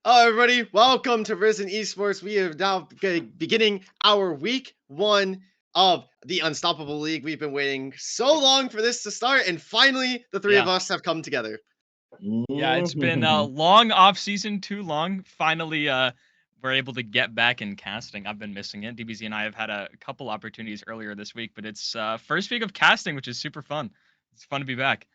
Hello, everybody. Welcome to Risen Esports. We are now beginning our week 1 of the Unstoppable League. We've been waiting so long for this to start, and finally, the three of us have come together. Yeah, it's been a long off season, too long. Finally, we're able to get back in casting. I've been missing it. DBZ and I have had a couple opportunities earlier this week, but it's first week of casting, which is super fun. It's fun to be back.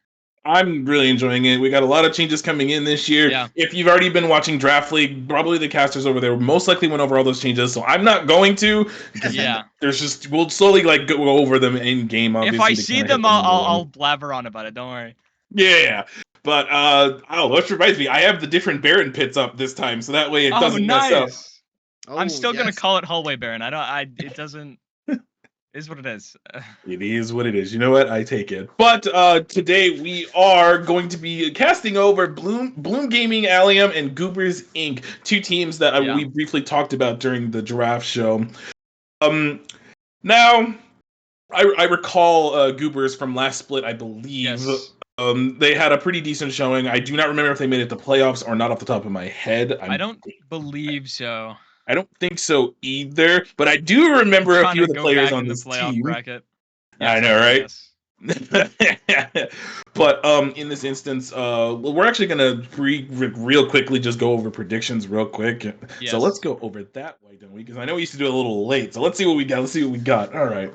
I'm really enjoying it. We got a lot of changes coming in this year. Yeah. If you've already been watching Draft League, probably the casters over there most likely went over all those changes. So I'm not going to. Yeah. We'll slowly go over them in game. If I see them, I'll blabber on about it. Don't worry. Yeah. But which reminds me, I have the different Baron pits up this time, so that way it doesn't mess up. I'm still gonna call it Hallway Baron. It doesn't. Is what it is. It is what it is. You know what? I take it. But today we are going to be casting over Bloom Gaming, Allium, and Goobers Inc. Two teams that we briefly talked about during the draft show. Now, I recall Goobers from last split, I believe. Yes. They had a pretty decent showing. I do not remember if they made it to playoffs or not off the top of my head. I don't believe so. I don't think so either, but I do remember a few of the players on this team. Bracket. Yeah, I know, right? But in this instance, we're actually gonna real quickly just go over predictions real quick. Yes. So let's go over that. Why don't we? Because I know we used to do it a little late. So let's see what we got. All right.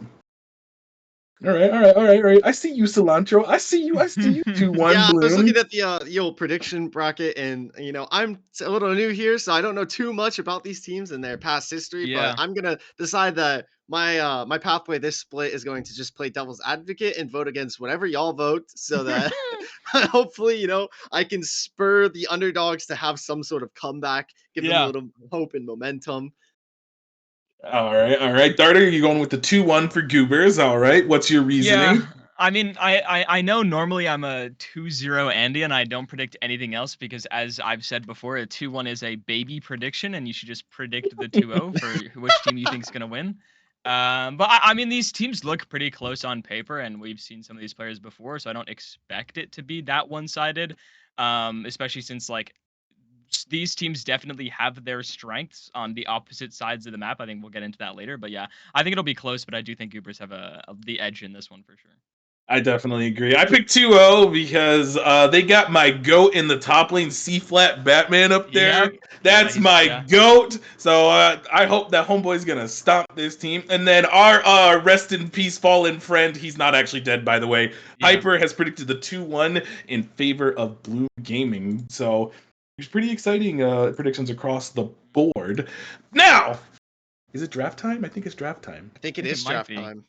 All right. I see you, Cilantro. I see you. 2-1 Yeah, Bloom. I was looking at the old prediction bracket, and I'm a little new here, so I don't know too much about these teams and their past history. Yeah. But I'm gonna decide that my pathway this split is going to just play devil's advocate and vote against whatever y'all vote, so that hopefully I can spur the underdogs to have some sort of comeback, give them a little hope and momentum. All right. Darter, you're going with the 2-1 for Goobers. All right. What's your reasoning? Yeah. I mean, I know normally I'm a 2-0 Andy, and I don't predict anything else because, as I've said before, a 2-1 is a baby prediction, and you should just predict the 2-0 for which team you think is going to win. But I mean, these teams look pretty close on paper, and we've seen some of these players before, so I don't expect it to be that one-sided, especially since, these teams definitely have their strengths on the opposite sides of the map. I think we'll get into that later. But yeah, I think it'll be close, but I do think Goobers have the edge in this one for sure. I definitely agree. I picked 2-0 because they got my GOAT in the top lane, C-flat Batman up there. Yep. That's my GOAT. So I hope that homeboy's going to stop this team. And then our rest in peace fallen friend, he's not actually dead, by the way. Yeah. Hyper has predicted the 2-1 in favor of Bloom Gaming. So it's pretty exciting predictions across the board. Now, is it draft time? I think it's draft time. I think it is draft time.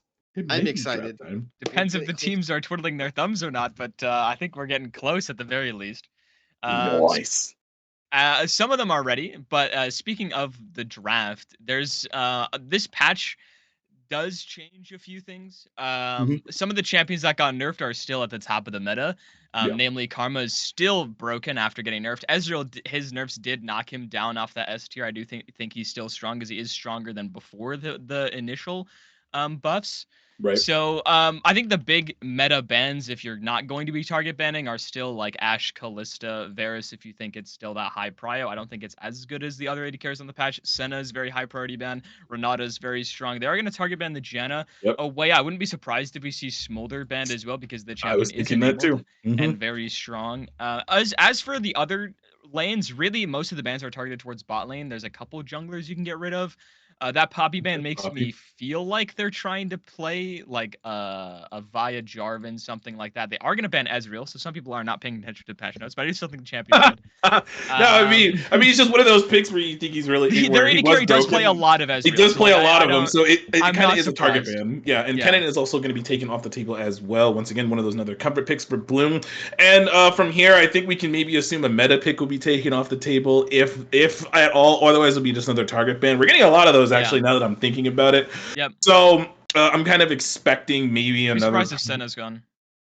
I'm excited. Depends if the teams are twiddling their thumbs or not, but I think we're getting close at the very least. Nice. Some of them are ready, but speaking of the draft, there's this patch does change a few things. Some of the champions that got nerfed are still at the top of the meta. Namely, Karma is still broken after getting nerfed. Ezreal, his nerfs did knock him down off that S tier. I do think he's still strong because he is stronger than before the initial buffs. Right. So I think the big meta bans, if you're not going to be target banning, are still like Ashe, Kalista, Varus, if you think it's still that high prio. I don't think it's as good as the other AD carries on the patch. Senna is very high priority ban. Renata is very strong. They are going to target ban the Janna. Away, I wouldn't be surprised if we see Smolder banned as well because the champion is enabled and very strong. As for the other lanes, really most of the bans are targeted towards bot lane. There's a couple junglers you can get rid of. That Poppy ban makes me feel like they're trying to play like a Via Jarvan, something like that. They are going to ban Ezreal, so some people are not paying attention to patch notes, but I do still think the champion should. No, I mean, it's just one of those picks where you think he's really. Their AD carry does play a lot of Ezreal. He does play a lot of them, so it kind of is a target ban. Yeah, and Kennen is also going to be taken off the table as well. Once again, one of those another comfort picks for Bloom. And from here, I think we can maybe assume a meta pick will be taken off the table, if at all. Otherwise, it'll be just another target ban. We're getting a lot of those actually now that I'm thinking about it. Yep. So I'm kind of expecting maybe another. I'm surprised if Senna's gone.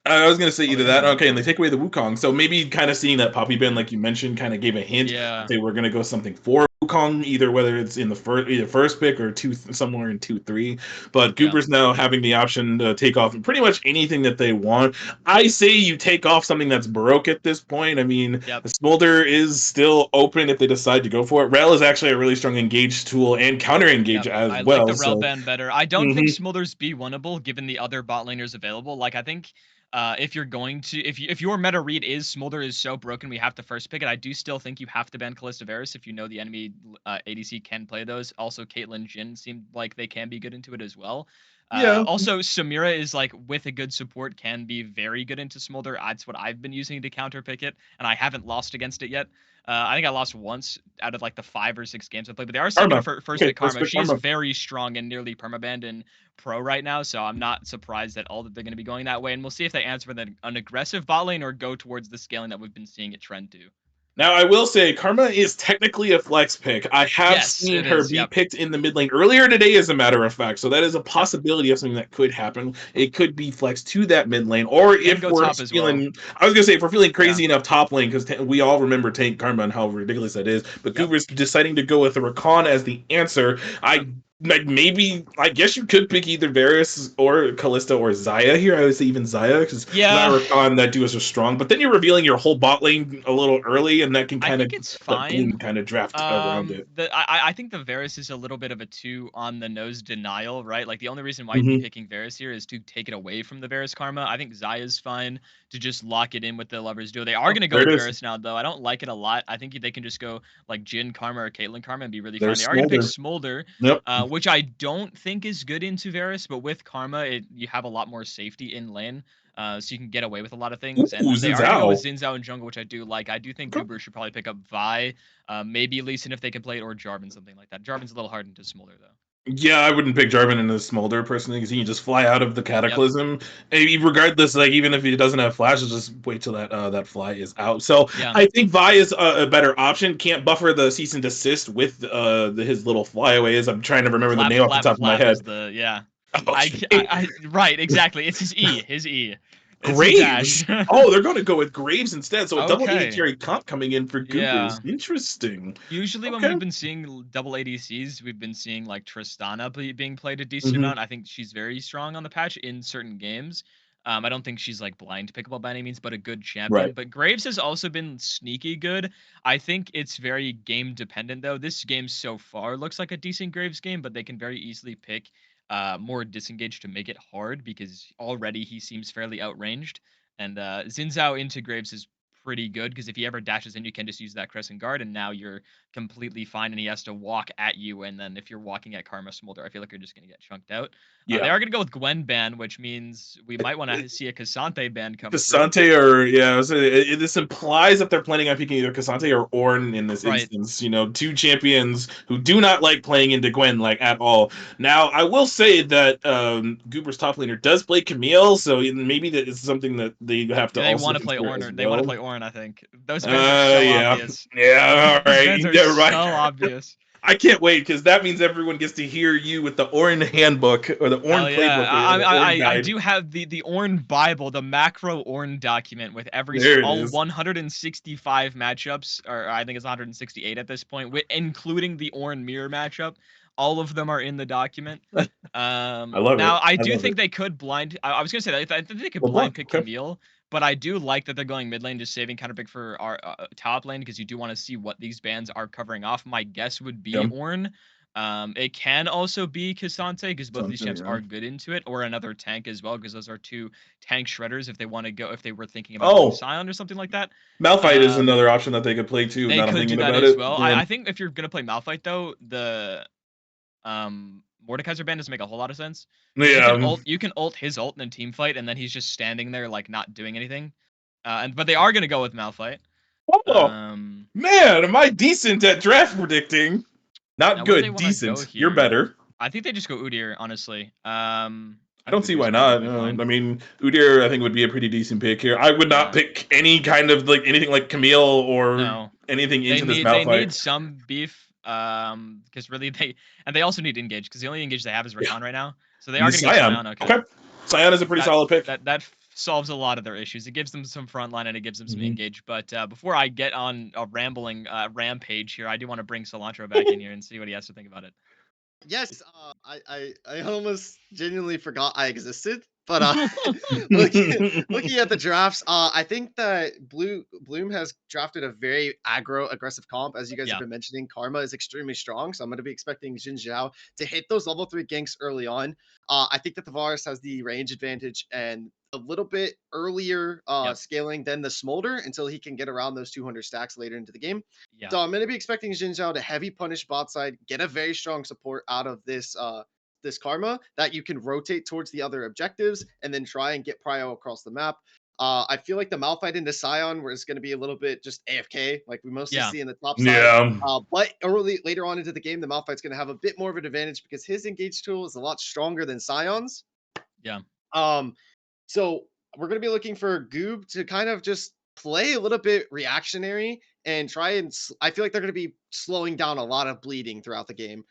I was gonna say Oh, either they have that. a Okay, and they Wukong. take away the Wukong, so maybe kind of seeing that Poppy Band, like you mentioned, kind of gave a hint that Yeah. they were gonna go something for Wukong, either whether it's in the first pick or two somewhere in 2-3. But Yeah. Goobers now having the option to take off pretty much anything that they want. I say you take off something that's Baroque at this point. I mean, Yep. the Smolder is still open if they decide to go for it. Rel is actually a really strong engage tool and counter engage Yep. as I like well. the Rel So. ban better. I don't think Mhm. Smolders be winnable given the other bot laners available. Like I think if you're going to if your meta read is Smolder is so broken we have to first pick it, I do still think you have to ban Callista Varus if you know the enemy ADC can play those. Also Caitlyn Jhin seem like they can be good into it as well. Yeah. Also Samira is like with a good support can be very good into Smolder. That's what I've been using to counter pick it, and I haven't lost against it yet. I think I lost once out of like the 5 or 6 games I played, but they are second Karma. first Okay, pick first Karma. pick She is Karma. very strong and nearly permabanned in pro right now, so I'm not surprised at all that they're going to be going that way. And we'll see if they answer with an aggressive bot lane or go towards the scaling that we've been seeing it trend to. Now, I will say, Karma is technically a flex pick. I have Yes, seen it her is. be Yep. picked in the mid lane earlier today, as a matter of fact. So that is a Yep. possibility of something that could happen. It could be flexed to that mid lane, or Can if go we're top as well. feeling, I was gonna say, if we're feeling Yeah. crazy enough top lane, because we all remember Tank Karma and how ridiculous that is. But Yep. Goobers deciding to go with the Rakan as the answer, Yep. I guess you could pick either Varus or Callista or Xayah here. I would say even Xayah, because Yeah. Xayah Rakan, that duo is so strong. But then you're revealing your whole bot lane a little early, and that can I kind of think it's let Gloom fine. kind of draft around it. I think the Varus is a little bit of a too on the nose denial, right? Like the only reason why you'd be Hmm. picking Varus here is to take it away from the Varus karma. I think Zaya's fine to just lock it in with the lovers duo. They are Oh, gonna go there it with is. Varus now though. I don't like it a lot. I think they can just go like Jin karma or Caitlyn karma and be really fine. They There's are gonna pick Smolder. Smolder, Yep. which I don't think is good into Varus, but with karma, you have a lot more safety in lane. So you can get away with a lot of things, and Ooh, then they are gonna go with Zinzao. Xin Zhao and jungle, which I do like. I do think Okay. Goober should probably pick up Vi, maybe Lee Sin if they can play it, or Jarvan, something like that. Jarvan's a little hard into Smolder though. Yeah, I wouldn't pick Jarvan into Smolder personally, because he can just fly out of the Yep. Cataclysm. And regardless, like even if he doesn't have flashes, just wait till that fly is out. So Yeah. I think Vi is a better option. Can't buffer the cease and desist with his little flyaways. I'm trying to remember the name off the top of my Flap head. is the yeah. Okay. Right, exactly. It's his E. His E. It's his Graves. dash. Oh, they're going to go with Graves instead. So a double Okay. AD comp coming in for Yeah. Goobers. Interesting. Usually when Okay. we've been seeing double ADCs, we've been seeing like Tristana being played a decent Hmm. amount. I think she's very strong on the patch in certain games. I don't think she's like blind pickable by any means, but a good champion. Right. But Graves has also been sneaky good. I think it's very game dependent though. This game so far looks like a decent Graves game, but they can very easily pick more disengaged to make it hard because already he seems fairly outranged. And Xin Zhao into Graves is pretty good because if he ever dashes in, you can just use that crescent guard, and now you're completely fine, and he has to walk at you. And then if you're walking at Karma Smolder, I feel like you're just gonna get chunked out. They Yeah. are gonna go with Gwen ban, which means we might want to see a Cassante ban come through. Cassante or yeah, so this implies that they're planning on picking either Cassante or Ornn in this Right. instance. You know, two champions who do not like playing into Gwen like at all. Now, I will say that Goober's top laner does play Camille, so maybe that is something that they have to They also want to play consider Ornn. as They want to well. play Ornn. I think those bans are so Yeah, obvious. yeah, all Those right, bans are yeah, so right. obvious. I can't wait because that means everyone gets to hear you with the Ornn handbook or the Ornn Hell yeah! playbook or the Ornn I guide. do have the Ornn Bible, the macro Ornn document with There it all is. 165 matchups, or I think it's 168 at this point, including the Ornn mirror matchup. All of them are in the document. I love it. Now I I do love it. think they could blind. I was gonna say that I think they could Well, blind blunt. pick Okay. Camille, but I do like that they're going mid lane, just saving counter pick for our top lane because you do want to see what these bans are covering off. My guess would be Yeah. Ornn. It can also be Cassante because both of these champs Yeah. are good into it, or another tank as well because those are two tank shredders if they want to go if they were thinking about going Oh, Scion or something like that. Malphite is Um, another option that they could play too. they Now that I'm could do thinking that about as it. well. Yeah. I think if you're gonna play Malphite though, the Mordekaiser ban doesn't make a whole lot of sense because Yeah. you can ult his ult in a team fight and then he's just standing there like not doing anything. But they are gonna go with Malphite. Oh man, am I decent at draft predicting? Now Not what do they good, want to go decent. You're here? better. I think they just go Udyr, honestly. I I think don't see Udyr's why not. perfectly fine. I mean, Udyr, I think would be a pretty decent pick here. I would not Yeah. pick any kind of like anything like Camille or No. anything into this They need Malphite. some beef. Because really they also need engage because the only engage they have is Yeah, Rakan right now. So they are use gonna go Scion. Scion. Okay. Okay, Scion is a pretty That solid pick. that solves a lot of their issues. It gives them some front line and it gives them some engage. But before I get on a rambling rampage here, I do want to bring Cilantro back in here and see what he has to think about it. Yes, I almost genuinely forgot I existed, but looking at the drafts, I think that Bloom has drafted a very aggro aggressive comp. As you guys have been mentioning, Karma is extremely strong, so I'm going to be expecting Jin Zhao to hit those level 3 ganks early on. I think that the Varus has the range advantage and a little bit earlier scaling than the Smolder until he can get around those 200 stacks later into the game. So I'm going to be expecting Jin Zhao to heavy punish bot side, get a very strong support out of this Karma that you can rotate towards the other objectives and then try and get prio across the map. I feel like the Malphite into Scion where it's going to be a little bit just AFK, like we mostly see in the top side. But later on into the game, the Malphite's going to have a bit more of an advantage because his engage tool is a lot stronger than Scion's. So we're going to be looking for Goob to kind of just play a little bit reactionary and try and I feel like they're going to be slowing down a lot of bleeding throughout the game.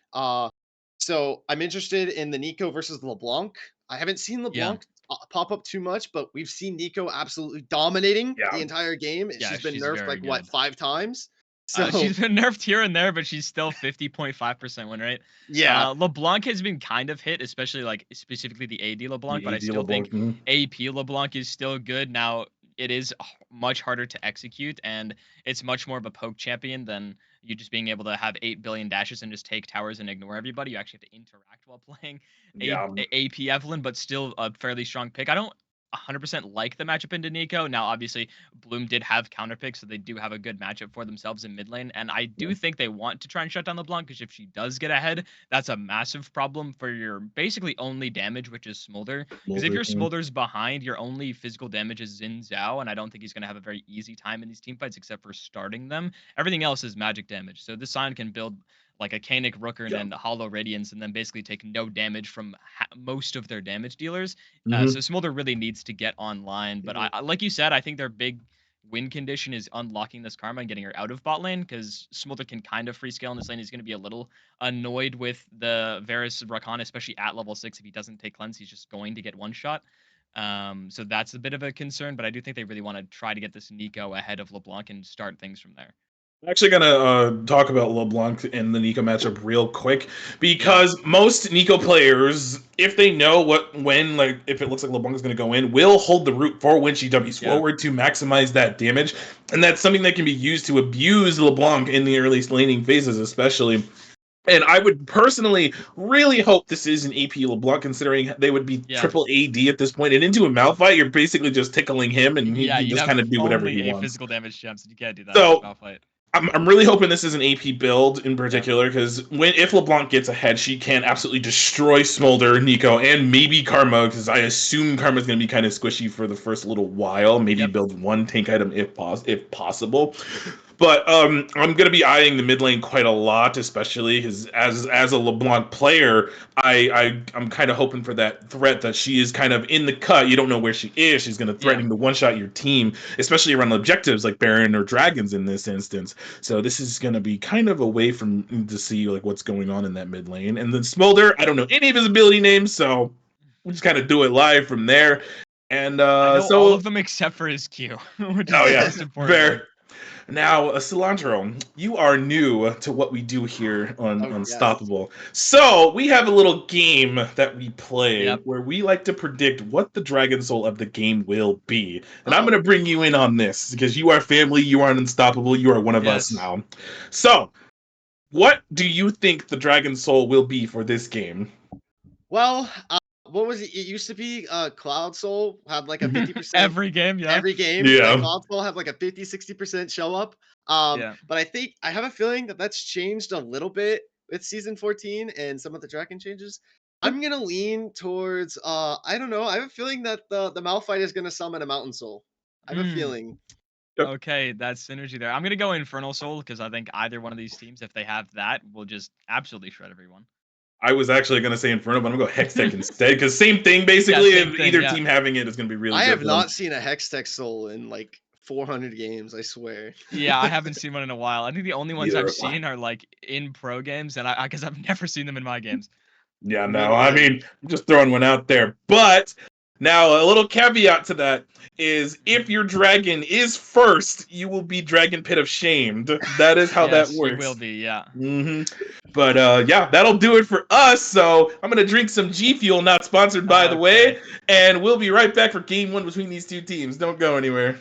So I'm interested in the Nico versus LeBlanc. I haven't seen LeBlanc pop up too much, but we've seen Nico absolutely dominating the entire game. And she's been nerfed like what 5 times. So she's been nerfed here and there, but she's still 50.5% win rate. LeBlanc has been kind of hit, especially like specifically the AD LeBlanc, but I still think AP LeBlanc is still good. Now it is much harder to execute, and it's much more of a poke champion than you just being able to have 8 billion dashes and just take towers and ignore everybody. You actually have to interact while playing AP Evelyn, but still a fairly strong pick. I don't 100% like the matchup into Nico. Now, obviously, Bloom did have counter picks, so they do have a good matchup for themselves in mid lane. And I do think they want to try and shut down LeBlanc, because if she does get ahead, that's a massive problem for your basically only damage, which is Smolder. Because if your Smolder's behind, your only physical damage is Xin Zhao, and I don't think he's going to have a very easy time in these teamfights except for starting them. Everything else is magic damage. So this Sion can build like a Kanik Rooker and Hollow Radiance, and then basically take no damage from most of their damage dealers. So Smolder really needs to get online. But I like you said, I think their big win condition is unlocking this Karma and getting her out of bot lane, because Smolder can kind of free scale in this lane. He's going to be a little annoyed with the Varus Rakan, especially at level 6. If he doesn't take cleanse, he's just going to get one shot. So that's a bit of a concern, but I do think they really want to try to get this Nico ahead of LeBlanc and start things from there. I'm actually gonna talk about LeBlanc and the Nico matchup real quick, because most Nico players, if they know like if it looks like LeBlanc is gonna go in, will hold the root for when she W's forward to maximize that damage, and that's something that can be used to abuse LeBlanc in the early laning phases, especially. And I would personally really hope this is an AP LeBlanc, considering they would be triple AD at this point. And into a Malphite, you're basically just tickling him, and he can just kind of do whatever he wants. Physical damage jumps, and you can't do that so, with Malphite. I'm really hoping this is an AP build in particular, because if LeBlanc gets ahead, she can absolutely destroy Smolder, Nico, and maybe Karma, because I assume Karma's going to be kind of squishy for the first little while. Maybe build one tank item if possible. But I'm going to be eyeing the mid lane quite a lot, especially because as a LeBlanc player, I'm kind of hoping for that threat that she is kind of in the cut. You don't know where she is. She's going to threaten to one-shot your team, especially around objectives like Baron or Dragons in this instance. So this is going to be kind of a way to see like what's going on in that mid lane. And then Smolder, I don't know any of his ability names, so we'll just kind of do it live from there. And I know all of them except for his Q, which is the most important. Fair. Now, Cilantro, you are new to what we do here on Unstoppable. So, we have a little game that we play where we like to predict what the Dragon Soul of the game will be. And I'm going to bring you in on this, because you are family, you are Unstoppable, you are one of us now. So, what do you think the Dragon Soul will be for this game? Well, what was it? It used to be Cloud Soul had like a 50% every game. Every game. Yeah. Cloud Soul had like a 50-60% show up. But I have a feeling that that's changed a little bit with season 14 and some of the Dragon changes. I'm gonna lean towards I don't know. I have a feeling that the Malphite is gonna summon a Mountain Soul. I have a feeling. Okay, that's synergy there. I'm gonna go Infernal Soul, because I think either one of these teams, if they have that, will just absolutely shred everyone. I was actually going to say Inferno, but I'm going to go Hextech instead, because same thing, basically. Either team having it is going to be really good. I have not seen a Hextech Soul in like 400 games, I swear. Yeah, I haven't seen one in a while. I think the only ones I've seen are like in pro games, and because I've never seen them in my games. Yeah, no, I mean, I'm just throwing one out there. But Now, a little caveat to that is if your dragon is first, you will be Dragon Pit of Shamed. That is how that Yes, you works. will be, yeah. But yeah, that'll do it for us. So I'm gonna drink some G Fuel, not sponsored by the way, and we'll be right back for game one between these two teams. Don't go anywhere.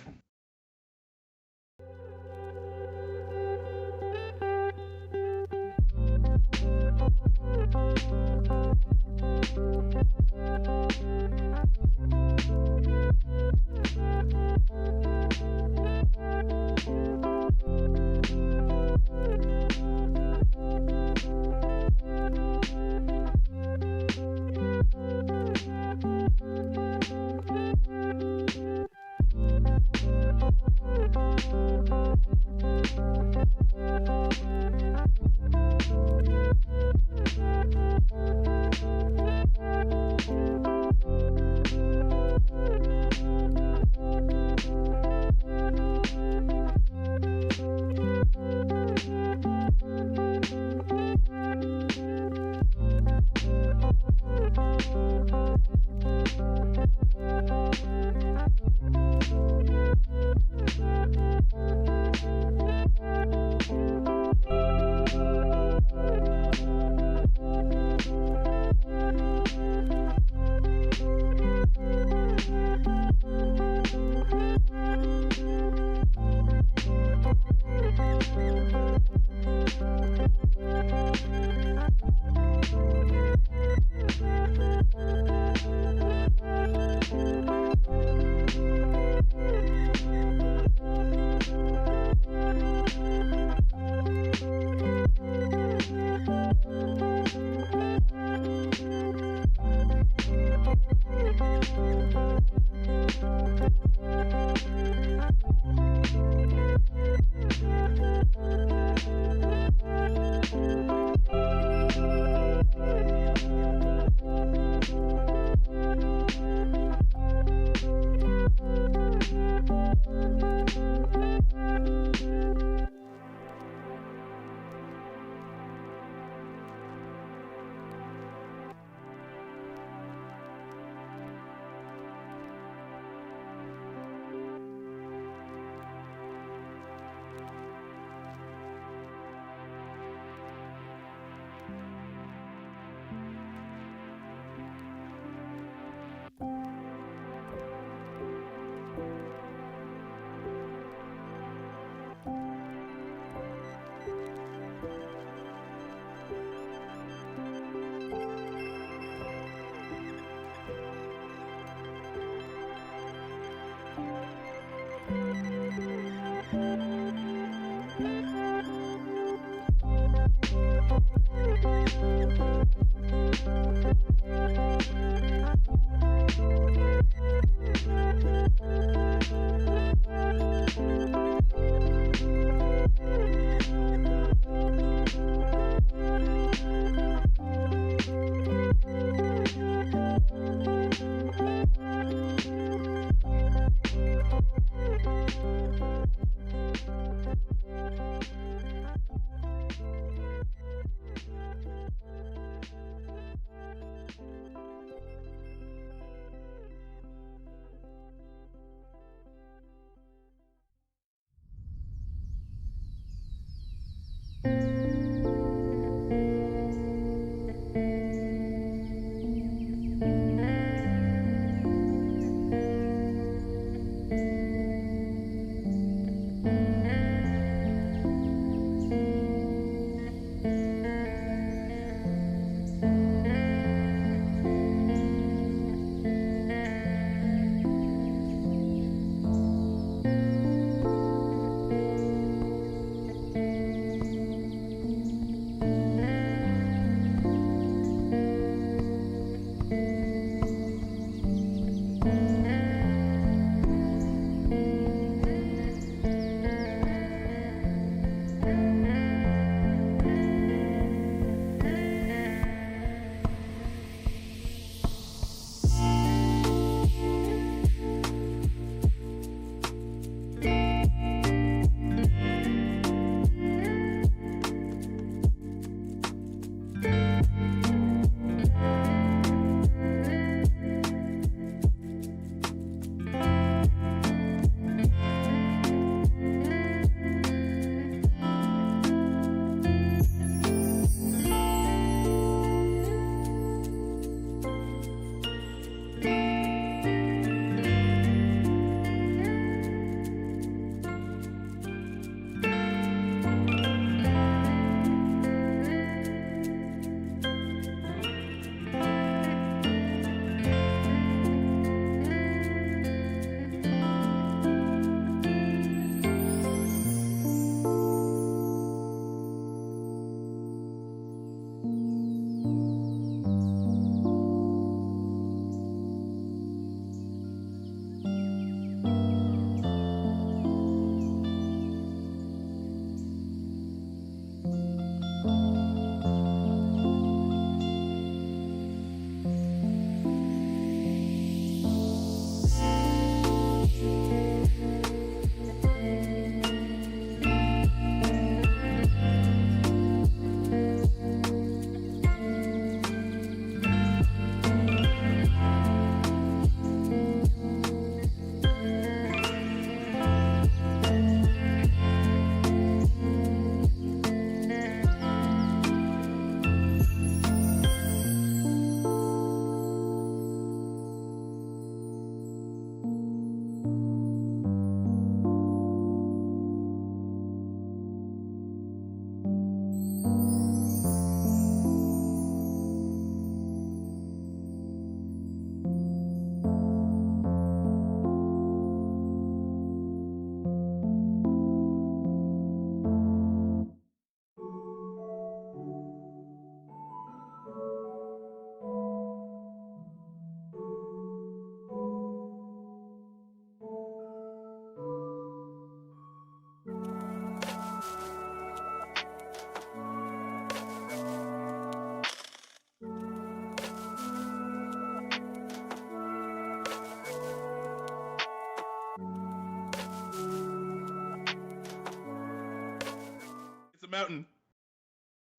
mountain.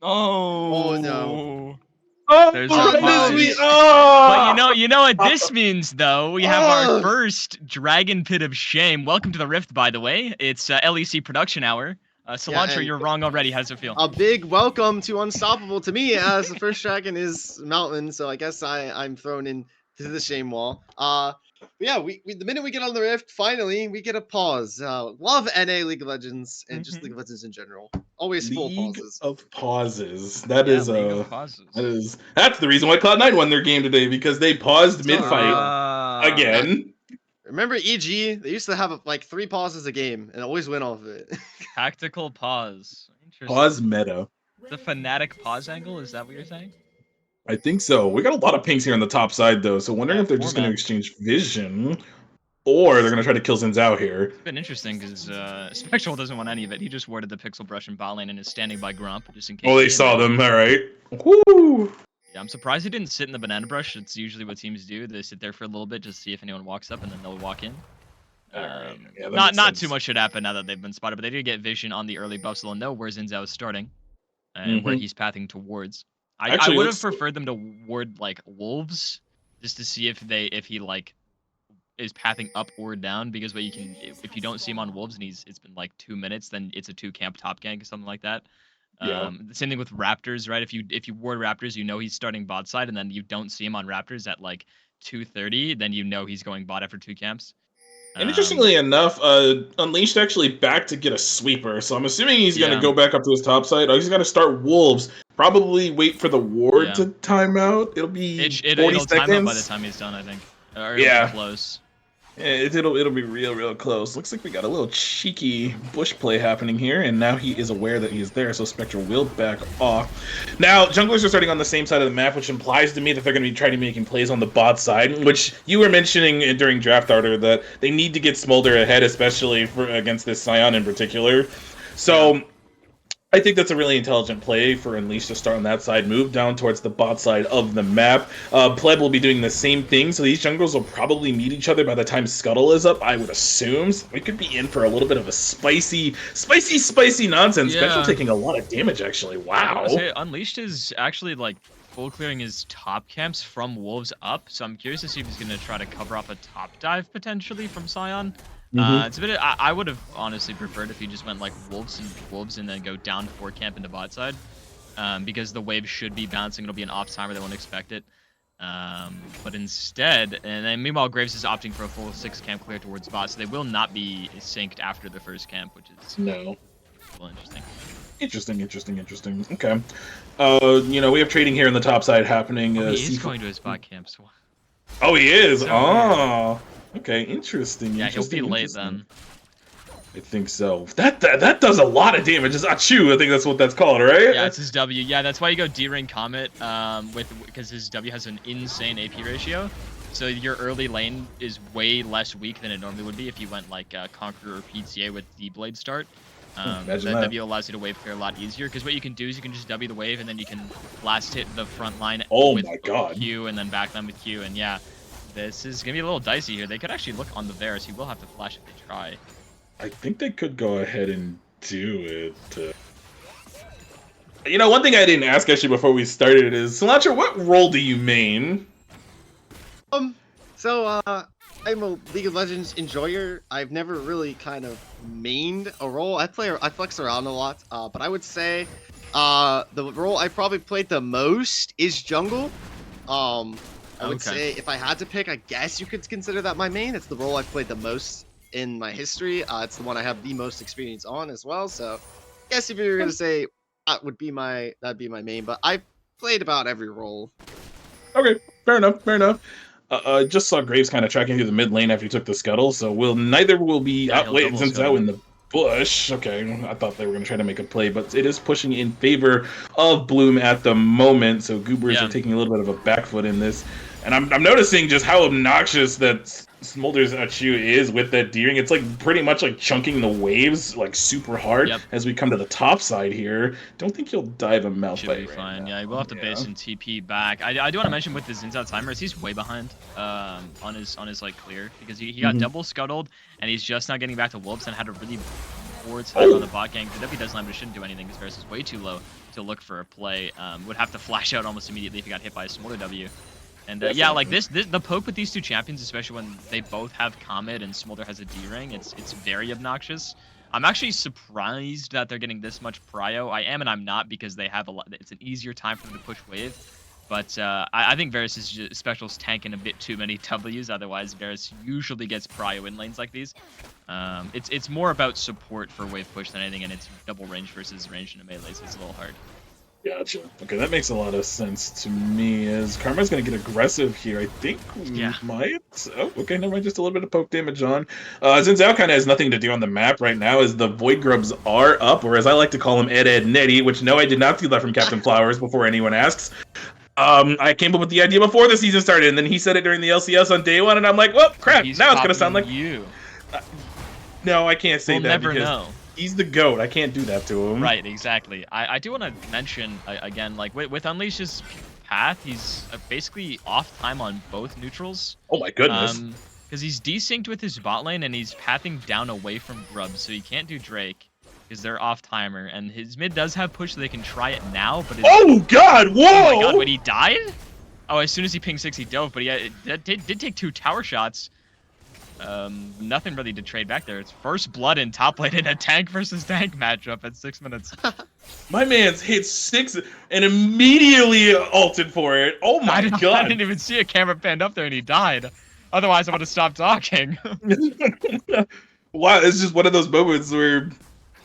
Oh, no. Oh, There's a that is pause. sweet. Oh! But you know what this means, though? We have our Oh. first Dragon Pit of Shame. Welcome to the Rift, by the way. It's LEC Production Hour. Cilantro, and you're wrong already. How does it feel? a big welcome to Unstoppable to me, as the first dragon is Mountain, so I guess I'm thrown in to the shame wall. But yeah, we the minute we get on the Rift, finally we get a pause. Love NA League of Legends and just League of Legends in general. Always full League pauses. of Pauses. That Yeah, is League of Pauses. that's the reason why Cloud9 won their game today, because they paused So mid-fight real. again. Remember EG? They used to have like 3 pauses a game and always win off of it. Tactical pause. Interesting. Pause meta. The Fnatic pause angle, is that what you're saying? I think so. We got a lot of pinks here on the top side, though, so wondering Yeah, if they're just going to format. exchange vision, or they're going to try to kill Xin Zhao here. It's been interesting because Spectral doesn't want any of it. He just warded the Pixel Brush and bot lane and is standing by Grump just in case. Oh, they saw them. All right. Woo! Yeah, I'm surprised he didn't sit in the banana brush. It's usually what teams do. They sit there for a little bit just to see if anyone walks up, and then they'll walk in. Alright, yeah, that not makes too sense. much should happen now that they've been spotted, but they did get vision on the early buffs. So they'll know where Xin Zhao is starting and where he's pathing towards. I Actually, would have let's- preferred them to ward like wolves just to see if he like is pathing up or down, because what you can, if you don't see him on wolves and it's been like 2 minutes, then it's a 2-camp top gank or something like that. Yeah. The same thing with Raptors, right? If you ward Raptors, you know he's starting bot side, and then you don't see him on Raptors at like 2:30, then you know he's going bot after 2 camps. And interestingly enough, Unleashed actually back to get a sweeper, so I'm assuming he's going to go back up to his top side. Oh, he's going to start Wolves. Probably wait for the ward to time out. It'll be 40 it'll seconds. time out by the time he's done, I think. Or it'll be close. Yeah, it'll be real close. Looks like we got a little cheeky bush play happening here, and now he is aware that he is there, so Spectral will back off. Now, junglers are starting on the same side of the map, which implies to me that they're going to be trying to making plays on the bot side, which you were mentioning during Draft Order, that they need to get Smolder ahead, especially against this Scion in particular. So... I think that's a really intelligent play for Unleashed to start on that side, move down towards the bot side of the map. Pleb will be doing the same thing, so these junglers will probably meet each other by the time Scuttle is up, I would assume. So we could be in for a little bit of a spicy nonsense. Yeah. Spectral taking a lot of damage, actually. Wow. Unleashed is actually like full clearing his top camps from Wolves up, so I'm curious to see if he's going to try to cover off a top dive potentially from Scion. It's a bit. I would have honestly preferred if he just went like wolves and then go down 4 camp into bot side, because the wave should be bouncing. It'll be an off timer. They won't expect it. But instead, and then meanwhile Graves is opting for a full 6 camp clear towards bot, so they will not be synced after the first camp, which is a little interesting. Interesting. Okay. You know, we have trading here on the top side happening. He is going to his bot camp. So... Oh, he is. So oh. Okay, interesting. Yeah, he'll be late then. I think so. That does a lot of damage. It's Achu, I think that's what that's called, right? Yeah, it's his W. Yeah, that's why you go D-Ring Comet, because his W has an insane AP ratio. So your early lane is way less weak than it normally would be if you went like Conqueror or PTA with D-Blade start. That W allows you to wave clear a lot easier, because what you can do is you can just W the wave and then you can blast hit the front line with Q and then back them with Q, and yeah. This is going to be a little dicey here. They could actually look on the Varus. He will have to flash if they try. I think they could go ahead and do it. You know, one thing I didn't ask actually before we started is, Cilantro, what role do you main? So, I'm a League of Legends enjoyer. I've never really kind of mained a role. I flex around a lot, but I would say the role I probably played the most is jungle. I would say if I had to pick, I guess you could consider that my main. It's the role I've played the most in my history. It's the one I have the most experience on as well. So I guess if you were gonna say that'd be my main, but I've played about every role. Okay, fair enough. Just saw Graves kind of tracking through the mid lane after he took the scuttle, so neither will be outweighing Xin Zhao in the bush. Okay, I thought they were going to try to make a play, but it is pushing in favor of Bloom at the moment, so Goobers are taking a little bit of a back foot in this. And I'm noticing just how obnoxious that Smolder's Achu is with that D-Ring. It's like pretty much like chunking the waves like super hard as we come to the top side here. Don't think he'll dive a Malphite. Should be fine. Yeah, he will have to base and TP back. I do want to mention with the Xin Zhao timers, he's way behind on his like clear, because he got double scuttled and he's just not getting back to Wolves and had a really or Tiger on the bot gank. The W does land, but it shouldn't do anything because Varus is way too low to look for a play. Would have to flash out almost immediately if he got hit by a Smolder W. And yeah, like the poke with these two champions, especially when they both have Comet and Smolder has a D-ring, it's very obnoxious. I'm actually surprised that they're getting this much prio. I am and I'm not, because they have a lot. It's an easier time for them to push wave. But I think Varus' special's tanking a bit too many Ws. Otherwise, Varus usually gets prio in lanes like these. It's more about support for wave push than anything, and it's double range versus range in a melee, so it's a little hard. Gotcha. Okay, that makes a lot of sense to me. As Karma's going to get aggressive here, I think we might. Oh, okay, never mind. Just a little bit of poke damage on. Xin Zhao kind of has nothing to do on the map right now, as the Void Grubs are up, or as I like to call him, Ed Netty, which no, I did not steal that from Captain Flowers before anyone asks. I came up with the idea before the season started, and then he said it during the LCS on day one, and I'm like, well, crap, now it's going to sound like you. No, I can't say we'll that never because know. He's the GOAT. I can't do that to him. Right, exactly. I do want to mention, again, like, with Unleash's path, he's basically off time on both neutrals. Oh my goodness. Because he's desynced with his bot lane, and he's pathing down away from Grubs, so he can't do Drake, because they're off timer. And his mid does have push, so they can try it now, but oh god, whoa! Oh my god, wait, he died? Oh, as soon as he pinged 6, he dove, but yeah, it did take 2 tower shots. Nothing really to trade back there. It's first blood in top lane in a tank versus tank matchup at 6 minutes. My man's hit 6 and immediately ulted for it. Oh my god. I didn't even see a camera panned up there and he died. Otherwise, I would have stopped talking. Wow, it's just one of those moments where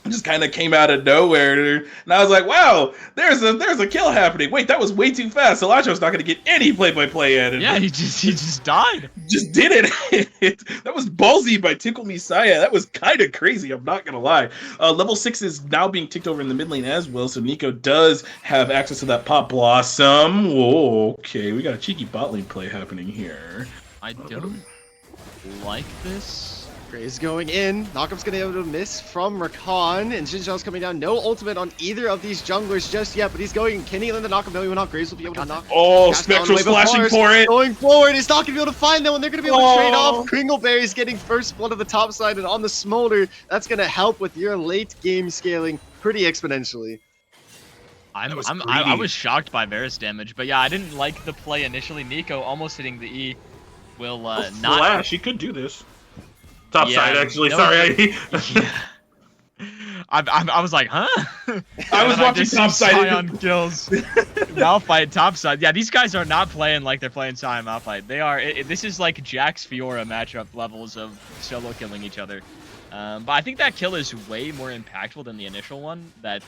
it just kind of came out of nowhere, and I was like, "Wow, there's a kill happening." Wait, that was way too fast. Elacho's not going to get any play-by-play added. Yeah, he just died. Just did it. That was ballsy by Tickle Me Saya. That was kind of crazy. I'm not gonna lie. Level 6 is now being ticked over in the mid lane as well, so Nico does have access to that Pop Blossom. Whoa, okay, we got a cheeky bot lane play happening here. I don't like this. Graves going in. Knockup's going to be able to miss from Rakan, and Xin Zhao's coming down. No ultimate on either of these junglers just yet, but he's going. Can he land the Knockup? No, he will not. Graves will be able to knock. Oh, Spectral's flashing for it. Going forward. He's not going to be able to find them, and they're going to be able to trade off. Kringleberry's getting first blood of the top side, and on the Smolder, that's going to help with your late game scaling pretty exponentially. I was shocked by Varus damage, but yeah, I didn't like the play initially. Nico almost hitting the E will not. Flash, he could do this. Top side, actually. No, sorry. I was like, huh? I was watching top side. On kills. Malphite top side. Yeah, these guys are not playing like they're playing Sion Malphite. They are. This is like Jax Fiora matchup levels of solo killing each other. But I think that kill is way more impactful than the initial one that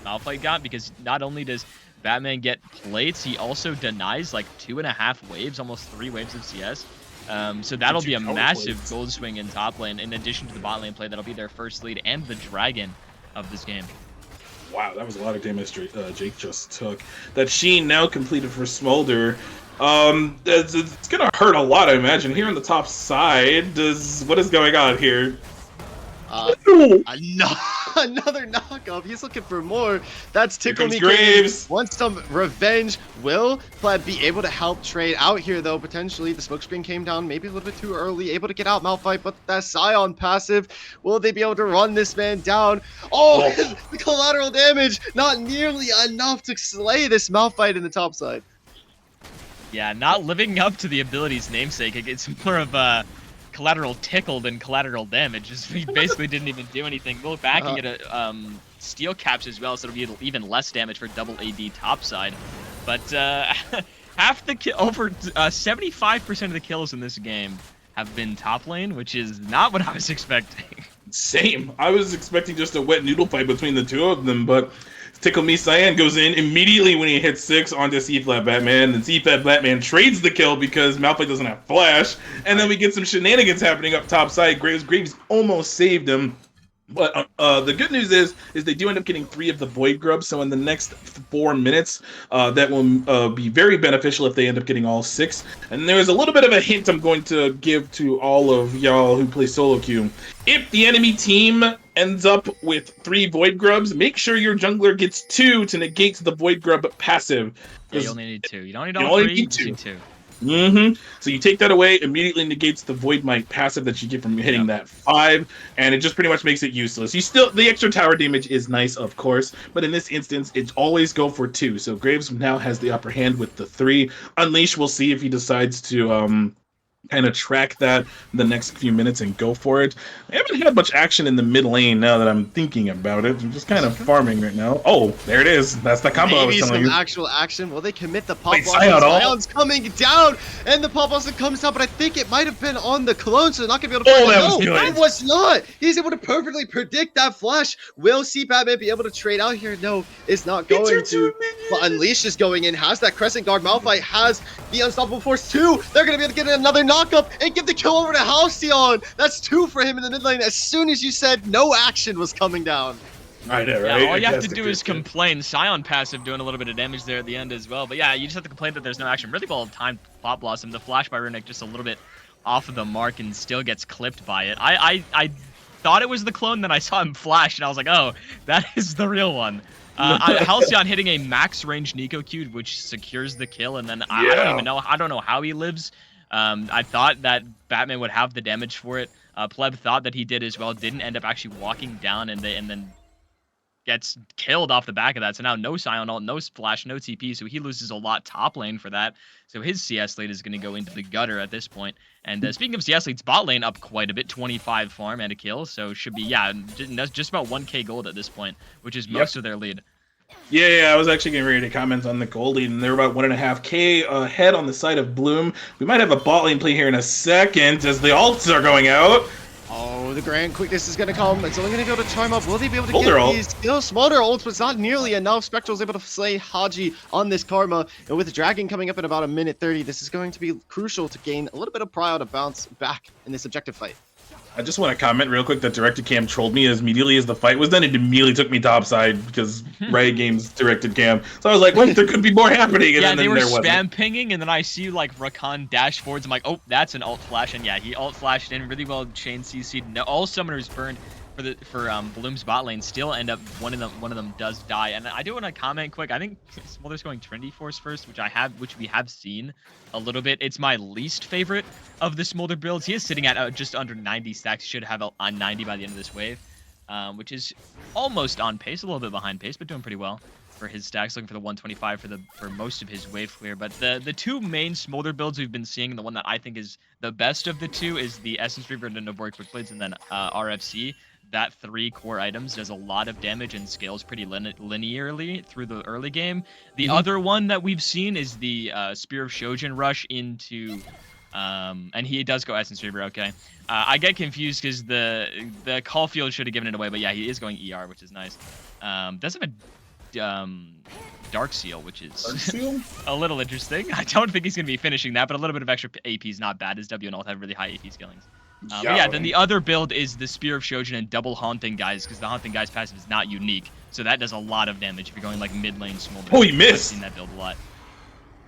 Malphite got, because not only does Batman get plates, he also denies like 2.5 waves, almost 3 waves of CS. So that'll be a massive gold swing in top lane, in addition to the bot lane play. That'll be their first lead and the dragon of this game. Wow, that was a lot of damage Jake just took. That Sheen now completed for Smolder. It's gonna hurt a lot, I imagine. Here on the top side, what is going on here? Another knockup. He's looking for more. That's Tickle Me Graves. Wants some revenge. Will Plaid be able to help trade out here, though, potentially? The smoke screen came down maybe a little bit too early. Able to get out Malphite, but that Scion passive. Will they be able to run this man down? Oh, the collateral damage. Not nearly enough to slay this Malphite in the top side. Yeah, not living up to the ability's namesake. It's more of a collateral tickle than collateral damage. He basically didn't even do anything. Will backing it steel caps as well, so it'll be even less damage for double AD topside. But half the over 75% of the kills in this game have been top lane, which is not what I was expecting. Same. I was expecting just a wet noodle fight between the two of them, but Tickle Me Cyan goes in immediately when he hits 6 onto C-Flat Batman, and C-Flat Batman trades the kill because Malphite doesn't have flash, and then we get some shenanigans happening up top side. Graves almost saved him. But the good news is they do end up getting 3 of the Void Grubs, so in the next 4 minutes, that will be very beneficial if they end up getting all 6. And there's a little bit of a hint I'm going to give to all of y'all who play solo queue. If the enemy team ends up with 3 Void Grubs, make sure your jungler gets 2 to negate the Void Grub passive. Yeah, you only need 2. You don't need all 3, you just need 2. So you take that away, immediately negates the Void Might passive that you get from hitting that 5, and it just pretty much makes it useless. You still, the extra tower damage is nice, of course, but in this instance, it's always go for 2. So Graves now has the upper hand with the 3. Unleash, we'll see if he decides to kind of track that the next few minutes and go for it. I haven't had much action in the mid lane now that I'm thinking about it. I'm just kind of farming right now. Oh, there it is. That's the combo I was telling you. Maybe some actual action. Will they commit the pop? Wait, Sion's coming down, and the pop blossom comes down, but I think it might have been on the clone, so they're not going to be able to find it. No, it was not. He's able to perfectly predict that flash. Will see Batman be able to trade out here? No, it's not going to. But Unleash is going in, has that Crescent Guard. Malphite has the Unstoppable Force 2. They're going to be able to get another knockup and give the kill over to Halcyon. That's 2 for him in the mid lane. As soon as you said no action was coming down. I know, right? Yeah, all you have to do is complain. Sion passive doing a little bit of damage there at the end as well. But yeah, you just have to complain that there's no action. Really well timed Pop Blossom. The flash by Runic just a little bit off of the mark and still gets clipped by it. I thought it was the clone, then I saw him flash and I was like, oh, that is the real one. Halcyon hitting a max range Nico Q, which secures the kill, and then I don't even know. I don't know how he lives. I thought that Batman would have the damage for it. Pleb thought that he did as well. Didn't end up actually walking down, and then gets killed off the back of that. So now no Sion ult, no Flash, no TP, so he loses a lot top lane for that. So his CS lead is going to go into the gutter at this point. And speaking of CS leads, bot lane up quite a bit, 25 farm and a kill. So should be, just about 1k gold at this point, which is most of their lead. Yeah, I was actually getting ready to comment on the gold lead, and they're about 1.5k ahead on the side of Bloom. We might have a bot lane play here in a second as the ults are going out. Oh, the grand quickness is going to come. It's only going to go to Charm Up. Will they be able to get these kills? Smolder ults, but it's not nearly enough. Spectral's able to slay Haji on this Karma. And with the Dragon coming up in about a minute 30, this is going to be crucial to gain a little bit of prio to bounce back in this objective fight. I just want to comment real quick that Directed Cam trolled me as immediately as the fight was done. It immediately took me topside because Riot Games Directed Cam. So I was like, wait, there could be more happening. And yeah, then they were there spam wasn't. pinging, and then I see like Rakan dash forwards. I'm like, oh, that's an ult flash, and yeah, he ult flashed in really well. Chain CC'd. No, all summoners burned for Bloom's bot lane. Still end up one of them does die, and I do want to comment quick. I think Smolder's going Trinity Force first, which we have seen a little bit. It's my least favorite of the Smolder builds. He is sitting at just under 90 stacks. He should have on 90 by the end of this wave, which is almost on pace, a little bit behind pace, but doing pretty well for his stacks. Looking for the 125 for most of his wave clear. But the two main Smolder builds we've been seeing, and the one that I think is the best of the two, is the Essence Reaver and the Nobori Quick Blades, and then RFC. That 3 core items does a lot of damage and scales pretty linearly through the early game. The other one that we've seen is the Spear of Shojin rush into, and he does go Essence Reaver, okay. I get confused because the Caulfield should have given it away, but yeah, he is going ER, which is nice. Does have a Dark Seal, which is a little interesting. I don't think he's going to be finishing that, but a little bit of extra AP is not bad, as W and Alt have really high AP skillings. But yeah, then the other build is the Spear of Shojin and double Haunting Guys, because the Haunting Guys passive is not unique. So that does a lot of damage if you're going like mid lane Smolder. Oh, he missed! I've seen that build a lot.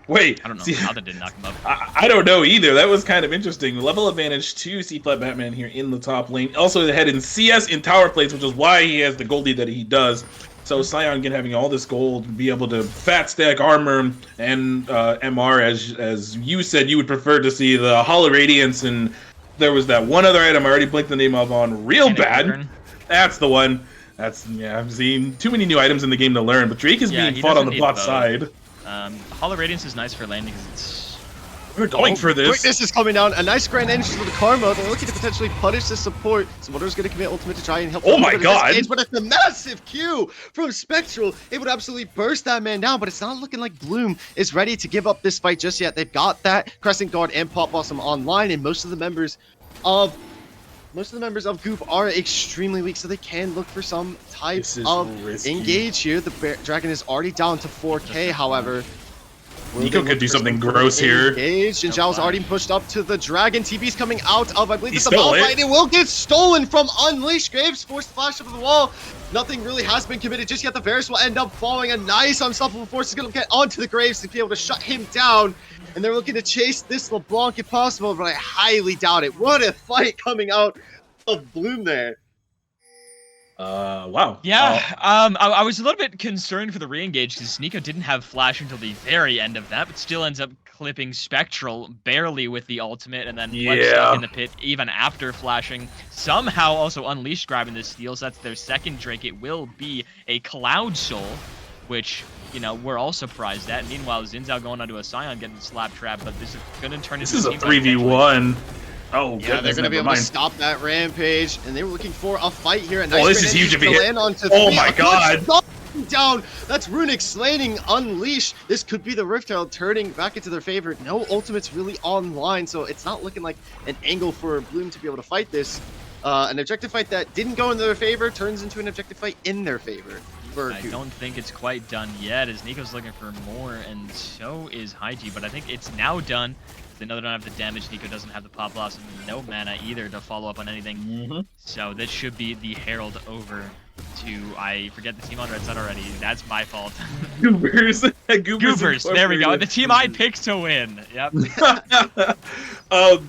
Wait. I don't know how that didn't knock him up. I don't know either. That was kind of interesting. Level advantage to C-Flat Batman here in the top lane. Also ahead in CS in tower plates, which is why he has the gold lead that he does. So Sion again having all this gold, be able to fat stack armor and MR as you said you would prefer to see the Hollow Radiance, and there was that one other item I already blinked the name of on real bad. That's the one. I've seen too many new items in the game to learn, but Drake is being fought on the bot side. Hollow Radiance is nice for lane because we're going for this. Quickness is coming down. A nice grand engine for the Karma. They're looking to potentially punish the support. Smolder's going to commit ultimate to try and help. Oh my god! But it's a massive Q from Spectral. It would absolutely burst that man down, but it's not looking like Bloom is ready to give up this fight just yet. They've got that Crescent Guard and Pop Blossom online, and most of the members of Goop are extremely weak, so they can look for some type of engage here. The Dragon is already down to 4k, however. Nico could do something gross here. Engaged, and Zhao's already pushed up to the Dragon. TP's coming out of, I believe it's a Malphite. It will get stolen from Unleash. Graves forced flash over the wall. Nothing really has been committed just yet. The Varus will end up falling. A nice Unstoppable Force is going to get onto the Graves to be able to shut him down. And they're looking to chase this LeBlanc if possible, but I highly doubt it. What a fight coming out of Bloom there. Wow. Yeah, I was a little bit concerned for the re-engage because Nico didn't have flash until the very end of that, but still ends up clipping Spectral barely with the ultimate, and then left stuck in the pit even after flashing. Somehow also Unleashed grabbing this steal, so that's their second Drake. It will be a Cloud Soul, which, you know, we're all surprised at. Meanwhile, Zinzao going onto a Scion getting slap trap, but this is going to turn into a 3v1. Oh, yeah, they're going to be able to stop that rampage, and they were looking for a fight here. Oh, this is huge if he hit. Oh my god. Down. That's Runic slaying Unleash. This could be the Rift Herald turning back into their favor. No ultimates really online, so it's not looking like an angle for Bloom to be able to fight this. An objective fight that didn't go in their favor turns into an objective fight in their favor. I don't think it's quite done yet, as Nico's looking for more, and so is Haiji, but I think it's now done. They know they don't have the damage. Nico doesn't have the pop loss and no mana either to follow up on anything. So this should be the Herald over to, I forget the team on red side already. That's my fault. Goobers. Goobers. There we go. The team I picked to win. Yep. I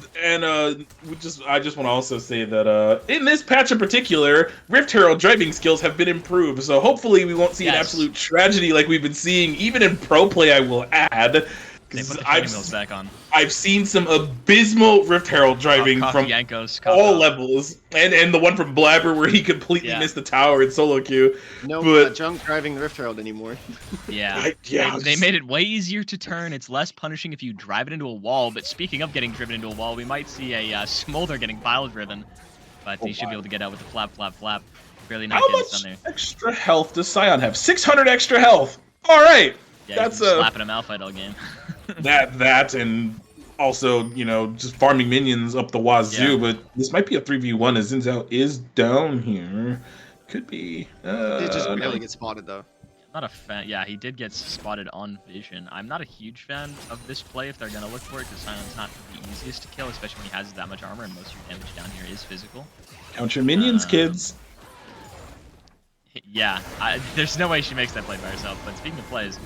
just want to also say that in this patch in particular, Rift Herald driving skills have been improved. So hopefully we won't see an absolute tragedy like we've been seeing, even in pro play. I will add. They put the training wheels back on. I've seen some abysmal Rift Herald driving from all levels, and the one from Blabber where he completely missed the tower in solo queue. No junk driving the Rift Herald anymore. They made it way easier to turn. It's less punishing if you drive it into a wall. But speaking of getting driven into a wall, we might see a Smolder getting pile driven, but he should be able to get out with the flap, flap, flap. Barely not getting stun there. How much extra health does Scion have? 600 extra health. All right. Yeah, that's slapping a Malphite all game. that and also, you know, just farming minions up the wazoo, but this might be a 3v1 as Zinzao is down here. Could be. They just barely get spotted though. Not a fan. Yeah, he did get spotted on vision. I'm not a huge fan of this play if they're gonna look for it, because Sion's not the easiest to kill, especially when he has that much armor and most of your damage down here is physical. Count your minions, kids. Yeah, there's no way she makes that play by herself. But speaking of plays,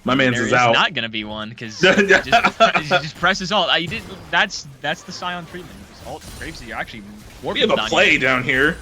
my man's is out. Not gonna be one because he just presses ult. That's the Scion treatment. Just ult Graves. You're actually we have a play down here.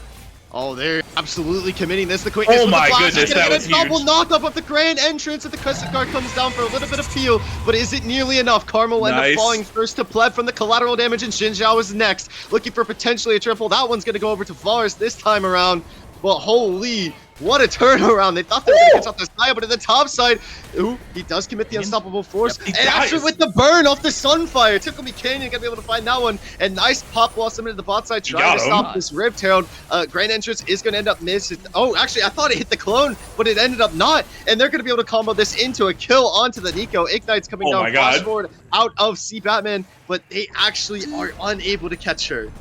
Oh, they're absolutely committing this. The quickness. Oh my goodness, that was huge. Double knock up of the grand entrance, and the crescent guard comes down for a little bit of peel, but is it nearly enough? Karma will end up falling first to Pleb from the collateral damage, and Xin Zhao is next, looking for potentially a triple. That one's gonna go over to Vars this time around. But holy, what a turnaround. They thought they were going to get off the side, but at the top side, ooh, he does commit the unstoppable force. Yep, and actually with the burn off the Sunfire, Tickle Me Canyon going to be able to find that one. And nice pop loss into the bot side, trying to stop this Rift Herald. Grand Entrance is going to end up missing. Oh, actually, I thought it hit the clone, but it ended up not. And they're going to be able to combo this into a kill onto the Nico. Ignite's coming down, flash forward out of C Batman, but they actually are unable to catch her.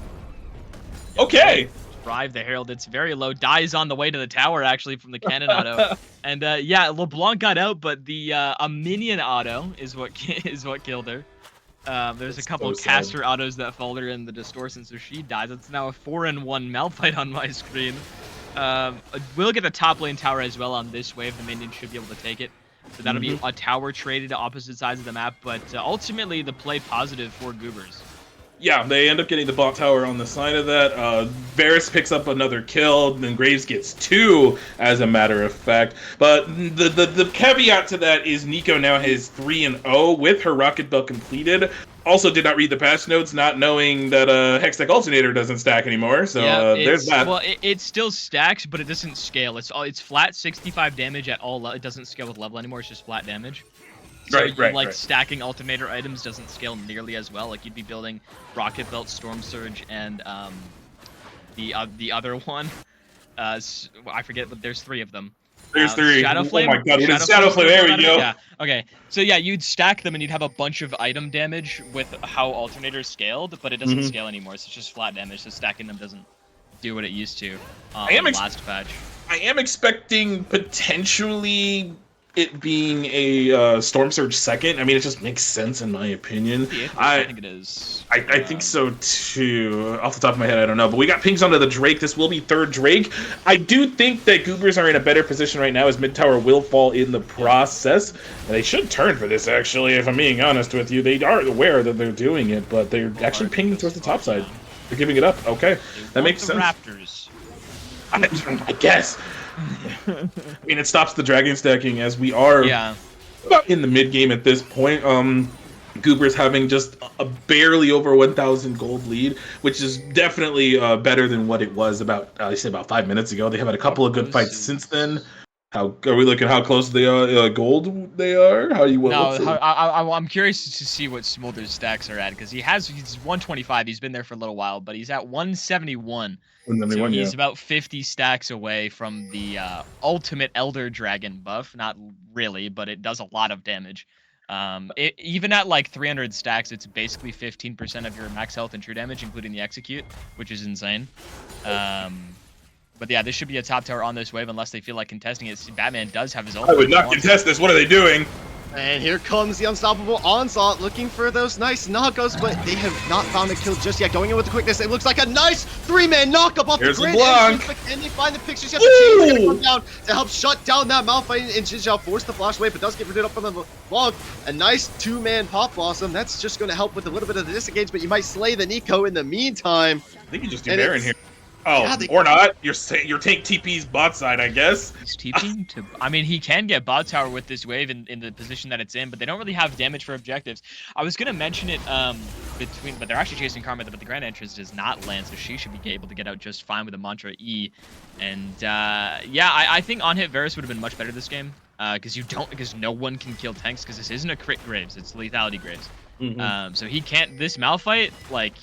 Okay. Drive the Herald, it's very low, dies on the way to the tower actually from the cannon auto. And yeah, LeBlanc got out, but the a minion auto is what killed her. There's a couple of caster autos that followed her in the distortion, so she dies. It's now a 4-in-1 Malphite on my screen. We'll get the top lane tower as well on this wave. The minion should be able to take it. So that'll be a tower traded to opposite sides of the map, but ultimately the play positive for Goobers. Yeah, they end up getting the bot tower on the side of that. Varus picks up another kill, then Graves gets 2, as a matter of fact. But the caveat to that is Nico now has 3-0 with her Rocket Belt completed. Also did not read the patch notes, not knowing that Hextech Alternator doesn't stack anymore. So there's that. Well, it still stacks, but it doesn't scale. It's flat 65 damage at all. It doesn't scale with level anymore. It's just flat damage. So right. Stacking alternator items doesn't scale nearly as well. Like you'd be building Rocket Belt, Storm Surge, and the other one. I forget, but there's 3 of them. There's 3. Shadow Flame. Oh my god, Shadow Flame. There we go. Yeah. Okay. So yeah, you'd stack them and you'd have a bunch of item damage with how alternators scaled, but it doesn't scale anymore. So it's just flat damage. So stacking them doesn't do what it used to. Last patch. I am expecting potentially it being a Storm Surge second. I mean, it just makes sense in my opinion. I think it is. I think so too. Off the top of my head, I don't know. But we got pings onto the Drake. This will be 3rd Drake. I do think that Goobers are in a better position right now as mid tower will fall in the process. And they should turn for this, actually, if I'm being honest with you. They are aware that they're doing it, but they're actually pinging towards the top side. They're giving it up. Okay, that makes sense. Raptors. I guess. I mean, it stops the dragon stacking as we are about in the mid game at this point. Goobers having just a barely over 1,000 gold lead, which is definitely better than what it was about, I say about 5 minutes ago. They have had a couple of good fights since then. How are we looking? How close they are? Gold they are? How you want? No, I'm curious to see what Smolder's stacks are at because he's 125. He's been there for a little while, but he's at 171. So he's about 50 stacks away from the ultimate Elder Dragon buff. Not really, but it does a lot of damage. Even at like 300 stacks, it's basically 15% of your max health and true damage, including the execute, which is insane. But yeah, this should be a top tower on this wave unless they feel like contesting it. Batman does have his ult. I would not contest this. What are they doing? And here comes the unstoppable onslaught, looking for those nice knockouts, but they have not found a kill just yet. Going in with the quickness, it looks like a nice 3-man knockup off Here's the grid. And they find the pictures. Yet the chain's gonna come down to help shut down that Malphite, and Jinzhao force the flash wave, but does get rid up from the Blanc. A nice 2-man Pop Blossom. That's just going to help with a little bit of the disengage, but you might slay the Nico in the meantime. I think you just do Baron here. Oh, yeah, or not. Your tank TP's bot side, I guess. He's TPing to... I mean, he can get bot tower with this wave in the position that it's in, but they don't really have damage for objectives. I was going to mention it but they're actually chasing Karma, but the Grand Entrance does not land, so she should be able to get out just fine with a Mantra E. And, yeah, I think on-hit Varus would have been much better this game, because no one can kill tanks, because this isn't a crit Graves, it's lethality Graves. So he can't... This Malphite, like...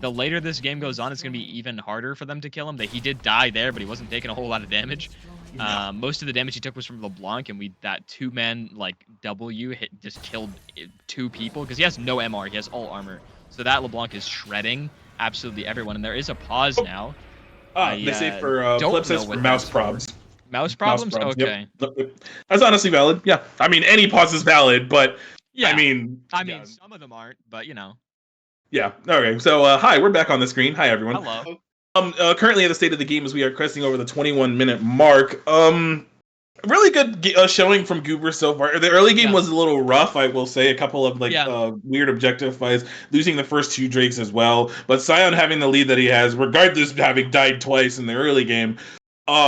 the later this game goes on, it's going to be even harder for them to kill him. He did die there, but he wasn't taking a whole lot of damage. Most of the damage he took was from LeBlanc, and that 2-man like W just killed 2 people because he has no MR, he has all armor. So that LeBlanc is shredding absolutely everyone, and there is a pause now. They say for Flip says for mouse probs. Mouse problems? Okay. Yep. That's honestly valid. Yeah. I mean, any pause is valid, but yeah. I mean, some of them aren't, but you know. Yeah. Okay. So, hi, we're back on the screen. Hi, everyone. Hello. Currently at the state of the game as we are cresting over the 21-minute mark. Really good showing from Goobers so far. The early game was a little rough, I will say. A couple of weird objective fights, losing the first 2 Drakes as well. But Sion having the lead that he has, regardless of having died twice in the early game,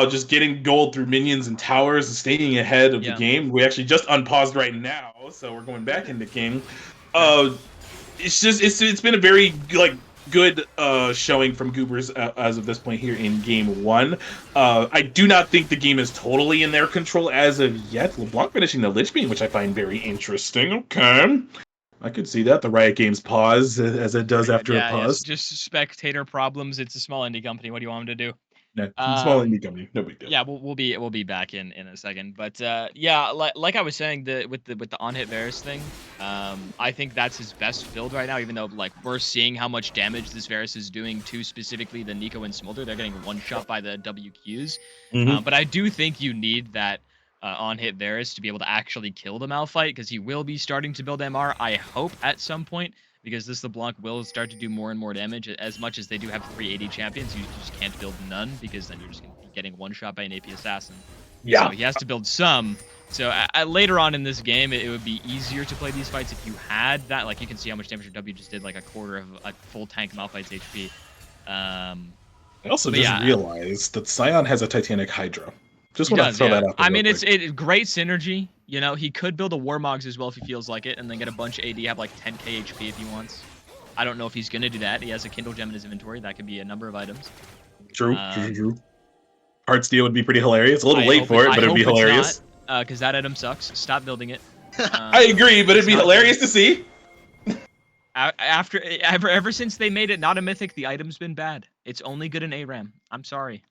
just getting gold through minions and towers and staying ahead of the game. We actually just unpaused right now, so we're going back into game. It's been a very good showing from Goobers as of this point here in game 1. I do not think the game is totally in their control as of yet. LeBlanc finishing the Lich Beam, which I find very interesting. Okay, I could see that. The Riot Games pause as it does after a pause. Just spectator problems. It's a small indie company. What do you want them to do? No, small indie company, no big deal. Yeah, we'll be back in a second, but yeah, like I was saying, with the on-hit Varus thing, I think that's his best build right now. Even though we're seeing how much damage this Varus is doing to specifically the Nico and Smolder, they're getting one shot by the WQs. But I do think you need that on-hit Varus to be able to actually kill the Malphite, because he will be starting to build MR. I hope at some point. Because this LeBlanc will start to do more and more damage. As much as they do have 380 champions, you just can't build none, because then you're just going to be getting one shot by an AP assassin. Yeah. So he has to build some. So later on in this game, it would be easier to play these fights if you had that. Like, you can see how much damage your W just did, like a quarter of a full tank Malphite's HP. I also just realized that Sion has a Titanic Hydra. Just want to throw that out there. I mean, it's great synergy. You know, he could build a Warmogs as well if he feels like it, and then get a bunch of AD, have like 10k HP if he wants. I don't know if he's going to do that. He has a Kindle Gem in his inventory. That could be a number of items. True. Heart Steel would be pretty hilarious. A little late for it, but it'd be hilarious. Because that item sucks. Stop building it. I agree, but it'd be hilarious to see. Ever since they made it not a mythic, the item's been bad. It's only good in ARAM. I'm sorry.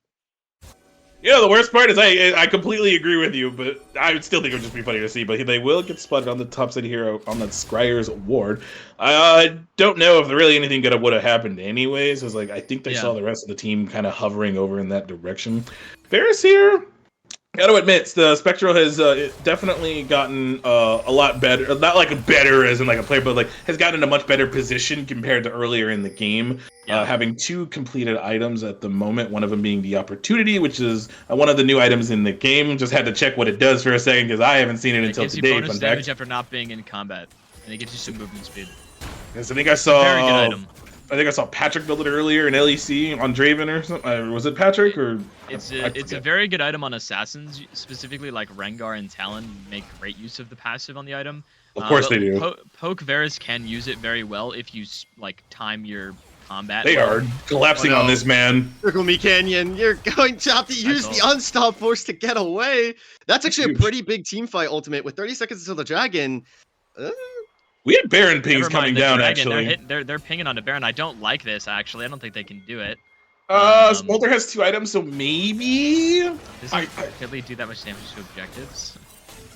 Yeah, the worst part is I completely agree with you, but I would still think it would just be funny to see. But they will get spotted on the top side hero on the Scryer's Award. I don't know if really anything good would have happened anyways. It's I think they saw the rest of the team kind of hovering over in that direction. Varus here, gotta admit, the Spectral has definitely gotten a lot better. Not better as in a player, but has gotten in a much better position compared to earlier in the game. Having 2 completed items at the moment, one of them being the Opportunity, which is one of the new items in the game. Just had to check what it does for a second because I haven't seen it until today. It gives you bonus damage after not being in combat, and it gives you some movement speed. Yes, I think I saw. Very good item. I think I saw Patrick build it earlier in LEC on Draven or something. Was it Patrick or? It's a very good item on assassins, specifically like Rengar and Talon make great use of the passive on the item. Of course they do. Poke Varus can use it very well if you like time your combat. They are collapsing on this man. Circle me, Canyon. You're going to have to use the Unstop Force to get away. That's actually a pretty big team fight ultimate with 30 seconds until the dragon. We had Baron pings coming down, actually. They're pinging onto Baron. I don't like this, actually. I don't think they can do it. Smolder has 2 items, so maybe... Doesn't really do that much damage to objectives.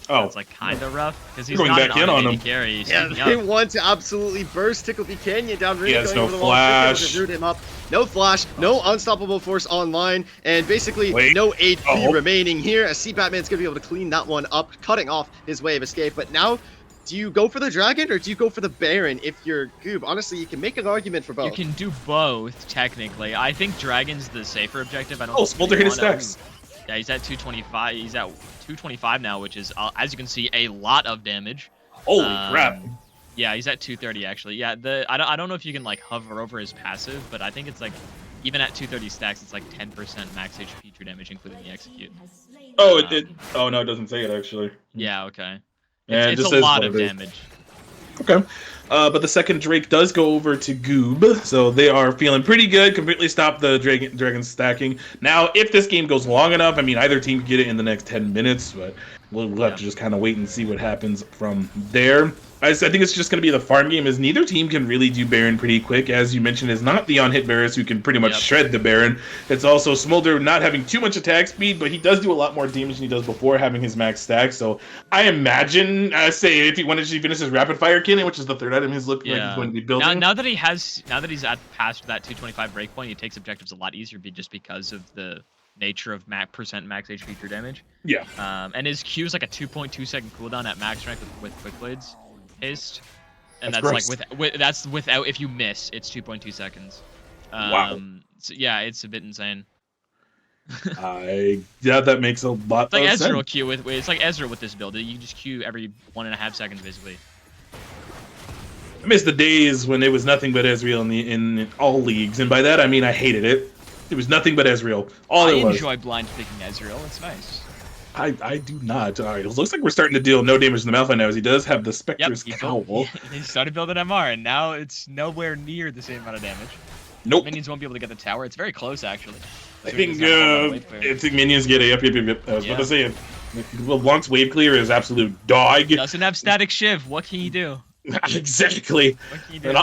Oh. It's like kind of rough, because he's going not back in on him. Carry. Yeah, they want to absolutely burst Tickleby Canyon down. He has no flash. Root him up. No flash, no unstoppable force online, and basically no AP remaining here, as C-Batman's going to be able to clean that one up, cutting off his way of escape. But now, do you go for the dragon or do you go for the Baron if you're Goob? Honestly, you can make an argument for both. You can do both, technically. I think dragon's the safer objective. I don't Smolder hit his stacks. Yeah, he's at 225. He's at 225 now, which is, as you can see, a lot of damage. Holy crap. Yeah, he's at 230 actually. Yeah, I don't know if you can like hover over his passive, but I think it's like even at 230 stacks, it's like 10% max HP true damage, including the execute. Oh, oh no, it doesn't say it actually. Yeah, okay. Yeah, it's a lot of damage. Okay. But the second Drake does go over to Goob, so they are feeling pretty good. Completely stop the dragon stacking. Now, if this game goes long enough, I mean, either team can get it in the next 10 minutes, but we'll have to just kind of wait and see what happens from there. I think it's just going to be the farm game, as neither team can really do Baron pretty quick. As you mentioned, it's not the on-hit Varus who can pretty much shred the Baron. It's also Smolder not having too much attack speed, but he does do a lot more damage than he does before having his max stack. So I imagine, say, if he wanted to finish his rapid fire cannon, which is the third item he's looking like he's going to be building. Now that he's at past that 225 breakpoint, he takes objectives a lot easier, just because of the nature of percent max HP true damage. Yeah. And his Q is like a 2.2 second cooldown at max rank with quick blades. Haste, and that's like that's without, if you miss, it's 2.2 seconds. Wow. So yeah, it's a bit insane. Yeah, that makes a lot. It's like of Ezreal sense. Q it's like Ezreal with this build. You just Q every 1.5 seconds basically. I miss the days when it was nothing but Ezreal in all leagues, and by that I mean I hated it. It was nothing but Ezreal. I enjoy blind picking Ezreal. It's nice. I do not. All right, it looks like we're starting to deal no damage to the Malphite now, as he does have the Spectre's Cowl. He started building MR, and now it's nowhere near the same amount of damage. Nope. Minions won't be able to get the tower. It's very close, actually. I think minions get it. Yep. I was about to say it. LeBlanc's wave clear is absolute dog. Doesn't have static shiv. What can you do? Exactly. What can you do?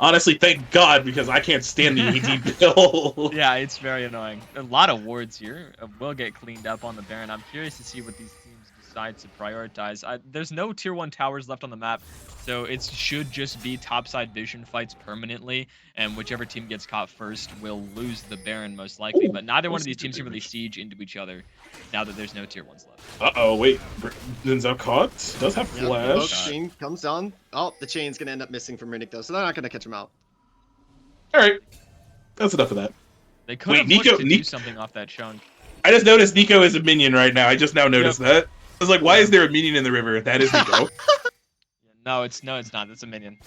Honestly, thank God, because I can't stand the AD build. Yeah, it's very annoying. A lot of wards here will get cleaned up on the Baron. I'm curious to see what these teams decide to prioritize. There's no tier 1 towers left on the map, so it should just be topside vision fights permanently, and whichever team gets caught first will lose the Baron most likely. But neither one of these teams can really siege into each other now that there's no tier 1s left. Uh-oh, wait. Denzel caught? Does have flash. Chain comes down. Oh, the chain's going to end up missing from Riddick, though, so they're not going to catch him out. Alright. That's enough of that. They could have looked to do something off that chunk. I just noticed Nico is a minion right now. I just now noticed that. I was like, why is there a minion in the river? That is Nico. No, it's not. That's a minion.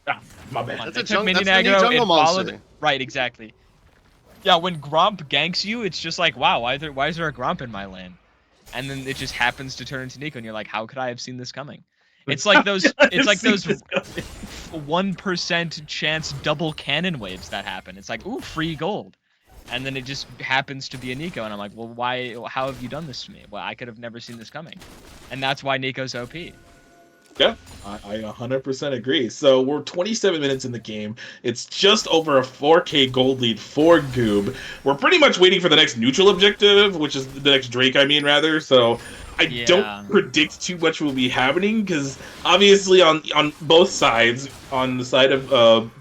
Ah, my bad. That's a minion jungle monster. Right, exactly. Yeah, when Gromp ganks you, it's just like, wow, why is there a Gromp in my lane? And then it just happens to turn into Nico, and you're like, how could I have seen this coming? It's like those 1% chance double cannon waves that happen. It's like, ooh, free gold. And then it just happens to be a Nico, and I'm like, well, why? How have you done this to me? Well, I could have never seen this coming. And that's why Nico's OP. Yeah, I 100% agree. So we're 27 minutes in the game. It's just over a 4K gold lead for Goob. We're pretty much waiting for the next neutral objective, which is the next Drake, rather. So I don't predict too much will be happening, because obviously on both sides, on the side of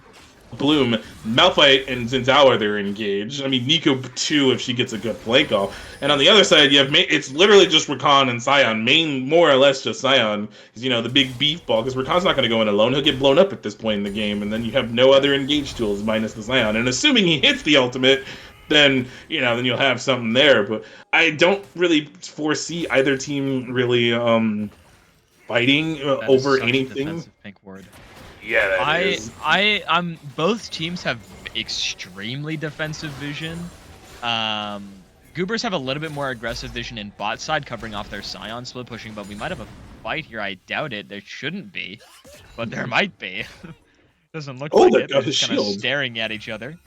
Bloom, Malphite and Xin are there engaged. I mean, Nico too, if she gets a good flank off. And on the other side, you have it's literally just Rakan and Sion, more or less just Sion, is the big beef ball, because Rakan's not going to go in alone. He'll get blown up at this point in the game, and then you have no other engage tools minus the Sion. And assuming he hits the ultimate, then then you'll have something there. But I don't really foresee either team really fighting over anything. Pink word. Yeah, that is. Both teams have extremely defensive vision. Goobers have a little bit more aggressive vision in bot side, covering off their Scion split pushing, but we might have a fight here. I doubt it. There shouldn't be, but there might be. Doesn't look Oh, like they it. got They're the just kind of shield. staring at each other.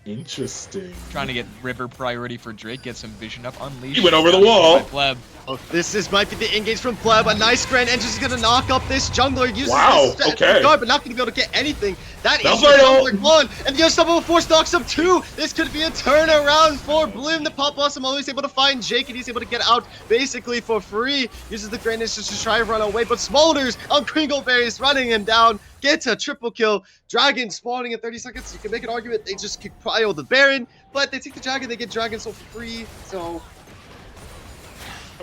Interesting. Trying to get river priority for Drake, get some vision up, unleash. He went over the wall. Pleb. Oh, this might be the engage from Pleb. A nice Grand Entrance is going to knock up this jungler. Uses Wow, this okay. guard, but not going to be able to get anything. That is That's the right, jungler gone. And the Unstoppable Force knocks up 2. This could be a turnaround for Bloom. The Pop Blossom always able to find Jake, and he's able to get out basically for free. Uses the Grand Entrance to try to run away, but Smolders on Kringleberries running him down. Gets a triple kill. Dragon spawning in 30 seconds. You can make an argument they just kick prio the Baron, but they take the Dragon. They get Dragon Soul for free. So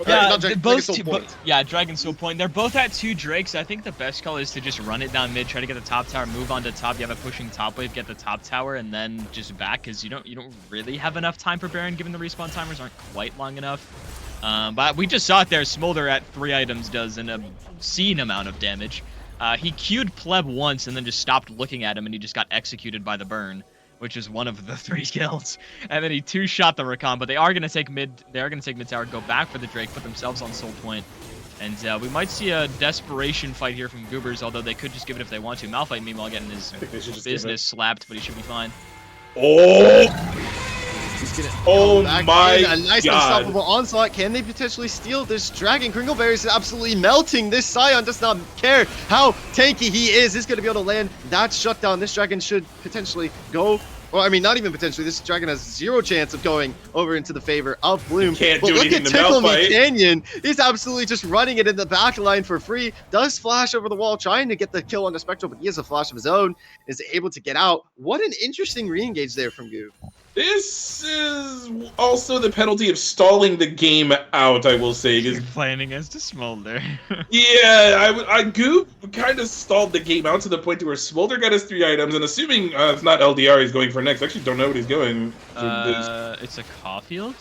yeah, Dragon Soul Point. They're both at 2 Drakes. I think the best call is to just run it down mid, try to get the top tower, move on to top. You have a pushing top wave, get the top tower, and then just back, because you don't really have enough time for Baron, given the respawn timers aren't quite long enough. But we just saw it there. Smolder at 3 items does an obscene amount of damage. He Q'd Pleb once and then just stopped looking at him, and he just got executed by the burn, which is one of the 3 kills. And then he 2-shot the Rakan, but they are going to take mid. They are going to take mid tower, go back for the Drake, put themselves on soul point. And we might see a desperation fight here from Goobers, although they could just give it if they want to. Malphite, meanwhile, getting his business slapped, but he should be fine. Oh! Oh my a nice unstoppable onslaught. Can they potentially steal this Dragon? Kringleberry is absolutely melting. This Scion does not care how tanky he is. He's going to be able to land that shutdown. This Dragon should potentially go. Well, I mean, not even potentially. This Dragon has 0 chance of going over into the favor of Bloom. Can't but do look anything at to Tickle Me Malphite. Canyon. He's absolutely just running it in the back line for free. Does flash over the wall, trying to get the kill on the Spectral, but he has a flash of his own. Is able to get out. What an interesting re-engage there from Goob. This is also the penalty of stalling the game out, I will say. You're playing against a Smolder. Yeah, Goop kind of stalled the game out to the point to where Smolder got his 3 items, and assuming it's not LDR he's going for next, I actually don't know what he's going. It's a Caulfield?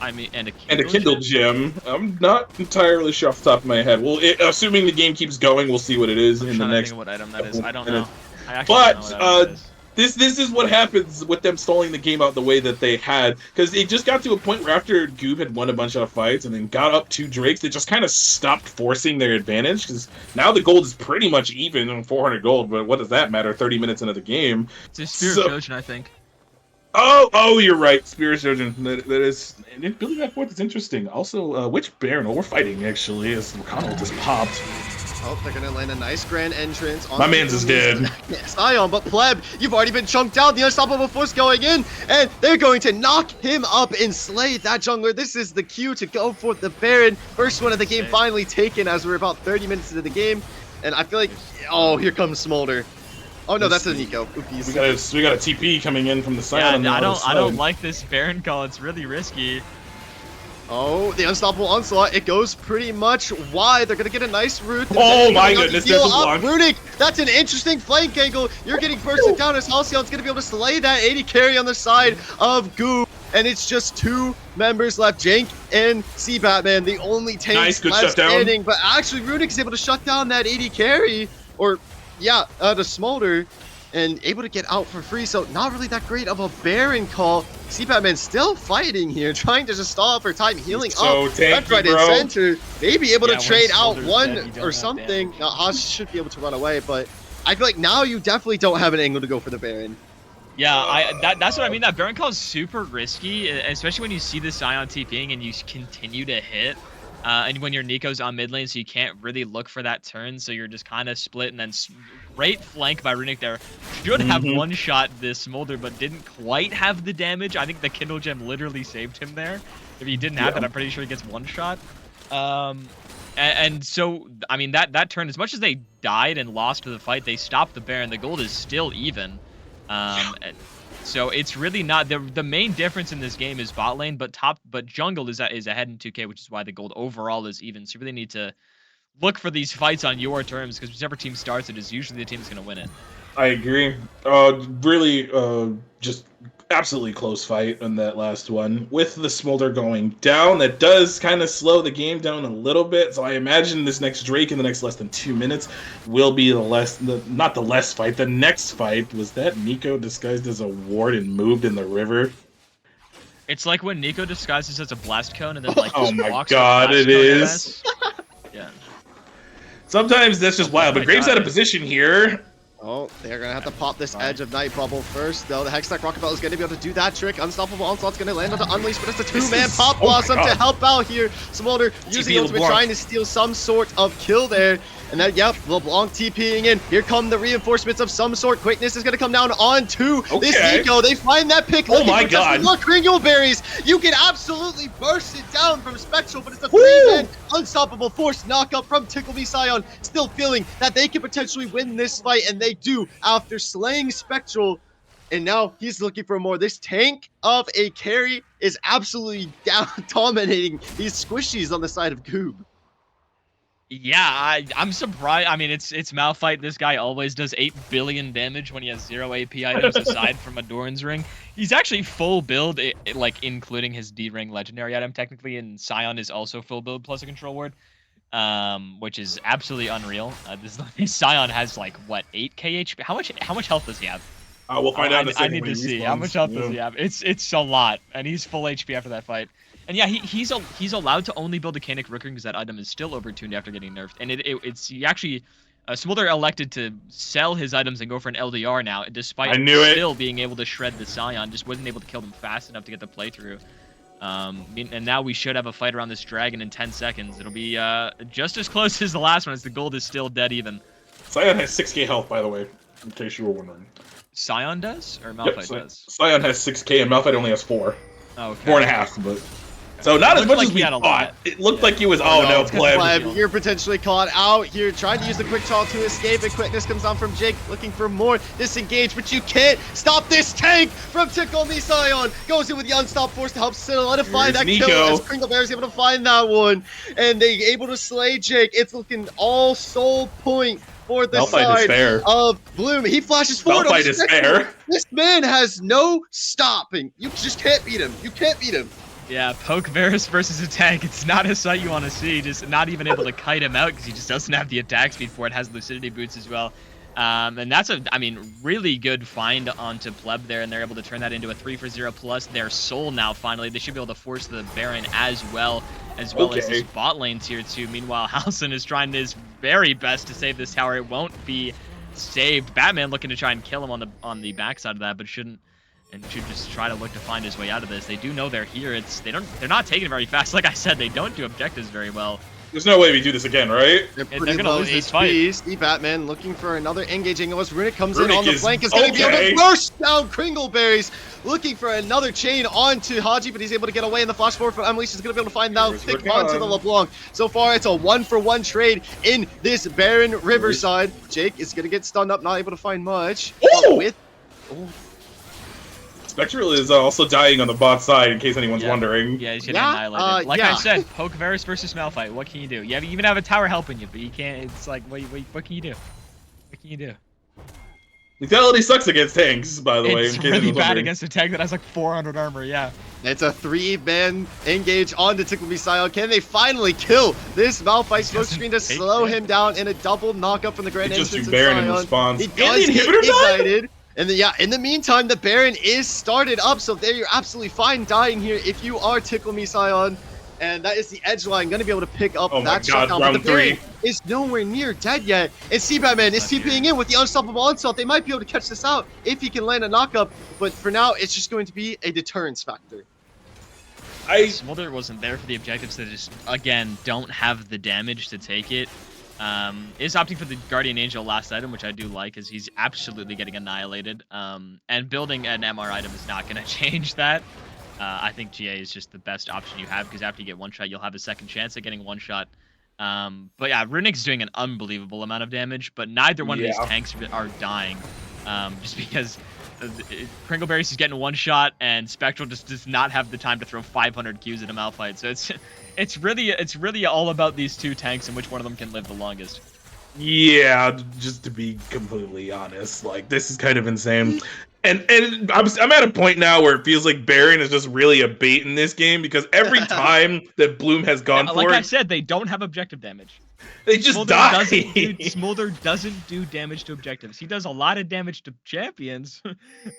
I mean, and a Kindle gem. I'm not entirely sure off the top of my head. Well, assuming the game keeps going, we'll see what it is in the next. Think of what item that is. I don't know. This is what happens with them stalling the game out the way that they had, because it just got to a point where after Goob had won a bunch of fights and then got up 2 Drakes, they just kind of stopped forcing their advantage, because now the gold is pretty much even on 400 gold, but what does that matter 30 minutes into the game? It's a Spirit Trojan, I think. Oh, you're right, Spirit Trojan. That is, and building that forth is interesting. Also, which Baron? Oh, we're fighting actually, as Rakan just popped. Oh, they're gonna land a nice Grand Entrance. My man's is dead. Scion, but Pleb, you've already been chunked out. The Unstoppable Force going in, and they're going to knock him up and slay that jungler. This is the cue to go for the Baron. First one of the game finally taken as we're about 30 minutes into the game. And I feel like, oh, here comes Smolder. Oh no, that's a Nico. Oopies. We got a TP coming in from the side. Yeah, I don't like this Baron call. It's really risky. Oh, the Unstoppable Onslaught. It goes pretty much wide. They're going to get a nice root. Oh my goodness, there's a block. Runic, that's an interesting flank angle. You're getting bursted down as Halcyon's going to be able to slay that 80 carry on the side of Goob. And it's just 2 members left, Jank and Sea Batman, the only tanks left standing. But actually, Runic is able to shut down that 80 carry. Or, yeah, the Smolder. And able to get out for free, so not really that great of a Baron call. Sea Batman still fighting here, trying to just stall out for time, healing up. Left, right, and center. Maybe able to trade out one or something. Now, Haas should be able to run away, but I feel like now you definitely don't have an angle to go for the Baron. Yeah, that's what I mean. That Baron call is super risky, especially when you see the Scion TPing and you continue to hit. And when your Nico's on mid lane, so you can't really look for that turn, so you're just kind of split, and then great flank by Runic there. Should have one-shot this Smolder, but didn't quite have the damage. I think the Kindle Gem literally saved him there. If he didn't have that, I'm pretty sure he gets one-shot. And so, I mean, that turn, as much as they died and lost the fight, they stopped the Baron. The gold is still even. So it's really not the main difference in this game is bot lane, but jungle is ahead in 2K, which is why the gold overall is even. So you really need to look for these fights on your terms, because whichever team starts it is usually the team that's going to win it. I agree. Really, just Absolutely close fight in that last one. With the Smolder going down, that does kind of slow the game down a little bit. So I imagine this next Drake in the next less than 2 minutes will be not the less fight. The next fight, was that Nico disguised as a ward and moved in the river? It's like when Nico disguises as a blast cone and then like Oh just my walks god, with it blast cone is. MS. Yeah. Sometimes that's just wild. But Graves out of position here. Oh, they're gonna have to pop this edge of Night Bubble first, though. The Hextech Rocket Belt is gonna be able to do that trick. Unstoppable Onslaught's gonna land onto Unleash, but it's a two-man Pop Blossom to help out here. Smolder using ultimate, trying to steal some sort of kill there. And then, yep, LeBlanc TPing in. Here come the reinforcements of some sort. Quickness is gonna come down onto this Nico. They find that pick. Oh my god. More Kringleberries. You can absolutely burst it down from Spectral, but it's a three-man unstoppable force knockup from Tickle Me Scion. Still feeling that they can potentially win this fight, and they do after slaying Spectral. And now he's looking for more. This tank of a carry is absolutely dominating these squishies on the side of Goob. Yeah, I'm surprised. I mean, it's Malphite. This guy always does 8 billion damage when he has 0 AP items aside from a Doran's Ring. He's actually full build, like including his D-Ring legendary item technically, and Scion is also full build plus a control ward, which is absolutely unreal. This Scion has like what 8k HP? How much health does he have? We'll find out in a second. I need to see how much health does he have. It's a lot, and he's full HP after that fight. And yeah, he's allowed to only build a Canic Rooker because that item is still overtuned after getting nerfed. And he actually, Smolder elected to sell his items and go for an LDR now, despite still being able to shred the Scion. Just wasn't able to kill them fast enough to get the playthrough. And now we should have a fight around this dragon in 10 seconds. It'll be just as close as the last one, as the gold is still dead even. Scion has 6k health, by the way, in case you were wondering. Scion does, or Malphite does? Scion has 6k and Malphite only has 4. Okay. 4.5, but... So not as much as we thought. It looked like he was, pleb. You're potentially caught out here, trying to use the quick draw to escape, and quickness comes down from Jake, looking for more. Disengage, but you can't stop this tank from Tickle Me Scion. Goes in with the Unstop Force to help solidify that kill, as Kringleberry is able to find that one. And they able to slay Jake. It's looking all soul point for the side of Bloom. He flashes forward. Malphite is fair. This man has no stopping. You just can't beat him. You can't beat him. Yeah, Poke Varus versus a tank. It's not a sight you want to see. Just not even able to kite him out because he just doesn't have the attack speed for it. Has lucidity boots as well. And that's really good find onto Pleb there, and they're able to turn that into a 3-for-0 plus their soul now finally. They should be able to force the Baron as well as his bot lanes here too. Meanwhile, Halcyon is trying his very best to save this tower. It won't be saved. Batman looking to try and kill him on the backside of that, but shouldn't. And should just try to look to find his way out of this. They do know they're here. They're not taking it very fast. Like I said, they don't do objectives very well. There's no way we do this again, right? They're gonna lose this fight. Steve Batman looking for another engaging. Runic comes in on the flank. Is gonna be able to burst down Kringleberries. Looking for another chain onto Haji, but he's able to get away in the flash forward from Unleash. Is gonna be able to find that pick onto the LeBlanc. So far, it's a 1-for-1 trade in this Baron Riverside. Jake is gonna get stunned up, not able to find much. Spectral is also dying on the bot side, in case anyone's wondering. Yeah, he's getting annihilated. I said, Poke Varus versus Malphite. What can you do? You even have a tower helping you, but you can't. It's like, what can you do? What can you do? Lethality sucks against tanks, by the way. It's really bad against a tank that has like 400 armor, yeah. It's a 3-man engage onto Tickle Me Scion. Can they finally kill this Malphite smoke screen to slow him down in a double knockup from the Grand Entrance of Scion? He does get ignited. And then, in the meantime, the Baron is started up, so there you're absolutely fine dying here if you are Tickle Me Scion. And that is the edge line, going to be able to pick up that shutdown. But the Baron is nowhere near dead yet. And C-Batman is TPing in with the Unstoppable Onslaught. They might be able to catch this out if he can land a knockup. But for now, it's just going to be a deterrence factor. Smolder wasn't there for the objectives. They just, again, don't have the damage to take it. Is opting for the Guardian Angel last item, which I do like, as he's absolutely getting annihilated. And building an MR item is not going to change that. I think GA is just the best option you have, because after you get one shot, you'll have a second chance at getting one shot. But yeah, Runic's doing an unbelievable amount of damage, but neither one of these tanks are dying. Just because Kringleberries is getting one shot, and Spectral just does not have the time to throw 500 Qs at a Malphite. So it's really all about these two tanks and which one of them can live the longest. Yeah, just to be completely honest, like, this is kind of insane. And I'm at a point now where it feels like Baron is just really a bait in this game because every time that Bloom has gone for like it, I said, they don't have objective damage. they just Smolder die. Smolder doesn't do damage to objectives. He does a lot of damage to champions,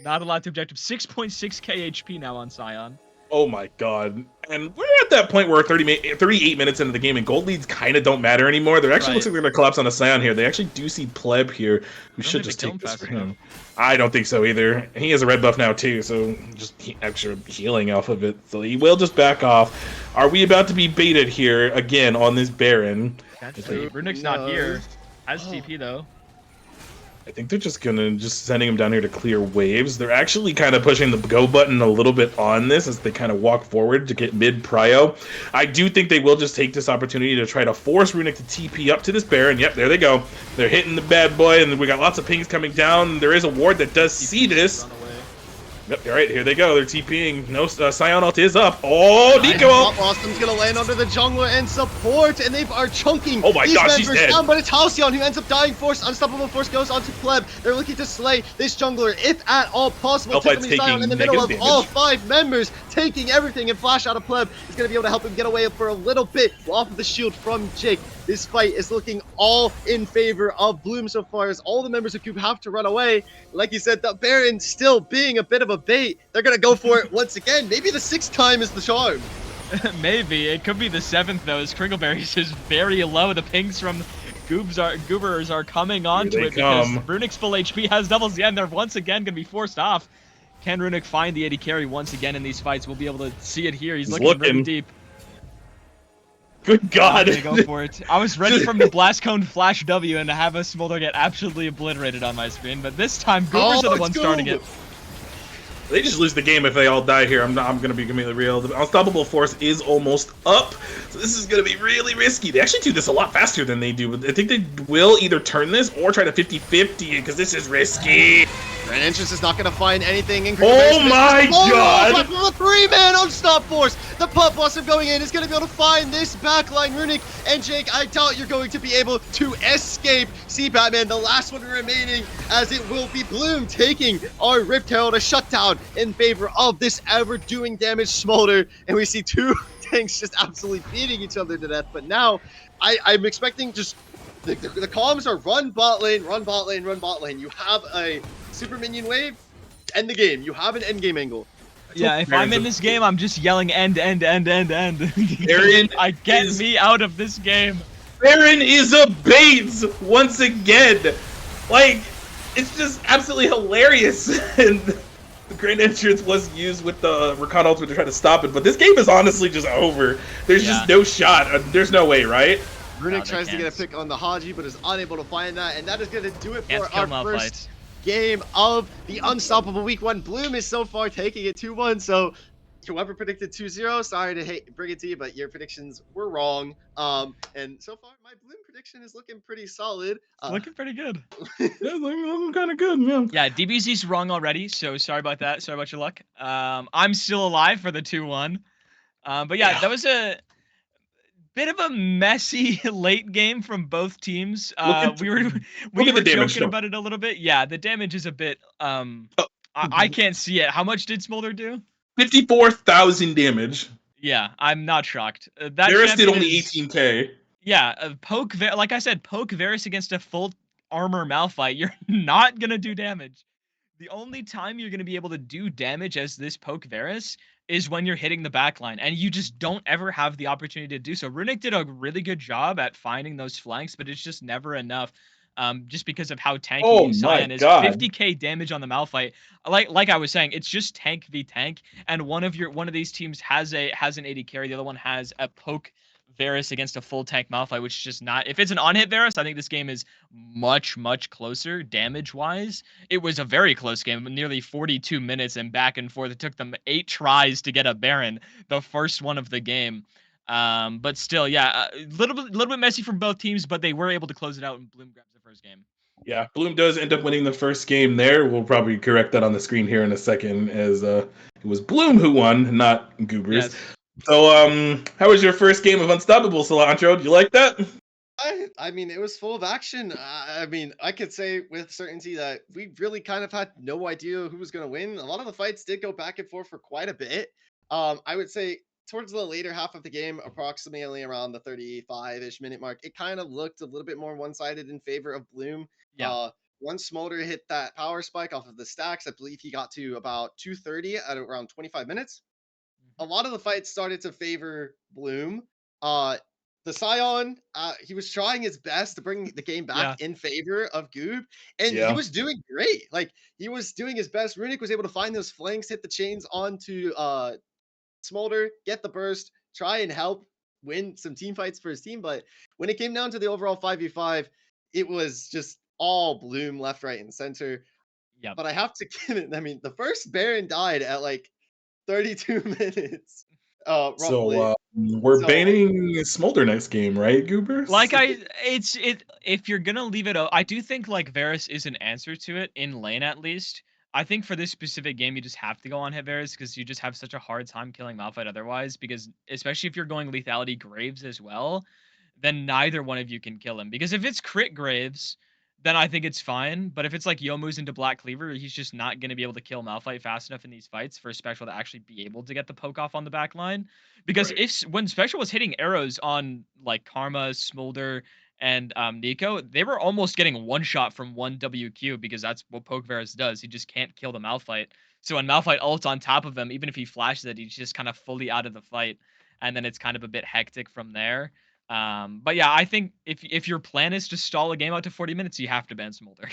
not a lot to objectives. 6.6k HP now on Scion. Oh my god. And we're at that point where 38 minutes into the game and gold leads kind of don't matter anymore. They're actually looks like they're going to collapse on a Scion here. They actually do see Pleb here, who should just take this for him. I don't think so either. He has a red buff now too, so just extra healing off of it. So he will just back off. Are we about to be baited here again on this Baron? Runic's not here. Has TP though. I think they're just sending him down here to clear waves. They're actually kind of pushing the go button a little bit on this as they kind of walk forward to get mid prio. I do think they will just take this opportunity to try to force Runic to TP up to this Baron. Yep, there they go. They're hitting the bad boy, and we got lots of pings coming down. There is a ward that does see this. Yep, all right, here they go. They're TPing. No, Scion ult is up. Oh, Nico ult! Awesom's gonna land under the jungler and support, and they are chunking these members down, but it's Halcyon who ends up dying. Unstoppable Force goes onto Pleb. They're looking to slay this jungler, if at all possible. Taking Scion in the middle of damage. all 5 members, taking everything, and Flash out of Pleb is gonna be able to help him get away for a little bit off of the shield from Jake. This fight is looking all in favor of Bloom so far, as all the members of Cube have to run away. Like you said, the Baron still being a bit of a bait. They're going to go for it once again. Maybe the 6th time is the charm. Maybe. It could be the 7th, though, as Kringleberry's is very low. The pings from Goobers are coming onto it because Runic's full HP has doubles. Yeah, and they're once again going to be forced off. Can Runic find the AD carry once again in these fights? We'll be able to see it here. He's looking really deep. Good God. Go for it. I was ready from the Blast Cone Flash W and to have a Smolder get absolutely obliterated on my screen, but this time Goobers are the ones starting it. They just lose the game if they all die here. I'm going to be completely real. The Unstoppable Force is almost up, so this is going to be really risky. They actually do this a lot faster than they do, but I think they will either turn this or try to 50-50 because this is risky. Grand Entrance is not going to find anything. Oh my god! The 3-man Unstop Force! The Puff Blossom going in is going to be able to find this backline. Runic and Jake, I doubt you're going to be able to escape. See, Batman, the last one remaining, as it will be Bloom taking our Rift Herald, a shutdown in favor of this ever-doing damage Smolder. And we see 2 tanks just absolutely beating each other to death. But now, I'm expecting just... The comms are run bot lane, run bot lane, run bot lane. You have a super minion wave, end the game. You have an end game angle. Yeah, if I'm in this game, I'm just yelling end. Baron Get me out of this game. Baron is a bait once again. Like, it's just absolutely hilarious. And the Grand Entrance was used with the Recon Ultimate to try to stop it, but this game is honestly just over. There's just no shot. There's no way, right? Runic tries to get a pick on the Haji, but is unable to find that, and that is going to do it for our first game of the Unstoppable Week 1. Bloom is so far taking it 2-1, so whoever predicted 2-0, sorry to bring it to you, but your predictions were wrong. And so far, my Bloom prediction is looking pretty solid. Looking pretty good. looking kind of good, yeah. Yeah, DBZ's wrong already, so sorry about that. Sorry about your luck. I'm still alive for the 2-1. But yeah, that was a bit of a messy late game from both teams. We were joking about it a little bit. Yeah, the damage is a bit I can't see it. How much did Smolder do? 54,000 damage. Yeah, I'm not shocked. Varus did only 18k. Yeah, like I said, poke Varus against a full armor Malphite. You're not gonna do damage. The only time you're gonna be able to do damage as this poke Varus is when you're hitting the backline, and you just don't ever have the opportunity to do so. Runic did a really good job at finding those flanks, but it's just never enough. Just because of how tanky Scion is. 50k damage on the Malphite. Like I was saying, it's just tank v tank, and one of these teams has an AD carry, the other one has a poke Varus against a full tank Malphite, which is just not. If it's an on-hit Varus, I think this game is much closer damage-wise. It was a very close game, nearly 42 minutes and back and forth. It took them 8 tries to get a Baron, the first one of the game. But still, yeah, a little bit messy from both teams, but they were able to close it out, and Bloom grabs the first game. Yeah, Bloom does end up winning the first game there. We'll probably correct that on the screen here in a second, as it was Bloom who won, not Goobers. Yes. So, how was your first game of Unstoppable, Cilantro? Do you like that? I Yeah, I mean, it was full of action. I mean, I could say with certainty that we really kind of had no idea who was going to win. A lot of the fights did go back and forth for quite a bit. I would say towards the later half of the game, approximately around the 35-ish minute mark, it kind of looked a little bit more one-sided in favor of Bloom. Yeah. Once Smolder hit that power spike off of the stacks, I believe he got to about 230 at around 25 minutes. A lot of the fights started to favor Bloom. Uh, the Scion, he was trying his best to bring the game back Yeah. in favor of Goob, and he Yeah. was doing great. Like, he was doing his best. Runic was able to find those flanks, hit the chains onto Smolder, get the burst, try and help win some team fights for his team. But when it came down to the overall 5v5, it was just all Bloom left, right, and center. Yep. But I have to give it, I mean, the first Baron died at like 32 minutes, roughly. So we're So, banning Smolder next game, right, Goobers? Like if you're gonna leave it, I do think like Varus is an answer to it in lane at least. I think for this specific game, you just have to go on hit Varus because you just have such a hard time killing Malphite otherwise. Because especially if you're going lethality Graves as well, then neither one of you can kill him. Because if it's crit Graves, then I think it's fine. But if it's like Yomu's into Black Cleaver, he's just not going to be able to kill Malphite fast enough in these fights for Special to actually be able to get the poke off on the back line. Because Right. if when Special was hitting arrows on like Karma, Smolder, and Nico, they were almost getting one shot from one WQ because that's what Poke Varus does. He just can't kill the Malphite. So when Malphite ults on top of him, even if he flashes it, he's just kind of fully out of the fight. And then it's kind of a bit hectic from there. But yeah, I think if your plan is to stall a game out to 40 minutes, you have to ban Smolder.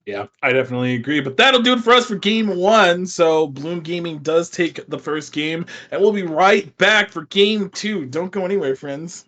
Yeah, I definitely agree. But that'll do it for us for game one. So Bloom Gaming does take the first game, and we'll be right back for game two. Don't go anywhere, friends.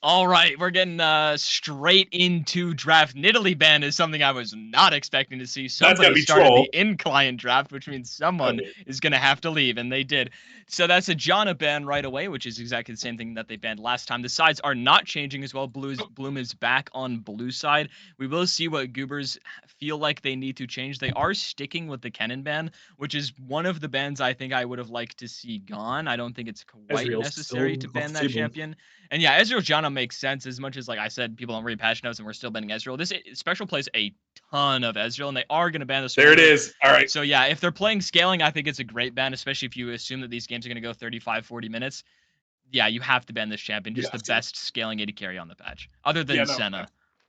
All right, we're getting straight into draft. Nidalee ban is something I was not expecting to see. That's gotta Somebody be started the troll. in-client draft, which means someone Okay. is going to have to leave, and they did. So that's a Janna ban right away, which is exactly the same thing that they banned last time. The sides are not changing as well. Bloom is back on blue side. We will see what Goobers feel like they need to change. They are sticking with the Kennen ban, which is one of the bans I think I would have liked to see gone. I don't think it's quite Ezreal's necessary still to off ban the that table. champion. And yeah, Ezreal Janna makes sense as much as, like I said, people don't read patch notes and we're still banning Ezreal. This special plays a ton of Ezreal, and they are going to ban the There it Smolder. is. All right. So yeah, if they're playing scaling, I think it's a great ban, especially if you assume that these games are going to go 35, 40 minutes. Yeah, you have to ban this champion. You Just the have to. best scaling AD carry on the patch, other Yeah, than no. Senna.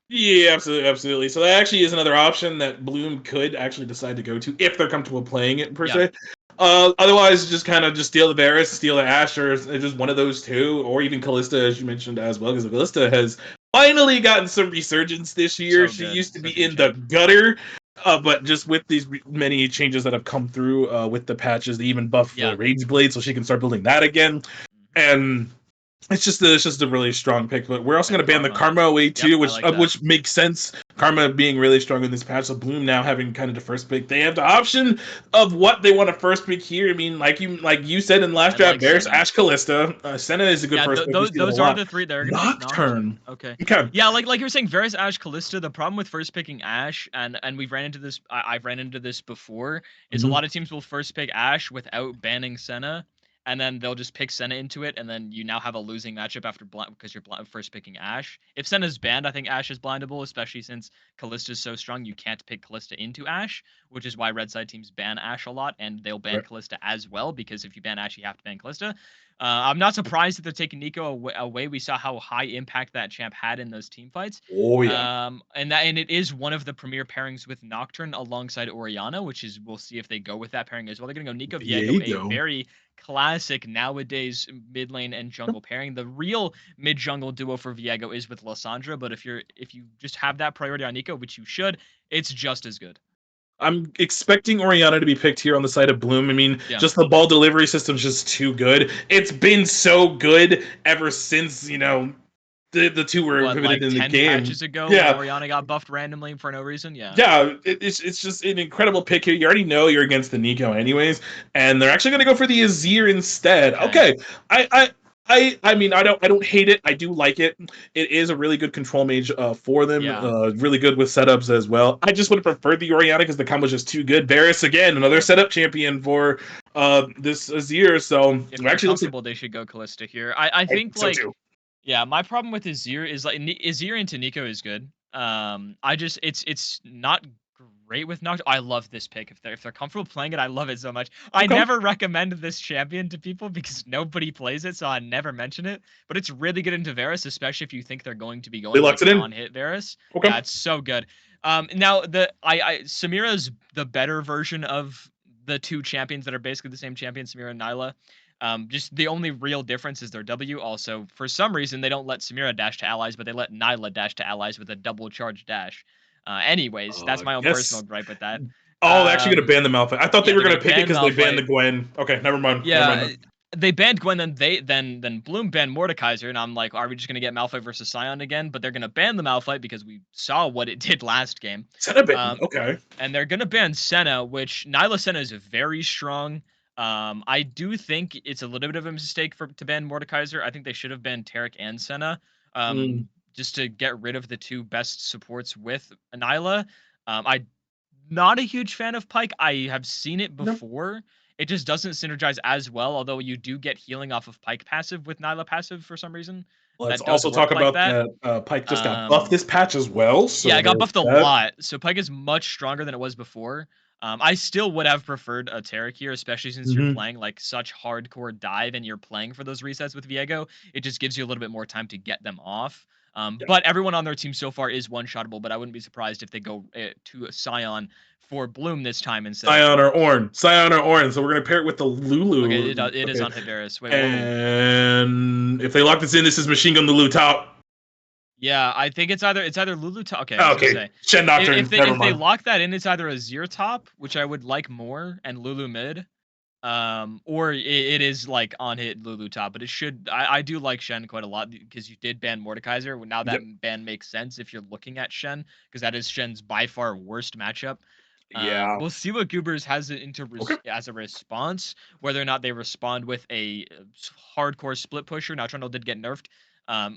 Yeah, absolutely, absolutely. So that actually is another option that Bloom could actually decide to go to if they're comfortable playing it per se. Otherwise, just kind of just steal the Varus, steal the Ashe, or just one of those two, or even Callista, as you mentioned as well, because Callista has finally gotten some resurgence this year. So She good. used to be Such a good in the champ. gutter, but just with these many changes that have come through with the patches, they even buff Yeah. Rage Blade, so she can start building that again. And it's just a really strong pick, but we're also And going to ban the Karma. Karma away too, Yep, I like that. which makes sense. Karma being really strong in this patch, so Bloom now having kind of the first pick. They have the option of what they want to first pick here. I mean, like you said in the last I draft, like Varus, Senna. Ashe, Callista. Senna is a good Yeah, first pick. We see that a those are lot. the three. They're gonna pick Nocturne. Okay. Okay. Yeah, like you were saying, Varus, Ashe, Callista. The problem with first picking Ashe, and we've ran into this. I've ran into this before. Is a Mhm. lot of teams will first pick Ashe without banning Senna, and then they'll just pick Senna into it, and then you now have a losing matchup after because you're first picking Ashe. If Senna's banned, I think Ashe is blindable, especially since Callista is so strong. You can't pick Callista into Ashe, which is why red side teams ban Ashe a lot, and they'll ban Right. Callista as well, because if you ban Ashe, you have to ban Callista. I'm not surprised that they're taking Nico away. We saw how high impact that champ had in those team fights. Oh yeah. And it is one of the premier pairings with Nocturne alongside Orianna, which is, we'll see if they go with that pairing as well. They're gonna go Nico Viego, a Viego. very classic nowadays mid lane and jungle pairing. The real mid jungle duo for Viego is with Lysandra, but if you just have that priority on Nico, which you should, it's just as good. I'm expecting Orianna to be picked here on the side of Bloom. I mean, Yeah. just the ball delivery system's just too good. It's been so good ever since, the two were What, pivoted like in the 10 game. patches ago when Yeah. Orianna got buffed randomly for no reason? Yeah. Yeah, it's just an incredible pick here. You already know you're against the Nico anyways, and they're actually going to go for the Azir instead. Okay, I mean I don't hate it. I do like it. It is a really good control mage for them. Yeah. Really good with setups as well. I just would have preferred the Orianna because the combo's just too good. Varus again, another setup champion for this Azir. So If it they're actually looks like comfortable, they should go Callista here. I think so like too. yeah, my problem with Azir is like Azir into Nico is good. I just it's not great with Nocturne. I love this pick. If they're comfortable playing it, I love it so much. I Okay. never recommend this champion to people because nobody plays it, so I never mention it. But it's really good into Varus, especially if you think they're going to be going like locked it in. non-hit Varus. Okay. Yeah, it's so good. Now Samira's the better version of the two champions that are basically the same champion, Samira and Nyla. Just the only real difference is their W. Also, for some reason, they don't let Samira dash to allies, but they let Nyla dash to allies with a double charge dash. Anyways, that's my own personal Yes. gripe with that. Oh, they're actually going to ban the Malphite. I thought they Yeah, were they're going gonna to pick it ban because they banned the Malphite. Gwen. Okay, never mind. Never Yeah, mind. they banned Gwen, then Bloom banned Mordekaiser, and I'm like, are we just gonna get Malphite versus Sion again? But they're gonna ban the Malphite because we saw what it did last game. Senna ban. Okay. And they're gonna ban Senna, which Nyla Senna is very strong. I do think it's a little bit of a mistake to ban Mordekaiser. I think they should have banned Taric and Senna, just to get rid of the two best supports with Nyla. I'm not a huge fan of Pyke. I have seen it No. before. It just doesn't synergize as well, although you do get healing off of Pyke passive with Nyla passive for some reason. Let's That does also work talk like about that. that Pyke just got buffed this patch as well. So Yeah, it got there's buffed a that. lot. So Pyke is much stronger than it was before. I still would have preferred a Taric here, especially since you're playing like such hardcore dive and you're playing for those resets with Viego. It just gives you a little bit more time to get them off. But everyone on their team so far is one-shottable, but I wouldn't be surprised if they go to a Sion for Bloom this time instead. Sion or Ornn. Sion or Ornn. So we're going to pair it with the Lulu. Okay, it is on Varus. Wait, and if they lock this in, this is Machine Gun Lulu top. Yeah, I think it's either Lulu top. Okay, Okay. Shen Nocturne. If they lock that in, it's either Azir top, which I would like more, and Lulu mid, Or it is like on hit Lulu top, but it should. I do like Shen quite a lot because you did ban Mordekaiser. Well, now that Yep. ban makes sense if you're looking at Shen because that is Shen's by far worst matchup. Yeah. We'll see what Goobers has Okay. as a response, whether or not they respond with a hardcore split pusher. Now Trundle did get nerfed,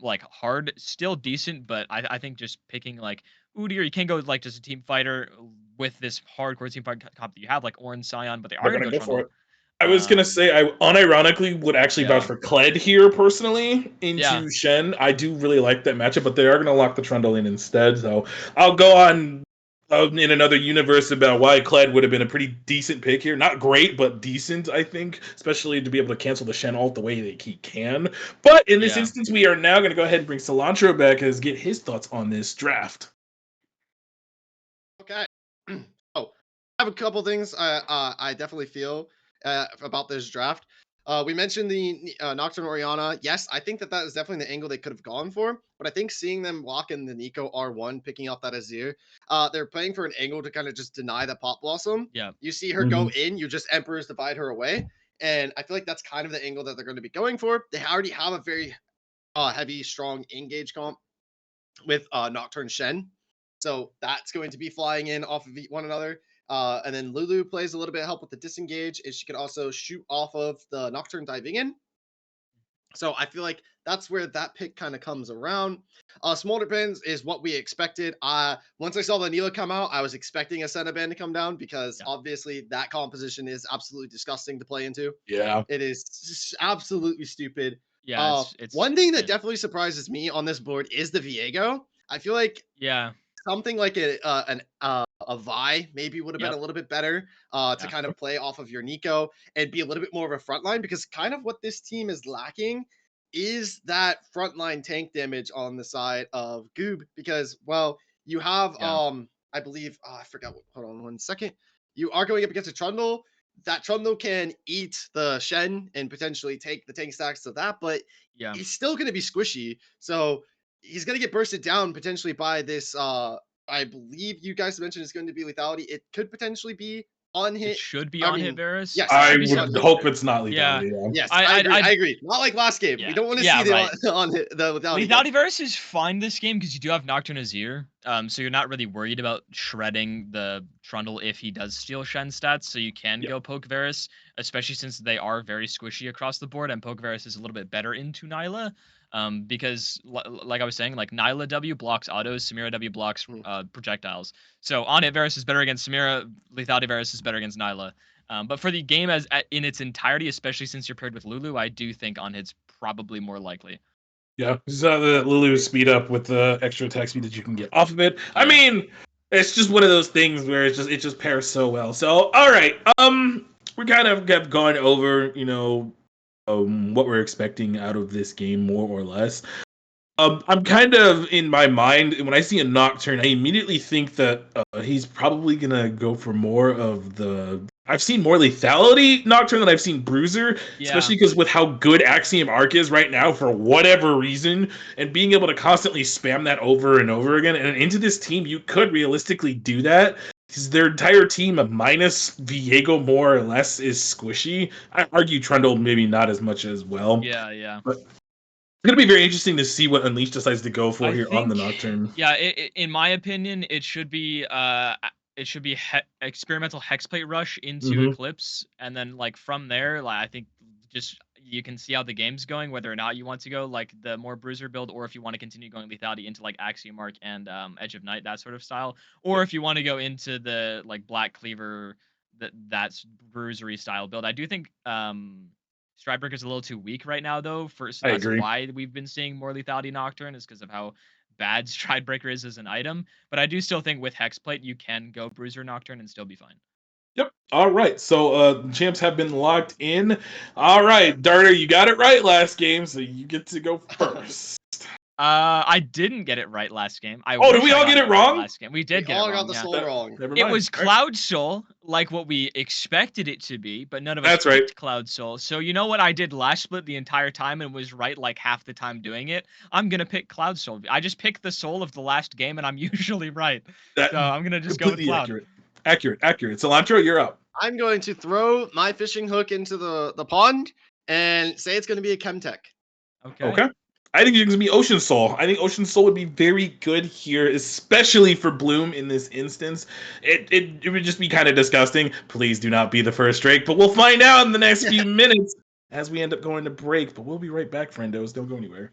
like hard, still decent, but I think just picking like Udyr, you can go like just a team fighter with this hardcore team fight comp that you have, like Orange Scion, but they are They're gonna gonna go go for Trundle. it. I was gonna say I unironically would actually vouch Yeah, for Kled here personally yeah, into Shen. I do really like that matchup, but they are gonna lock the Trundle in instead. So I'll go on in another universe about why Kled would have been a pretty decent pick here. Not great, but decent, I think, especially to be able to cancel the Shen ult the way that he can. But in this yeah. instance, we are now gonna go ahead and bring Cilantro back as get his thoughts on this draft. Okay. Oh, I have a couple things I definitely feel about this draft. We mentioned the Nocturne Oriana. Yes, I think that is definitely the angle they could have gone for. But I think seeing them lock in the Nico R1, picking up that Azir, they're playing for an angle to kind of just deny the Pop Blossom. Yeah. You see her Mhm. go in, you just Emperors divide her away. And I feel like that's kind of the angle that they're going to be going for. They already have a very heavy, strong engage comp with Nocturne Shen. So that's going to be flying in off of one another. And then Lulu plays a little bit of help with the disengage, and she can also shoot off of the Nocturne diving in. So I feel like that's where that pick kind of comes around. Smolder Pins is what we expected. Once I saw the Neela come out, I was expecting a Senna ban to come down because Yeah. obviously that composition is absolutely disgusting to play into. Yeah. It is just absolutely stupid. Yeah, it's One thing that insane. definitely surprises me on this board is the Viego. I feel like Yeah. something like a Vi maybe would have been Yep. a little bit better to Yeah. kind of play off of your Nico and be a little bit more of a frontline because kind of what this team is lacking is that frontline tank damage on the side of Goob because well you have Yeah. I believe I forgot what, hold on 1 second, you are going up against a Trundle. That Trundle can eat the Shen and potentially take the tank stacks to that, but Yeah. he's still going to be squishy. So he's going to get bursted down potentially by this I believe you guys mentioned it's going to be lethality. It could potentially be on It hit. should be I on hit mean, Varus. yes, It it I should should be be on would hit. hope it's not Yeah. lethality. Yeah. Yes, I I I'd, agree. I I'd agree. Not like last game. We yeah. don't want to Yeah, see the right. on hit, the lethality. Lethality Varus is fine this game because you do have Nocturne Azir, so you're not really worried about shredding the Trundle if he does steal Shen stats, so you can Yep. go poke Varus, especially since they are very squishy across the board, and poke Varus is a little bit better into Nyla, because like I was saying, like Nyla W blocks autos, Samira W blocks projectiles, so on hit Varus is better against Samira, lethality Varus is better against Nyla. But for the game in its entirety, especially since you're paired with Lulu, I do think on hit's probably more likely. Yeah, so the Lulu speed up with the extra attack speed that you can get off of it. I Yeah. mean, it's just one of those things where it just pairs so well. So, all right, we kind of have gone over, what we're expecting out of this game more or less. I'm kind of in my mind when I see a Nocturne, I immediately think that he's probably gonna go for more of the. I've seen more lethality Nocturne than I've seen Bruiser, Yeah. especially because with how good Axiom Arc is right now for whatever reason, and being able to constantly spam that over and over again. And into this team, you could realistically do that because their entire team of minus Viego more or less is squishy. I argue Trundle maybe not as much as well. Yeah, yeah. But it's gonna be very interesting to see what Unleash decides to go for I here on the think, Nocturne. yeah, in my opinion, it should be experimental hexplate rush into Mhm. Eclipse, and then like from there, like I think just you can see how the game's going, whether or not you want to go like the more Bruiser build, or if you want to continue going lethality into like Axiom Arc and Edge of Night, that sort of style, or if you want to go into the like Black Cleaver, that's Bruisery style build. I do think Stridebreaker's a little too weak right now, though. So I that's agree. why we've been seeing more lethality Nocturne, is because of how bad Stridebreaker is as an item. But I do still think with Hexplate, you can go Bruiser Nocturne and still be fine. Yep. All right. So champs have been locked in. All right, Darter, you got it right last game, so you get to go first. I didn't get it right last game. I Oh, wish did we I all got get it right wrong? last game. We We did get all it got wrong. the Yeah. soul wrong. Never It mind. was All right. Cloud Soul, like what we expected it to be, but none of us That's right. picked Cloud Soul. So you know what I did last split the entire time and was right like half the time doing it? I'm gonna pick Cloud Soul. I just picked the soul of the last game and I'm usually right. That So I'm gonna just go with completely Cloud. accurate. Accurate. Cilantro, you're up. I'm going to throw my fishing hook into the pond and say it's going to be a Chemtech. Okay. I think it's going to be Ocean Soul. I think Ocean Soul would be very good here, especially for Bloom in this instance. It would just be kind of disgusting. Please do not be the first Drake, but we'll find out in the next few minutes as we end up going to break. But we'll be right back, friendos. Don't go anywhere.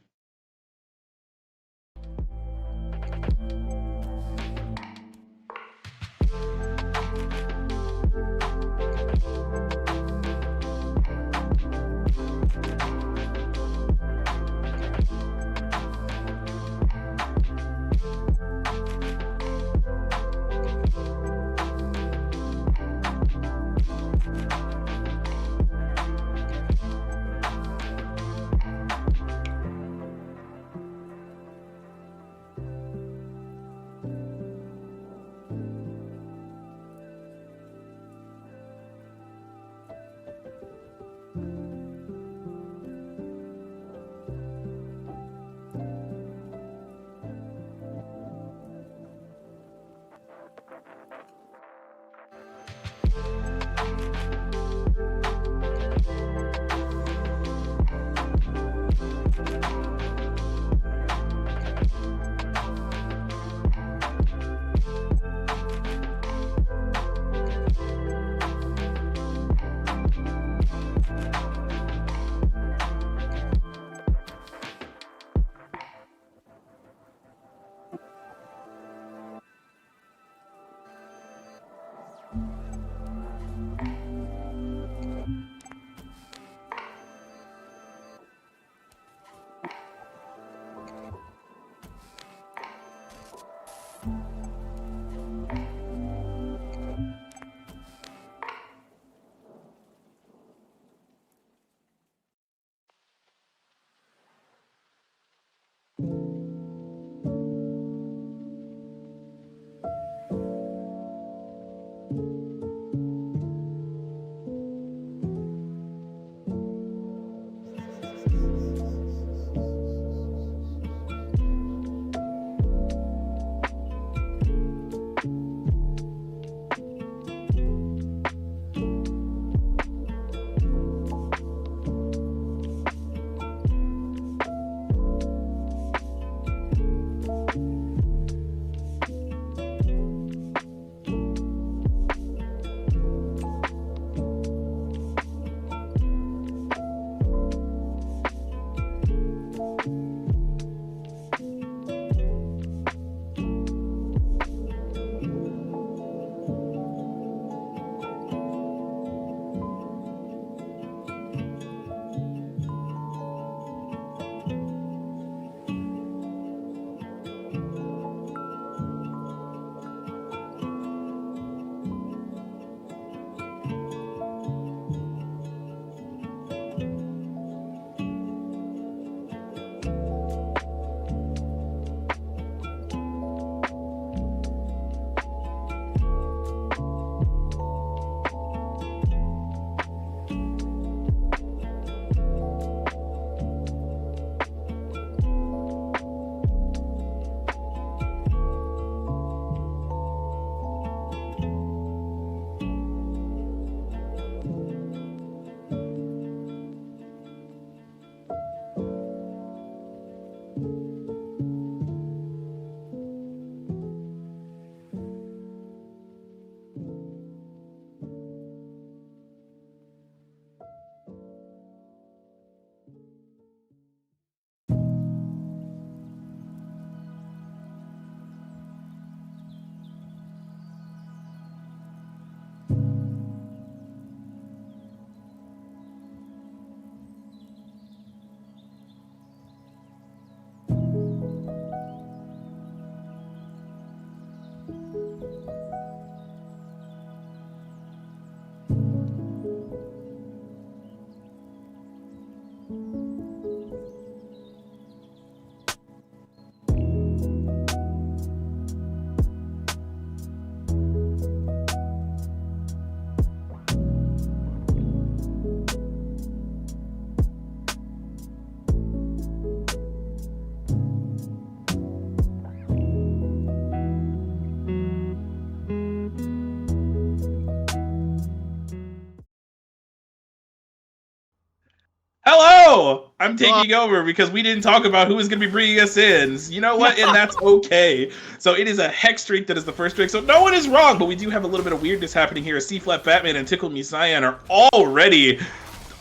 I'm taking over because we didn't talk about who was going to be bringing us in. You know what? And that's okay. So it is a Hex streak that is the first streak. So no one is wrong, but we do have a little bit of weirdness happening here. C-Flat Batman and Tickle Me Cyan are already...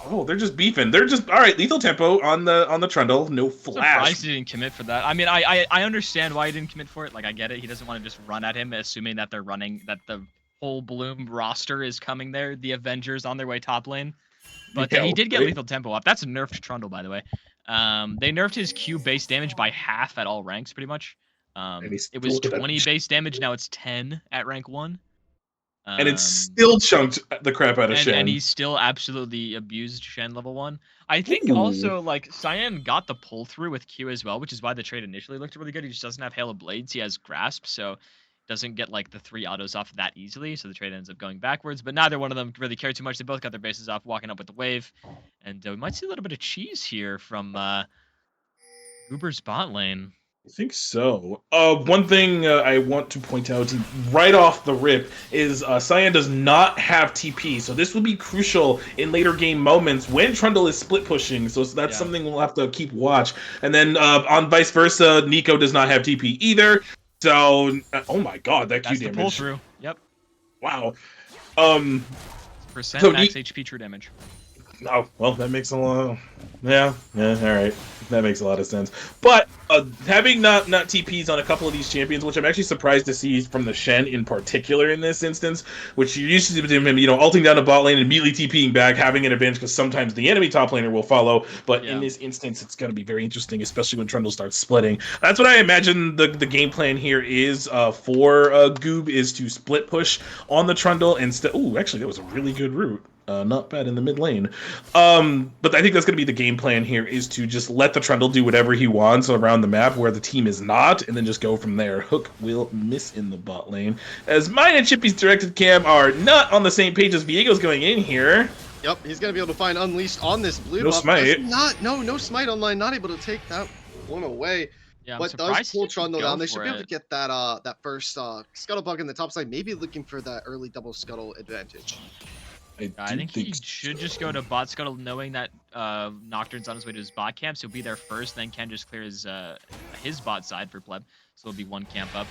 Oh, they're just beefing. They're just... All right, lethal tempo on the Trundle. No flash. Surprised he didn't commit for that. I mean, I understand why he didn't commit for it. Like, I get it. He doesn't want to just run at him, assuming that they're running... That the whole Bloom roster is coming there. The Avengers on their way top lane. But he did get lethal tempo up. That's a nerfed Trundle, by the way. They nerfed his Q base damage by half at all ranks, pretty much. It was 20 base damage, now it's 10 at rank 1. And it's still chunked the crap out of Shen. And he's still absolutely abused Shen level 1. I think also, like, Cyan got the pull-through with Q as well, which is why the trade initially looked really good. He just doesn't have Hail of Blades. He has Grasp, so doesn't get, like, the 3 autos off that easily, so the trade ends up going backwards. But neither one of them really care too much. They both got their bases off, walking up with the wave. And we might see a little bit of cheese here from Goobers bot lane. I think so. One thing I want to point out right off the rip is Cyan does not have TP, so this will be crucial in later game moments when Trundle is split pushing. So that's something we'll have to keep watch. And then on vice versa, Nico does not have TP either. So, oh my god, that Q damage. That's the pull through. Yep. Wow. Percent max HP true damage. Oh, well, that makes a lot. Yeah, all right. That makes a lot of sense. But having not TPs on a couple of these champions, which I'm actually surprised to see from the Shen in particular in this instance, which you used to see him, ulting down the bot lane and immediately TPing back, having an advantage because sometimes the enemy top laner will follow. But in this instance, it's going to be very interesting, especially when Trundle starts splitting. That's what I imagine the game plan here is for Goob, is to split push on the Trundle instead. Ooh, actually, that was a really good route. Not bad in the mid lane. But I think that's going to be the game plan here, is to just let the Trundle do whatever he wants around the map where the team is not, and then just go from there. Hook will miss in the bot lane, as mine and Chippy's directed cam are not on the same page as Viego's going in here. Yep, he's going to be able to find Unleashed on this blue buff. Smite. No smite online, not able to take that one away. Yeah, but does pull Trundle down. They should be able to get that first Scuttlebug in the top side, maybe looking for that early double Scuttle advantage. I think he should just go to bot Scuttle, knowing that Nocturne's on his way to his bot camp, so he'll be there first, then can just clear his bot side for pleb, so it'll be one camp up.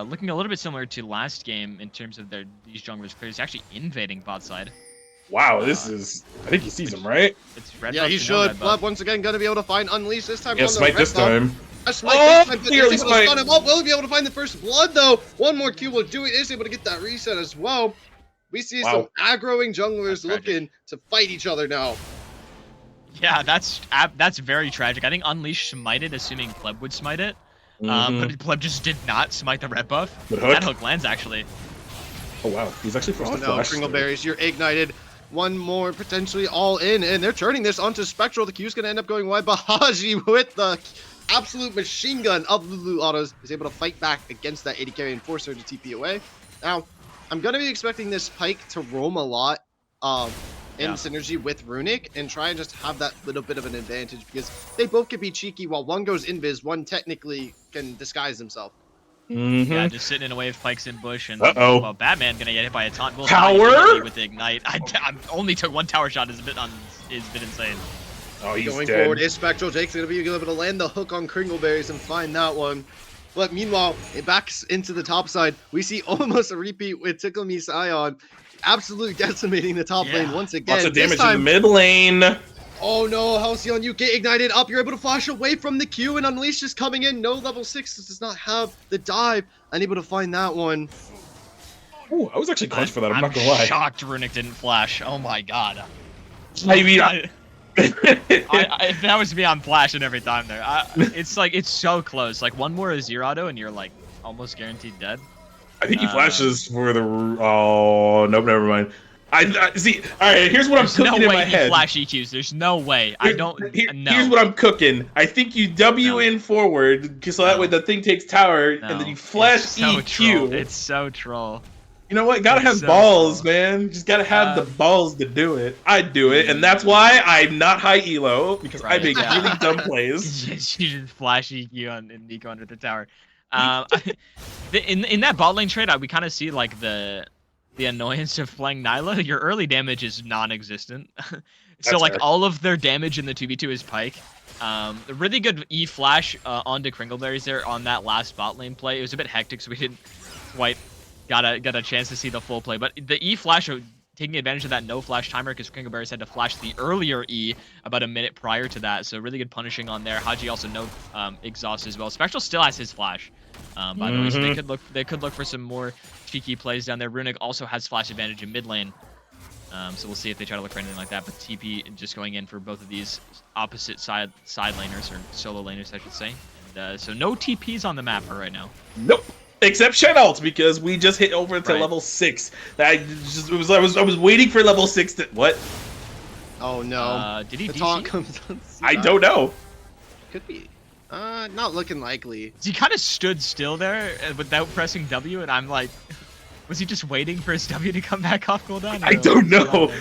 Looking a little bit similar to last game in terms of these junglers clears, actually invading bot side. Wow, this is... I think he sees him, right? It's red he should. Pleb once again going to be able to find Unleash this time. Yeah, smite this time. Clearly smite. Will he be able to find the first blood, though? One more Q will do it. Is able to get that reset as well. We see some aggroing junglers looking to fight each other now. Yeah, that's very tragic. I think Unleash smited, assuming Pleb would smite it. But Pleb just did not smite the red buff. That hook lands, actually. Oh, wow. He's actually forced to flash. Kringleberries, you're ignited. One more, potentially all in. And they're turning this onto Spectral. The Q's going to end up going wide. Bahaji with the absolute machine gun of Lulu autos is able to fight back against that 80 carry and force her to TP away. Now, I'm going to be expecting this Pyke to roam a lot in synergy with Runic and try and just have that little bit of an advantage, because they both can be cheeky. While one goes invis, one technically can disguise himself. Yeah, just sitting in a wave, Pyke's in bush, and well, Batman going to get hit by a taunt. Tower? With the ignite. I only took one tower shot is a bit insane. Oh, he's going dead. forward is Spectral. Jake's going to be able to land the hook on Kringleberries and find that one. But meanwhile, it backs into the top side. We see almost a repeat with Tickle Me Cyan, absolutely decimating the top lane once again. Lots of damage in the mid lane. Oh no, Halcyon, you get ignited up. You're able to flash away from the Q, and Unleash is coming in. No level 6 does not have the dive. Unable to find that one. Ooh, I was actually close for that, I'm not gonna lie. I'm shocked Runic didn't flash. Oh my god. I mean, if that was me, I'm flashing every time there. It's like, it's so close. Like, one more is zero auto, and you're like almost guaranteed dead. I think he flashes for the. Oh nope, never mind. I see. All right, here's what I'm cooking in my head. There's no way he flash EQs. There's no way. I don't know. Here's what I'm cooking. I think you W in forward, so that way the thing takes tower, and then you flash EQ. It's so troll. You know what? Gotta have balls, man. Just gotta have the balls to do it. I'd do it, and that's why I'm not high elo, because I make really dumb plays. You just flash EQ on Nico under the tower. In that bot lane trade, we kind of see like the annoyance of playing Nyla. Your early damage is non-existent. So like all of their damage in the 2v2 is Pike. A really good E flash onto Kringleberries there on that last bot lane play. It was a bit hectic, so we didn't quite got a chance to see the full play. But the E flash, taking advantage of that no flash timer, because Kringleberries had to flash the earlier E about a minute prior to that. So really good punishing on there. Haji also no exhaust as well. Spectral still has his flash, by the way. So they could look for some more cheeky plays down there. Runic also has flash advantage in mid lane. So we'll see if they try to look for anything like that. But TP just going in for both of these opposite side laners, or solo laners, I should say. And, so no TPs on the map right now. Nope. Except Shen ult, because we just hit over to level 6. I was waiting for level 6 to what? Oh no. Did he DC? DC? I don't know. Could be. Not looking likely. He kind of stood still there without pressing W, and I'm like, was he just waiting for his W to come back off cooldown? I don't know.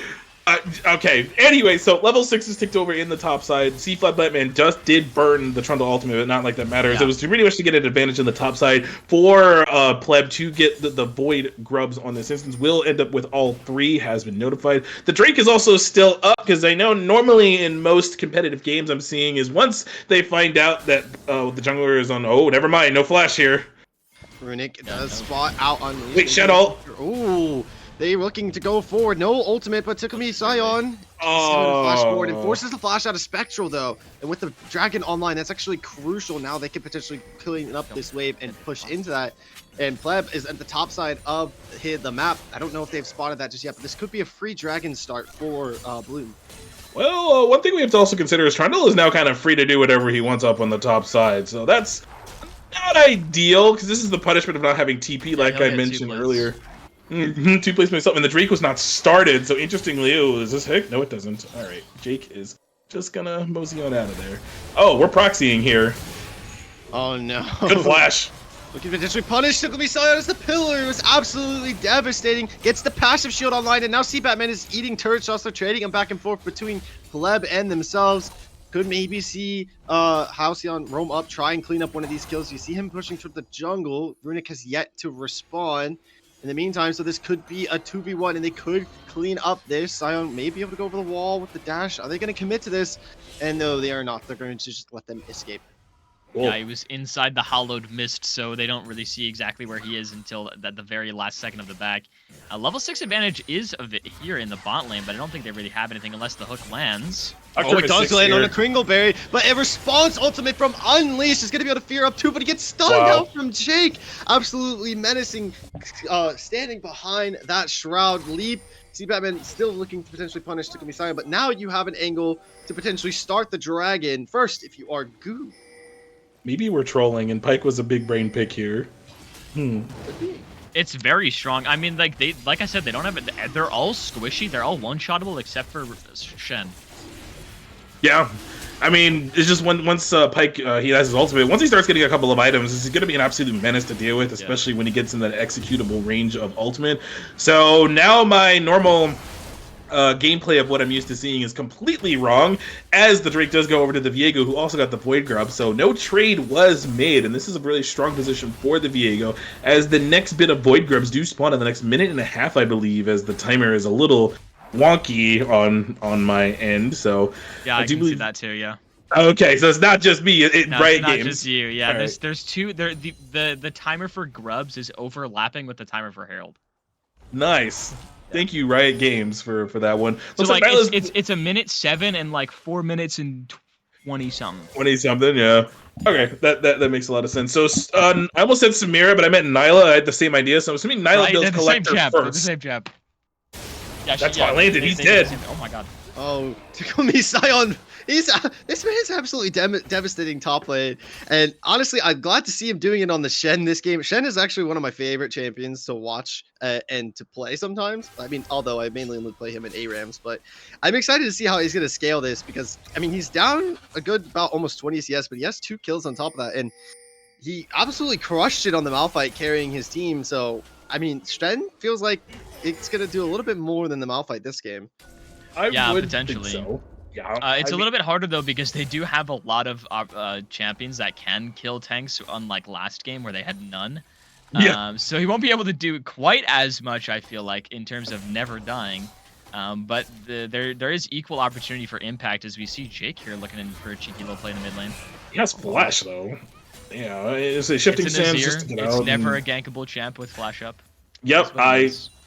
Okay, anyway, so level 6 is ticked over in the top side. C-Flat Batman just did burn the Trundle ultimate, but not like that matters. Yeah. It was pretty much to get an advantage in the top side for Pleb to get the Void grubs on this instance. Will end up with all 3, has been notified. The Drake is also still up, because I know normally in most competitive games I'm seeing is once they find out that the jungler is on, oh, never mind, no flash here. Runic does spot out on... Wait, Shen ult. Ooh. They looking to go forward. No ultimate, but Takumi Sion. Oh. Flash forward and forces the flash out of Spectral, though. And with the Dragon online, that's actually crucial. Now they can potentially clean up this wave and push into that. And Pleb is at the top side of the map. I don't know if they've spotted that just yet, but this could be a free Dragon start for Bloom. Well, one thing we have to also consider is Trundle is now kind of free to do whatever he wants up on the top side. So that's not ideal, because this is the punishment of not having TP, like I mentioned earlier. 2 plays myself, and the Drake was not started, so interestingly, is this Hick? No, it doesn't. Alright, Jake is just gonna mosey on out of there. Oh, we're proxying here. Oh no. Good flash. Looking to potentially punish Takumi Sion as the pillar. It was absolutely devastating. Gets the passive shield online, and now C-Batman is eating turret shots. They're trading them back and forth between Pleb and themselves. Could maybe see Halcyon roam up, try and clean up one of these kills. You see him pushing toward the jungle. Runic has yet to respawn. In the meantime, so this could be a 2v1, and they could clean up this. Sion may be able to go over the wall with the dash. Are they going to commit to this? And no, they are not. They're going to just let them escape. Cool. Yeah, he was inside the hollowed mist, so they don't really see exactly where he is until the very last second of the back. Level 6 advantage is here in the bot lane, but I don't think they really have anything unless the hook lands. Oh, it does land on a Kringleberry, but a response ultimate from Unleashed is going to be able to fear up 2, but he gets stunned out from Jake. Absolutely menacing, standing behind that Shroud leap. C-Batman still looking to potentially punish Takumi Sion, but now you have an angle to potentially start the Dragon. First, if you are Goo. Maybe we're trolling, and Pike was a big brain pick here. It's very strong. I mean, like I said, they don't have it. They're all squishy. They're all one-shottable except for Shen. Yeah, I mean, it's just once Pike he has his ultimate. Once he starts getting a couple of items, this is going to be an absolute menace to deal with, especially when he gets in that executable range of ultimate. So now my normal gameplay of what I'm used to seeing is completely wrong, as the Drake does go over to the Viego, who also got the Void Grub, so no trade was made, and this is a really strong position for the Viego, as the next bit of Void Grubs do spawn in the next minute and a half, I believe, as the timer is a little wonky on my end, so... Yeah, I can see that too, yeah. Okay, so it's not just me, no, Riot it's not Games. Just you, yeah. Right. There's two, the timer for Grubs is overlapping with the timer for Herald. Nice. Thank you, Riot Games, for that one. So like it's a minute 7 and like 4 minutes and 20 something. 20 something, yeah. Okay, that makes a lot of sense. So I almost said Samira, but I meant Nyla. I had the same idea, so I'm assuming Nyla builds Collector first. The same jab. Yeah, that's why I landed. He's dead. Oh my god. Oh, Takumi Sion. This man is absolutely devastating top lane, and honestly, I'm glad to see him doing it on the Shen this game. Shen is actually one of my favorite champions to watch and to play sometimes. I mean, although I mainly only play him in ARAMs, but I'm excited to see how he's going to scale this, because, I mean, he's down a good about almost 20 CS, but he has 2 kills on top of that, and he absolutely crushed it on the Malphite carrying his team. So, I mean, Shen feels like it's going to do a little bit more than the Malphite this game. Yeah, potentially. So. Yeah, it's a little bit harder though, because they do have a lot of champions that can kill tanks, unlike last game where they had none. Yeah. So he won't be able to do quite as much, I feel like, in terms of never dying. But there is equal opportunity for impact as we see Jake here looking in for a cheeky little play in the mid lane. He has flash though. Yeah, it's a shifting It's an sands Azir. just to get It's out. never a gankable champ with flash up. Yep,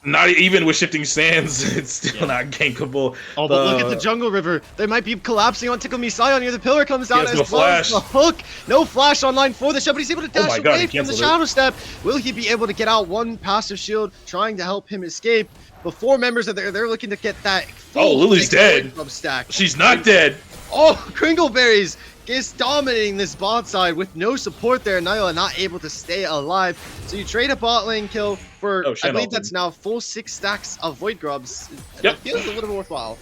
not even with shifting sands, it's still not gankable. Oh, but look at the jungle river. They might be collapsing on Tickle Me Scion here. The pillar comes down as well as the hook. No flash online for the ship, but he's able to dash away from the shadow step. Will he be able to get out? One passive shield trying to help him escape. Before members are there, they're looking to get that. Oh, Lily's dead. Stack. She's not dead. Oh, Kringleberries is dominating this bot side with no support there. Nyla not able to stay alive. So you trade a bot lane kill for, I believe that's now full 6 stacks of Void Grubs. Yep. It feels a little bit worthwhile.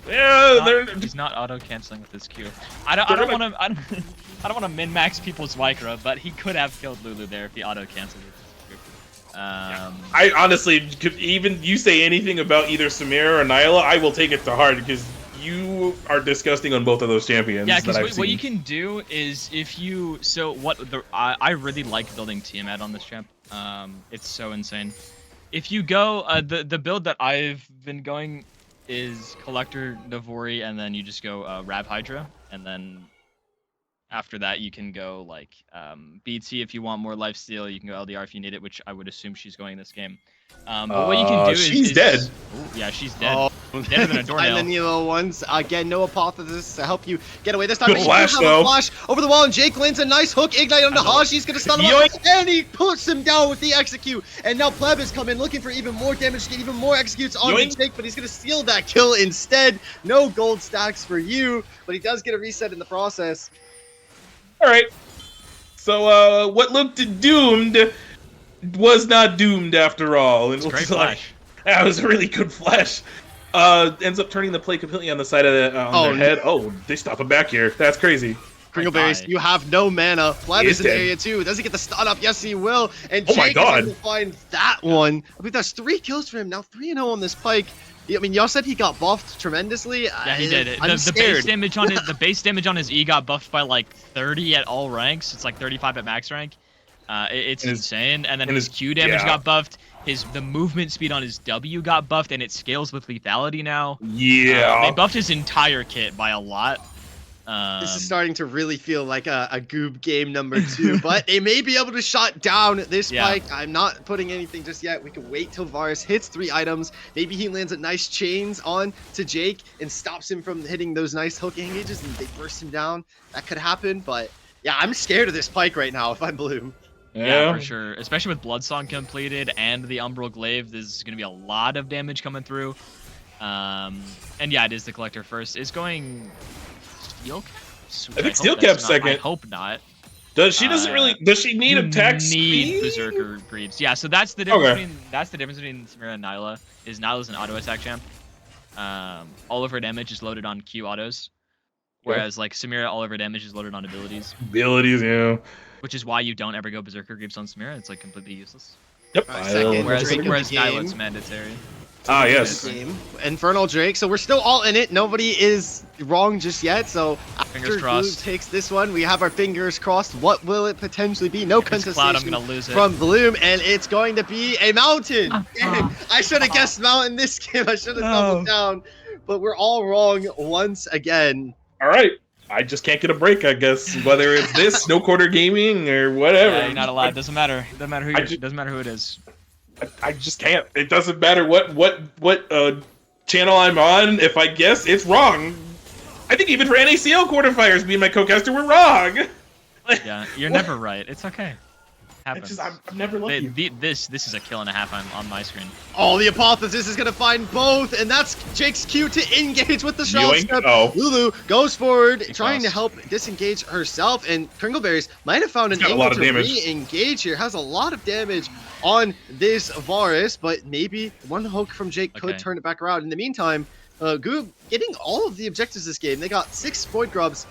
Yeah, he's not auto canceling with his Q. I don't want to min max people's micro, but he could have killed Lulu there if he auto canceled with his Q. I honestly could even you say anything about either Samira or Nyla, I will take it to heart because you are disgusting on both of those champions. Yeah, because what you can do is if you I really like building Tiamat on this champ. It's so insane. If you go the build that I've been going is Collector Navori, and then you just go Rab Hydra, and then after that you can go like BT if you want more lifesteal. You can go LDR if you need it, which I would assume she's going this game. But what you can do is she's dead. Ooh, yeah, she's dead. Deader than a doornail. And then the little ones again, no apotheosis to help you get away this time. Good flash though. Flash over the wall, and Jake lands a nice hook ignite onto Haj. He's gonna stun him up, and he puts him down with the execute. And now Pleb has come in looking for even more damage to get even more executes on Jake, but he's gonna steal that kill instead. No gold stacks for you, but he does get a reset in the process. All right. So what looked doomed was not doomed after all. It's great flash. That was a really good flash. Ends up turning the play completely on the side of their head. Oh, they stop him back here. That's crazy. Kringleberries, you have no mana. Flab is in the area too. Does he get the stun up? Yes, he will. And Jake is able to find that one. I mean, that's 3 kills for him. Now 3-0 on this Pike. I mean, y'all said he got buffed tremendously. Yeah, he did. The base damage on his E got buffed by like 30 at all ranks. It's like 35 at max rank. It's insane. And then his Q damage got buffed. The movement speed on his W got buffed, and it scales with lethality now. Yeah. They buffed his entire kit by a lot. This is starting to really feel like a Goob game number 2, but they may be able to shut down this Pike. I'm not putting anything just yet. We can wait till Varus hits 3 items. Maybe he lands a nice chains on to Jake and stops him from hitting those nice hook engages, and they burst him down. That could happen, but yeah, I'm scared of this Pike right now if I'm Blue. Yeah, for sure. Especially with Bloodsong completed and the Umbral Glaive, there's going to be a lot of damage coming through. And yeah, it is the Collector first. It's going Steel Cap? I think Steel Cap's second. I hope not. Does she does she need attack speed? Berserker Breeds. Yeah, so that's the difference between Samira and Nyla. Is Nyla's an auto attack champ. All of her damage is loaded on Q autos. Whereas like Samira, all of her damage is loaded on abilities. Abilities, yeah. Which is why you don't ever go Berserker Greaves on Samira. It's like completely useless. Yep. Whereas Nyla, it's mandatory. Ah, yes. Infernal Drake. So we're still all in it. Nobody is wrong just yet. So fingers crossed. Blue takes this one, we have our fingers crossed. What will it potentially be? No contestation Cloud, I'm gonna lose it. From Bloom, and it's going to be a mountain. I should have guessed mountain this game. I should have doubled down. But we're all wrong once again. All right. I just can't get a break, I guess. Whether it's this, No Quarter Gaming, or whatever. Yeah, you're not allowed. Doesn't matter. Doesn't matter who it is. I just can't. It doesn't matter what channel I'm on. If I guess, it's wrong. I think even for NACL quarterfinals, me and my co-caster were wrong. Yeah, you're never right. It's okay. Happens. I'm never lucky. This is a kill and a half on my screen. Oh, the Apotheosis is gonna find both, and that's Jake's cue to engage with the shell step. Lulu goes forward, trying to help disengage herself, and Kringleberries might have found an angle to re-engage here. Has a lot of damage on this Varus, but maybe one hook from Jake could turn it back around. In the meantime, Goob getting all of the objectives this game. They got 6 Void Grubs,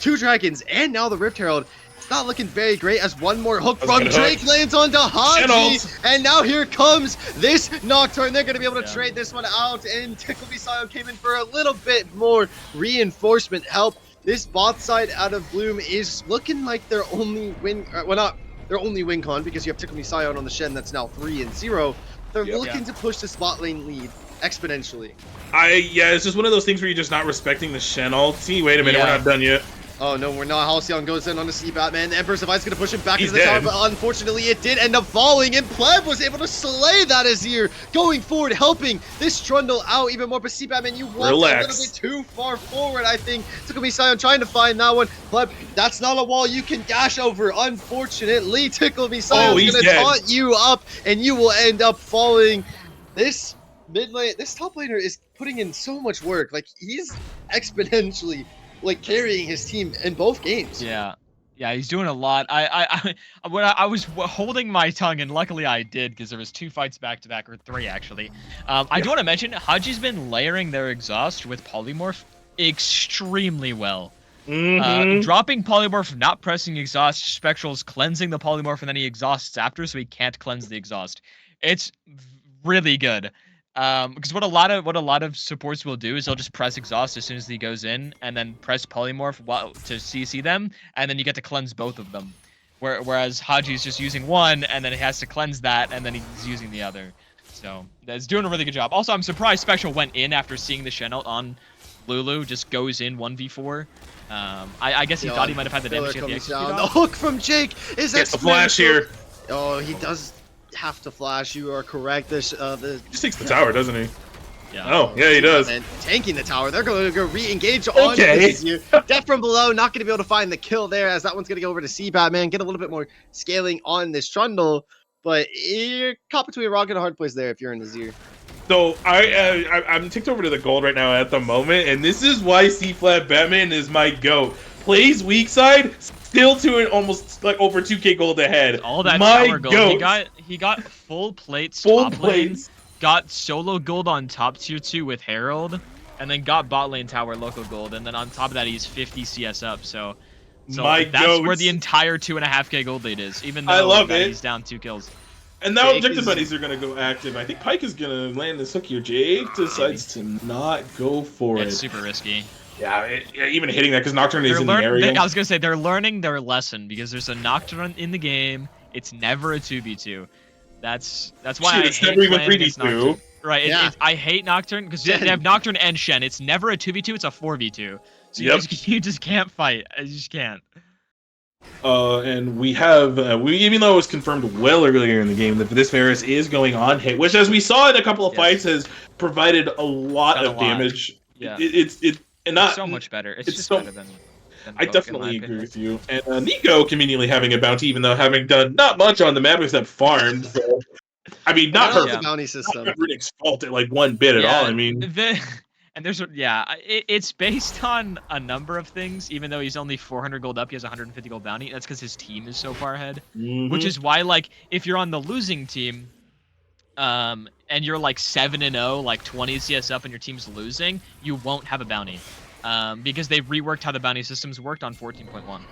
2 Dragons, and now the Rift Herald. Not looking very great as one more hook from Drake lands onto Haji, and now here comes this Nocturne. They're going to be able to trade this one out, and Tickle Me Scion came in for a little bit more reinforcement help. This bot side out of Bloom is looking like their only win, well, not their only win con, because you have Tickle Me Scion on the Shen that's now 3-0. They're looking to push the spot lane lead. exponentially. Yeah, it's just one of those things where you're just not respecting the Shen ulti. Wait a minute, we're not done yet. Oh no, we're not. Halcyon goes in on the sea Batman. The Emperor's Device gonna push him back into the dead. tower, but unfortunately it did end up falling, and Pleb was able to slay that Azir, going forward, helping this Trundle out even more. But sea Batman, you walked a little bit too far forward, I think. Takumi Sion trying to find that one. Pleb, that's not a wall you can dash over. Unfortunately, Takumi Sion's gonna taunt you up, and you will end up falling. This mid lane, this top laner is putting in so much work. Like, he's exponentially like carrying his team in both games. Yeah, he's doing a lot. I was holding my tongue, and luckily I did, because there was 2 fights back to back, or 3 actually. I do want to mention Haji's been layering their exhaust with polymorph extremely well. Dropping polymorph, not pressing exhaust, Spectral's cleansing the polymorph, and then he exhausts after, so he can't cleanse the exhaust. It's really good. Because what a lot of supports will do is they'll just press exhaust as soon as he goes in, and then press polymorph to CC them, and then you get to cleanse both of them. Whereas Haji's just using one, and then he has to cleanse that, and then he's using the other. So that's doing a really good job. Also, I'm surprised Spectral went in after seeing the Shen ult on Lulu. Just goes in 1v4. I guess he thought he might have had the damage at the execute off. The hook from Jake is the flash here. Oh, he does have to flash. You are correct. He just takes the tower, doesn't he? Yeah. Oh, yeah, he does. And tanking the tower. They're going to go re-engage on this here. Death from below. Not going to be able to find the kill there, as that one's going to go over to Sea Batman. Get a little bit more scaling on this Trundle. But you're caught between a rock and a hard place there if you're in Azir. So I'm ticked over to the gold right now at the moment, and this is why C-Flat Batman is my GOAT. Plays weak side, still to an almost like over 2k gold ahead. All that tower gold. He got full plates. Top lane, got solo gold on top tier 2 with Herald, and then got bot lane tower local gold, and then on top of that he's 50 CS up. So that's where the entire 2.5k gold lead is. Even though he's down 2 kills. And now objective buddies are going to go active. I think Pyke is going to land this hook here. Jake decides to not go for it. It's super risky. Yeah, even hitting that, because Nocturne is in the area. I was going to say, they're learning their lesson, because there's a Nocturne in the game. It's never a 2v2. That's why it's never even 3v2. Right, yeah. I hate Nocturne, because they have Nocturne and Shen. It's never a 2v2, it's a 4v2. So you just can't fight. You just can't. And we have, even though it was confirmed well earlier in the game that this Varus is going on hit, which, as we saw in a couple of fights, has provided a lot of damage. Yeah. It's not so much better. It's just better than I definitely agree with you. And Nico conveniently having a bounty, even though having done not much on the map except farmed. So, I mean, not her bounty system. Not Riddick's fault it like one bit at all. I mean, it's based on a number of things. Even though he's only 400 gold up, he has 150 gold bounty. That's because his team is so far ahead. Which is why, like, if you're on the losing team, and you're like 7-0, like 20 CS up, and your team's losing, you won't have a bounty. Because they reworked how the bounty systems worked on 14.1.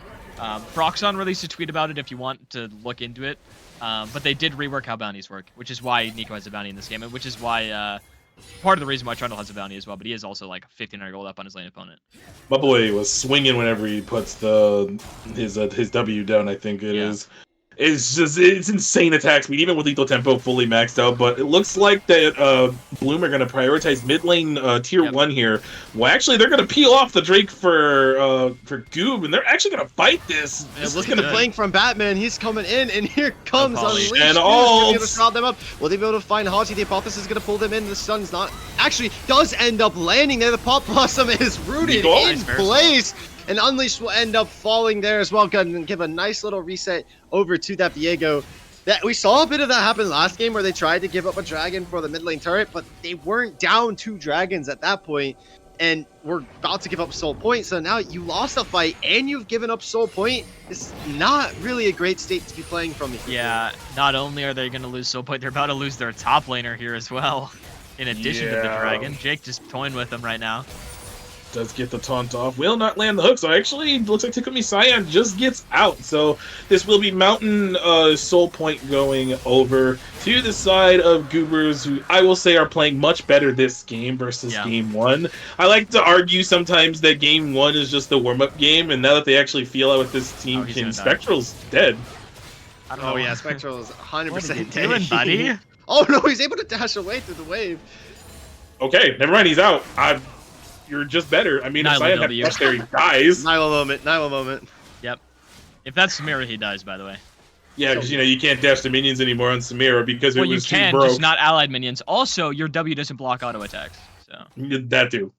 Proxon released a tweet about it if you want to look into it. But they did rework how bounties work, which is why Nico has a bounty in this game, and which is why part of the reason why Trundle has a bounty as well. But he is also like 1,500 gold up on his lane opponent. My boy was swinging whenever he puts his W down. I think it is. It's insane attack speed, even with lethal tempo fully maxed out. But it looks like that Bloom are going to prioritize mid lane tier 1 here. Well, actually, they're going to peel off the Drake for Goob, and they're actually going to fight this. Look at the flank from Batman. He's coming in, and here comes Unleashed. And all to shroud them up. Will they be able to find Haji? The Hypothesis is going to pull them in. The Sun's not actually does end up landing there. The Pop Blossom is rooted in place. And Unleashed will end up falling there as well. Gonna give a nice little reset over to that Viego. That we saw a bit of that happen last game where they tried to give up a dragon for the mid lane turret, but they weren't down 2 dragons at that point, and we're about to give up soul point. So now you lost a fight and you've given up soul point. It's not really a great state to be playing from. Yeah, not only are they going to lose soul point, they're about to lose their top laner here as well. In addition to the dragon, Jake just toying with them right now. Does get the taunt off, will not land the hook, so actually looks like Takumi Sion just gets out. So this will be Mountain Soul Point going over to the side of Goobers, who I will say are playing much better this game versus Game 1. I like to argue sometimes that Game 1 is just the warm-up game, and now that they actually feel out with this team, Spectral's dead. Oh yeah, Spectral's 100% dead. Buddy? Oh no, he's able to dash away through the wave. Okay, never mind. He's out. You're just better. I mean, if Nyla Cyan had W. flash there, he dies. Nyla moment. Nyla moment. Yep. If that's Samira, he dies, by the way. Yeah, because you can't dash the minions anymore on Samira because it was you can, too broke. just not allied minions. Also, your W doesn't block auto attacks. So That too.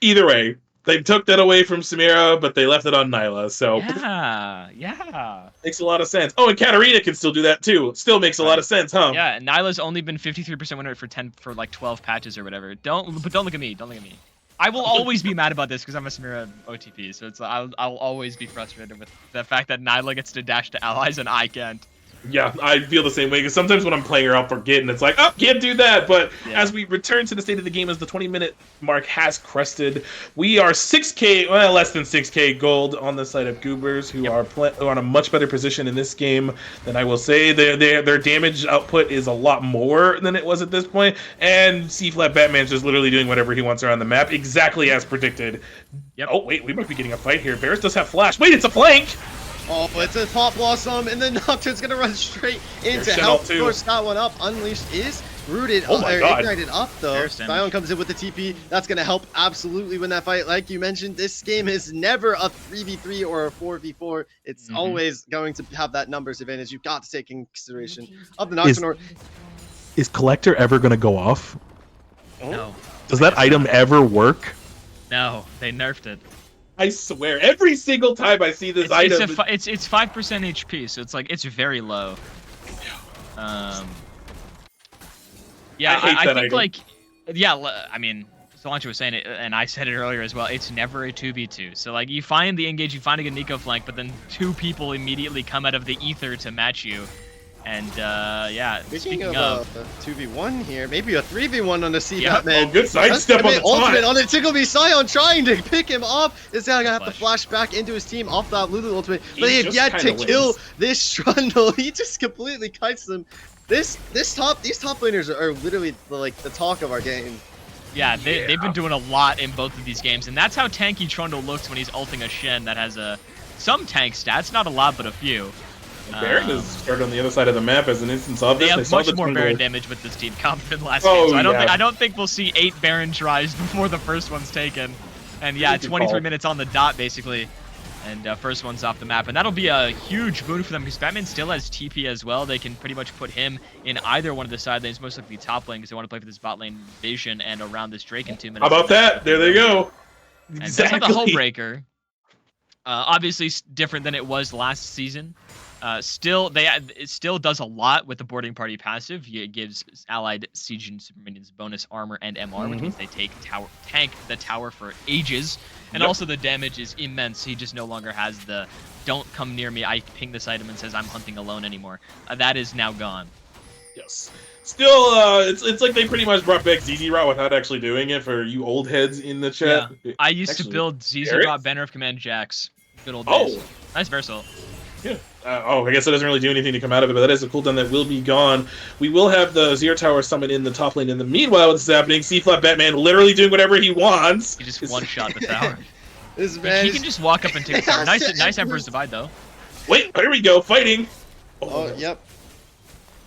Either way, they took that away from Samira, but they left it on Nyla. So yeah. makes a lot of sense. Oh, and Katarina can still do that too. Still makes a lot of sense, huh? Yeah, Nyla's only been 53% win rate for like 12 patches or whatever. Don't look at me. Don't look at me. I will always be mad about this because I'm a Samira OTP, so I'll always be frustrated with the fact that Nyla gets to dash to allies and I can't. Yeah, I feel the same way, because sometimes when I'm playing her, I'll forget, and it's like, oh, can't do that. But as we return to the state of the game, as the 20-minute mark has crested, we are 6K, well, less than 6K gold on the side of Goobers, who are on a much better position in this game than I will say. Their damage output is a lot more than it was at this point, and C-Flat Batman's just literally doing whatever he wants around the map, exactly as predicted. Yep. Oh, wait, we might be getting a fight here. Varus does have flash. Wait, it's a flank! Oh, but it's a Top Blossom, and then Nocturne's gonna run straight in to Shen help ult too. push that one up. Unleashed is rooted, Oh my God. ignited up though. There's damage. Sion comes in with the TP. That's gonna help absolutely win that fight. Like you mentioned, this game is never a 3v3 or a 4v4. It's always going to have that numbers advantage. You've got to take in consideration of the Nocturne. Is Collector ever going to go off? No. Does that item ever work? No, they nerfed it. I swear, every single time I see this item... It's 5% HP, so it's like, it's very low. Yeah, I think item. like, yeah, I mean, Solange was saying it, and I said it earlier as well, it's never a 2v2. So like, you find the engage, you find a good Nico flank, but then two people immediately come out of the ether to match you. And yeah, Speaking of 2v1 here, maybe a 3v1 on the C Yep. man. Oh, good sidestep on the ultimate taunt. on the Tickle Me. Sion trying to pick him up. Is gonna have to Flash. flash back into his team off that Lulu ultimate, He but they have just yet to kinda kill wins. this Trundle. He just completely kites them. These top laners are literally like the talk of our game. Yeah, they've been doing a lot in both of these games, and that's how tanky Trundle looks when he's ulting a Shen that has some tank stats, not a lot, but a few. Baron has started on the other side of the map as an instance of They this. have much more Baron damage with this team comp than last Oh, game, so yeah. I don't think we'll see 8 Baron tries before the first one's taken. And yeah, Good 23 call. minutes on the dot basically, and first one's off the map, and that'll be a huge boon for them because Batman still has TP as well. They can pretty much put him in either one of the side lanes, most likely top lane because they want to play for this bot lane vision and around this Drake in 2 minutes. How about that? There they go. And that's not the hull breaker. Obviously different than it was last season. It still does a lot with the boarding party passive. It gives allied siege and super minions bonus armor and MR, which means they tank the tower for ages. And also the damage is immense. He just no longer has the "don't come near me, I ping this item and says I'm hunting alone" anymore. That is now gone. Yes. Still, it's like they pretty much brought back ZZ Rot without actually doing it for you old heads in the chat. Yeah. I used to build ZZ Rot Banner of Command Jax. Good old days. Oh. Nice versatile. Yeah. I guess it doesn't really do anything to come out of it, but that is a cooldown that will be gone. We will have the Zero Tower summon in the top lane. In the meanwhile, what's happening? C-Flat Batman literally doing whatever he wants. He just one-shot the tower. This man He can just walk up and take the tower. Nice Emperor's Divide, though. Wait, here we go, fighting. Oh, yep.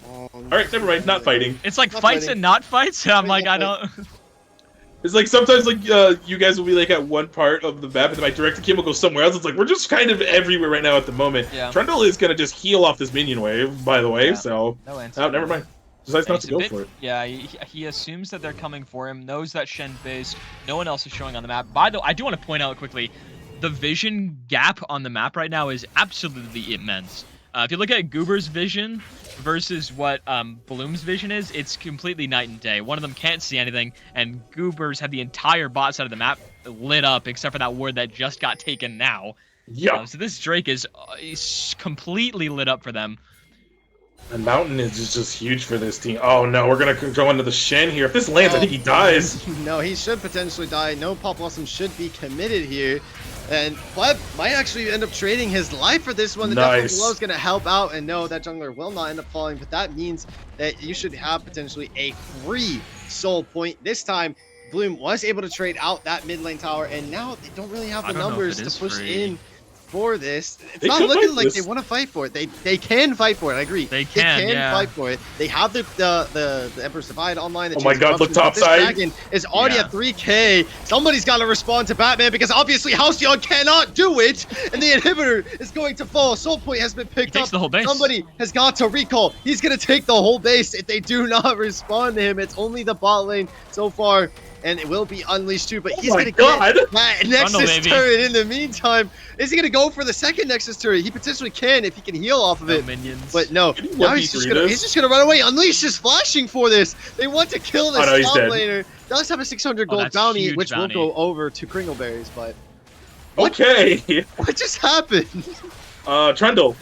All right, never mind, not fighting. It's like Not fights fighting. and not fights. I'm like, I Not don't... It's like sometimes like you guys will be like at one part of the map and then my direct cam will go somewhere else. It's like we're just kind of everywhere right now at the moment. Yeah. Trundle is gonna just heal off this minion wave, by the way. Yeah. So No answer. oh, never mind. Decides not He's to a go bit- for it. Yeah, he assumes that they're coming for him, knows that Shen's based, no one else is showing on the map. By the way, I do want to point out quickly, the vision gap on the map right now is absolutely immense. If you look at Goober's vision versus what Bloom's vision is, it's completely night and day. One of them can't see anything, and Goobers had the entire bot side of the map lit up, except for that ward that just got taken now. Yeah. So this Drake is completely lit up for them. The mountain is just huge for this team. Oh no, we're gonna go into the Shen here. If this lands, I think he dies. No, he should potentially die. No Pop Blossom should be committed here. And Pleb might actually end up trading his life for this one. The Death Nice. Below is going to help out, and no, that jungler will not end up falling, but that means that you should have potentially a free soul point. This time, Bloom was able to trade out that mid lane tower, and now they don't really have I the don't know if numbers it to is push free. in. for this. It's They not could looking fight like this. they want to fight for it. They can fight for it. I agree. They can, yeah. fight for it. They have the Emperor's Divide online. The Oh my Chains of God, look Corruption, but this topside. dragon is already Yeah. at 3K. Somebody's got to respond to Batman because obviously Halcyon cannot do it, and the inhibitor is going to fall. Soul Point has been picked takes up. the whole base. Somebody has got to recall. He's going to take the whole base if they do not respond to him. It's only the bot lane so far. And it will be unleashed too, but Oh he's my gonna God. get that Trundle, Nexus baby. turret in the meantime. Is he gonna go for the second Nexus turret? He potentially can if he can heal off of No it. minions. But no, Can he now he's just 1v3 gonna this? run away. Unleash is flashing for this. They want to kill this Oh, no, he's top dead. laner. Does have a 600 gold that's bounty, huge which bounty. will go over to Kringleberries, but What? Okay. what just happened? Trundle.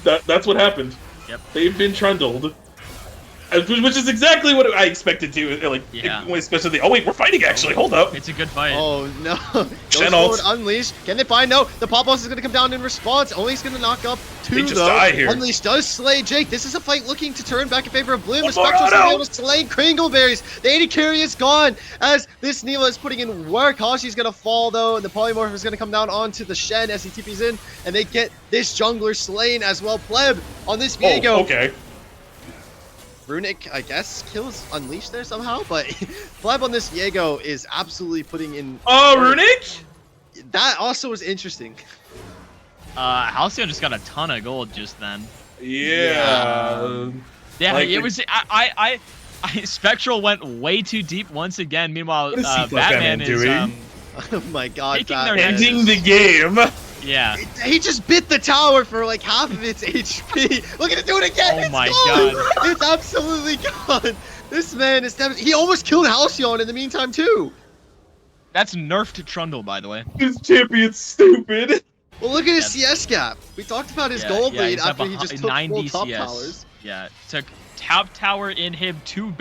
That's what happened. Yep. They've been trundled. Which is exactly what I expected to. Like, Yeah. especially. Oh wait, we're fighting actually. Hold up. It's a good fight. Oh no. Shen Goes ult. forward, Unleash. Can they find? No. The Pop Boss is going to come down in response. Only's going to knock up two, They just though. die here. Unleash does slay Jake. This is a fight looking to turn back in favor of Bloom. One The more Spectre's going to be auto. able to slay Kringleberries. The 80 carry is gone as this Neela is putting in work. Hashi's going to fall, though, and the Polymorph is going to come down onto the Shen as he TP's in, and they get this jungler slain as well. Pleb on this Viego. Oh, okay. Runic, I guess, kills Unleash there somehow, but Pleb on this Viego is absolutely putting in... Oh, Runic? That also was interesting. Halcyon just got a ton of gold just then. Yeah. Yeah, Like, it was. I Spectral went way too deep once again. Meanwhile, What is C++ Batman Batman is. doing? Oh my god, Taking their Batman. Ending the game. Yeah. He just bit the tower for like half of its HP. Look at it do it again. Oh It's my gone. God. It's absolutely gone. This man is devastated. He almost killed Halcyon in the meantime too. That's nerfed Trundle, by the way. This champion's stupid. Well, look at his CS gap. We talked about his gold lead he's up after he just took 90 full top CS. towers. Yeah, took top tower inhib, two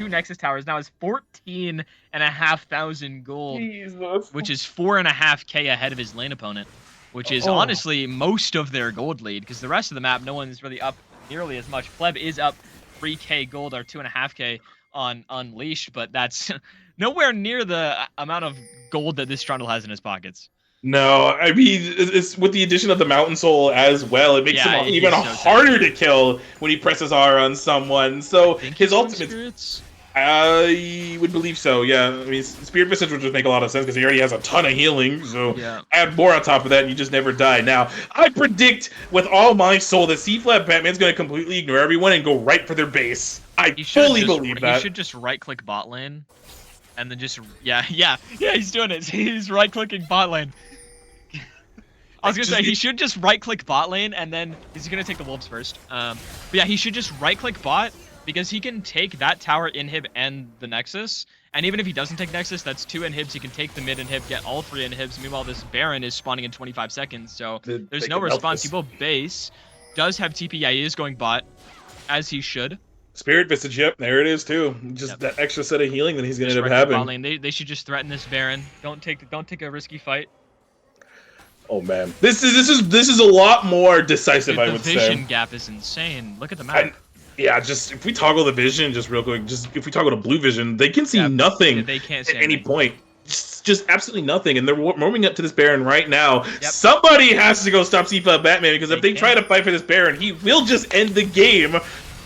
Nexus towers. Now is 14,500 gold, Jesus. which is 4.5k ahead of his lane opponent, which is Oh. honestly most of their gold lead, because the rest of the map, no one's really up nearly as much. Pleb is up 3k gold or 2.5k on Unleashed, but that's nowhere near the amount of gold that this Trundle has in his pockets. No, I mean, it's with the addition of the Mountain Soul as well. It makes Yeah, him he's even so harder to kill when he presses R on someone. So Think his he's on ultimate, spirits? I would believe so. Yeah, I mean, Spirit Visage would just make a lot of sense because he already has a ton of healing. So Yeah. add more on top of that, and you just never die. Now, I predict with all my soul that C-Flat Batman's going to completely ignore everyone and go right for their base. I He should fully just- believe that. He should just right-click bot lane, and then just yeah, he's doing it. He's right-clicking bot lane. I was gonna say he should just right-click bot lane, and then he's gonna take the wolves first. But yeah, he should just right-click bot because he can take that tower inhib and the Nexus. And even if he doesn't take Nexus, that's 2 inhibs. He can take the mid inhib, get all 3 inhibs. Meanwhile, this Baron is spawning in 25 seconds, so there's They no can help response. this. He will base. Does have TP. Yeah, he is going bot, as he should. Spirit Visage, yep, there it is too. Just Yep. that extra set of healing that he's going Just to end up right-click having. bot lane. They should just threaten this Baron. Don't take a risky fight. Oh man, this is a lot more decisive. Dude, I the would vision say. gap is insane. Look at the map. Yeah, just if we toggle the vision, just real quick, just if we toggle to blue vision, they can see Yeah, nothing They can't at see any anything. point. Just absolutely nothing, and they're warming up to this Baron right now. Yep. Somebody has to go stop C-Flat Batman because if They they try to fight for this Baron, he will just end the game.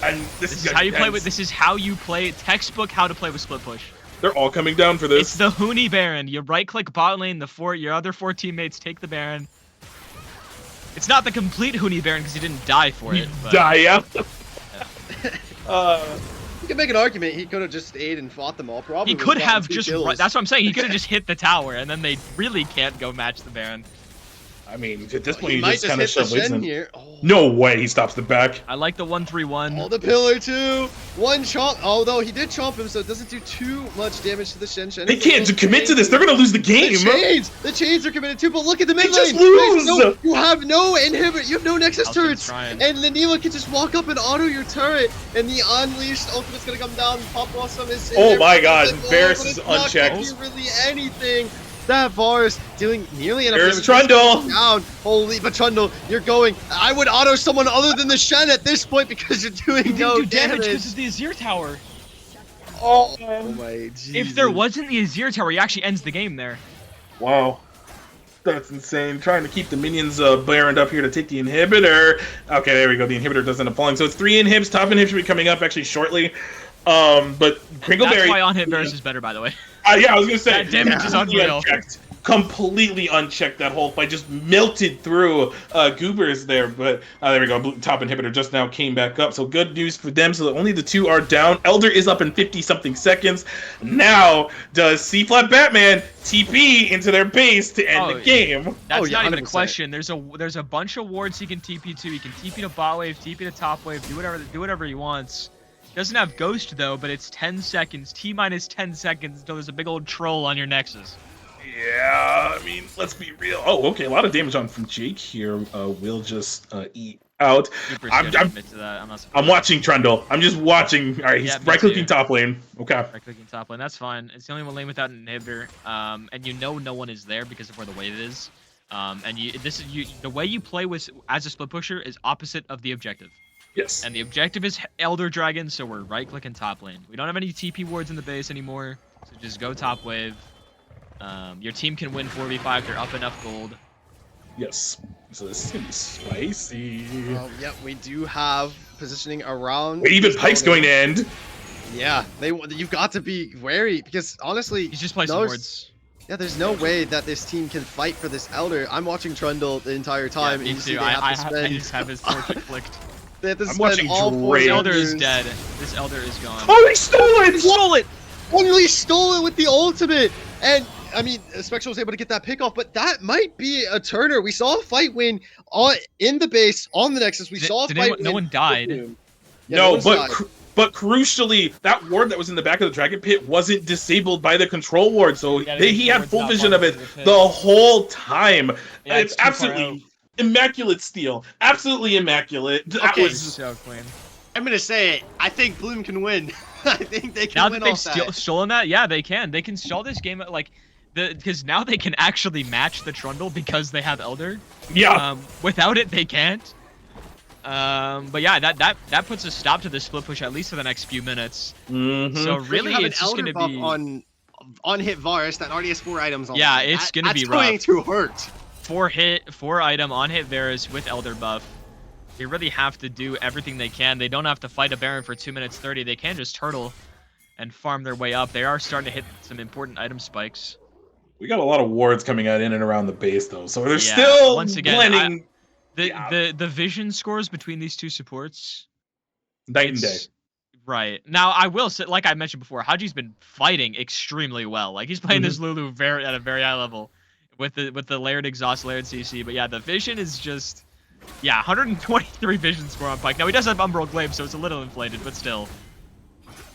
And This is how you play with. This is how you play textbook how to play with split push. They're all coming down for this. It's the Huni Baron. You right-click bot lane. Your other 4 teammates take the Baron. It's not the complete Huni Baron because he didn't die for it. But Die out. You can make an argument he could have just stayed and fought them all. Probably he could gotten have 2 just. kills. That's what I'm saying. He could have just hit the tower, and then they really can't go match the Baron. I mean, at this point, He you might just just kind of hit the shove weights Shen in. here. Oh. No way, he stops the back. I like the 1-3-1. Oh, the pillar too. 1 chomp. Although he did chomp him, so it doesn't do too much damage to the Shen. They can't commit to this. They're gonna lose the game. The chains are committed too. But look at the mid just lane. lose! You have no inhibitor. You have no Nexus Halcyon's turrets. trying. And the Neela can just walk up and auto your turret. And the Unleashed ultimate's gonna come down. Pop Blossom is. in Oh there my for a God, bit more, Varus but is it's not unchecked. gonna do really anything. That Varus dealing nearly enough There's damage. Trundle. Down. Holy, but Trundle, you're going. I would auto someone other than the Shen at this point because you're doing no damage. because of the Azir tower. Oh my Jesus. If there wasn't the Azir tower, he actually ends the game there. Wow. That's insane. Trying to keep the minions blaring up here to take the inhibitor. Okay, there we go. The inhibitor does end up falling. So it's 3 inhibs. Top inhib should be coming up actually shortly. But Crinkleberry... That's why on-hit Varus is better, by the way. Yeah, I was going to say. That damage is unreal. Unchecked. Completely unchecked that whole fight. Just melted through Goobers there. But there we go. Top inhibitor just now came back up. So good news for them. So only the 2 are down. Elder is up in 50-something seconds. Now, does C-Flat Batman TP into their base to end the game? That's not even a 100%. question. There's a bunch of wards he can TP to. He can TP to bot wave, TP to top wave, do whatever he wants. Doesn't have Ghost though, but it's 10 seconds. T-minus 10 seconds until there's a big old troll on your Nexus. Yeah, I mean, let's be real. Oh, okay, a lot of damage on from Jake here. Will just eat out. I'm watching Trundle. I'm just watching. All right, he's right-clicking top lane. Okay. Right-clicking top lane. That's fine. It's the only one lane without an inhibitor. And you know no one is there because of where the wave is. And the way you play as a split pusher is opposite of the objective. Yes. And the objective is Elder Dragon, so we're right-clicking top lane. We don't have any TP wards in the base anymore, so just go top wave. Your team can win 4v5. They're up enough gold. Yes. So this is gonna be spicy. Yep, we do have positioning around. Wait, even Pike's going to end. Yeah, you've got to be wary because honestly, He's just placing wards. Yeah, there's no way that this team can fight for this Elder. I'm watching Trundle the entire time. Yeah, me too. I just have his torch flicked. They have to I'm spend watching all 4 Drake. This Elder is Elders. dead. This Elder is gone. Oh, he stole it! Stole it! Only stole it with the ultimate! And, I mean, Spectral was able to get that pick off, but that might be a turner. We saw a fight win in the base, on the Nexus. We saw a fight win. No one died. Yeah, No, one died. but crucially, that ward that was in the back of the Dragon Pit wasn't disabled by the control ward, so he had full vision of it the whole time. Yeah, it's absolutely immaculate steal. Absolutely immaculate. That Okay. was So clean. I'm gonna say it. I think Bloom can win. I think they can Now win that off they've that. stolen that, yeah, they can. They can stall this game because now they can actually match the Trundle because they have Elder. yeah. Without it, they can't. But yeah, that puts a stop to this split push at least for the next few minutes. Mhm. So If you really, have an it's just Elder gonna buff be on hit Varus that already has 4 items on. Yeah, him. it's gonna be That's going rough. to hurt. 4 item on hit Varus with Elder buff. They really have to do everything they can. They don't have to fight a Baron for 2 minutes 30. They can just turtle and farm their way up. They are starting to hit some important item spikes. We got a lot of wards coming out in and around the base though, so they're Yeah, still once again, blending The vision scores between these 2 supports, night and day. right. Now I will say, like I mentioned before, Haji's been fighting extremely well. Like he's playing this Lulu at a very high level with the layered exhaust, layered CC. But yeah, the vision is just 123 vision score on Pike. Now he does have Umbral Glaive, so it's a little inflated, but still.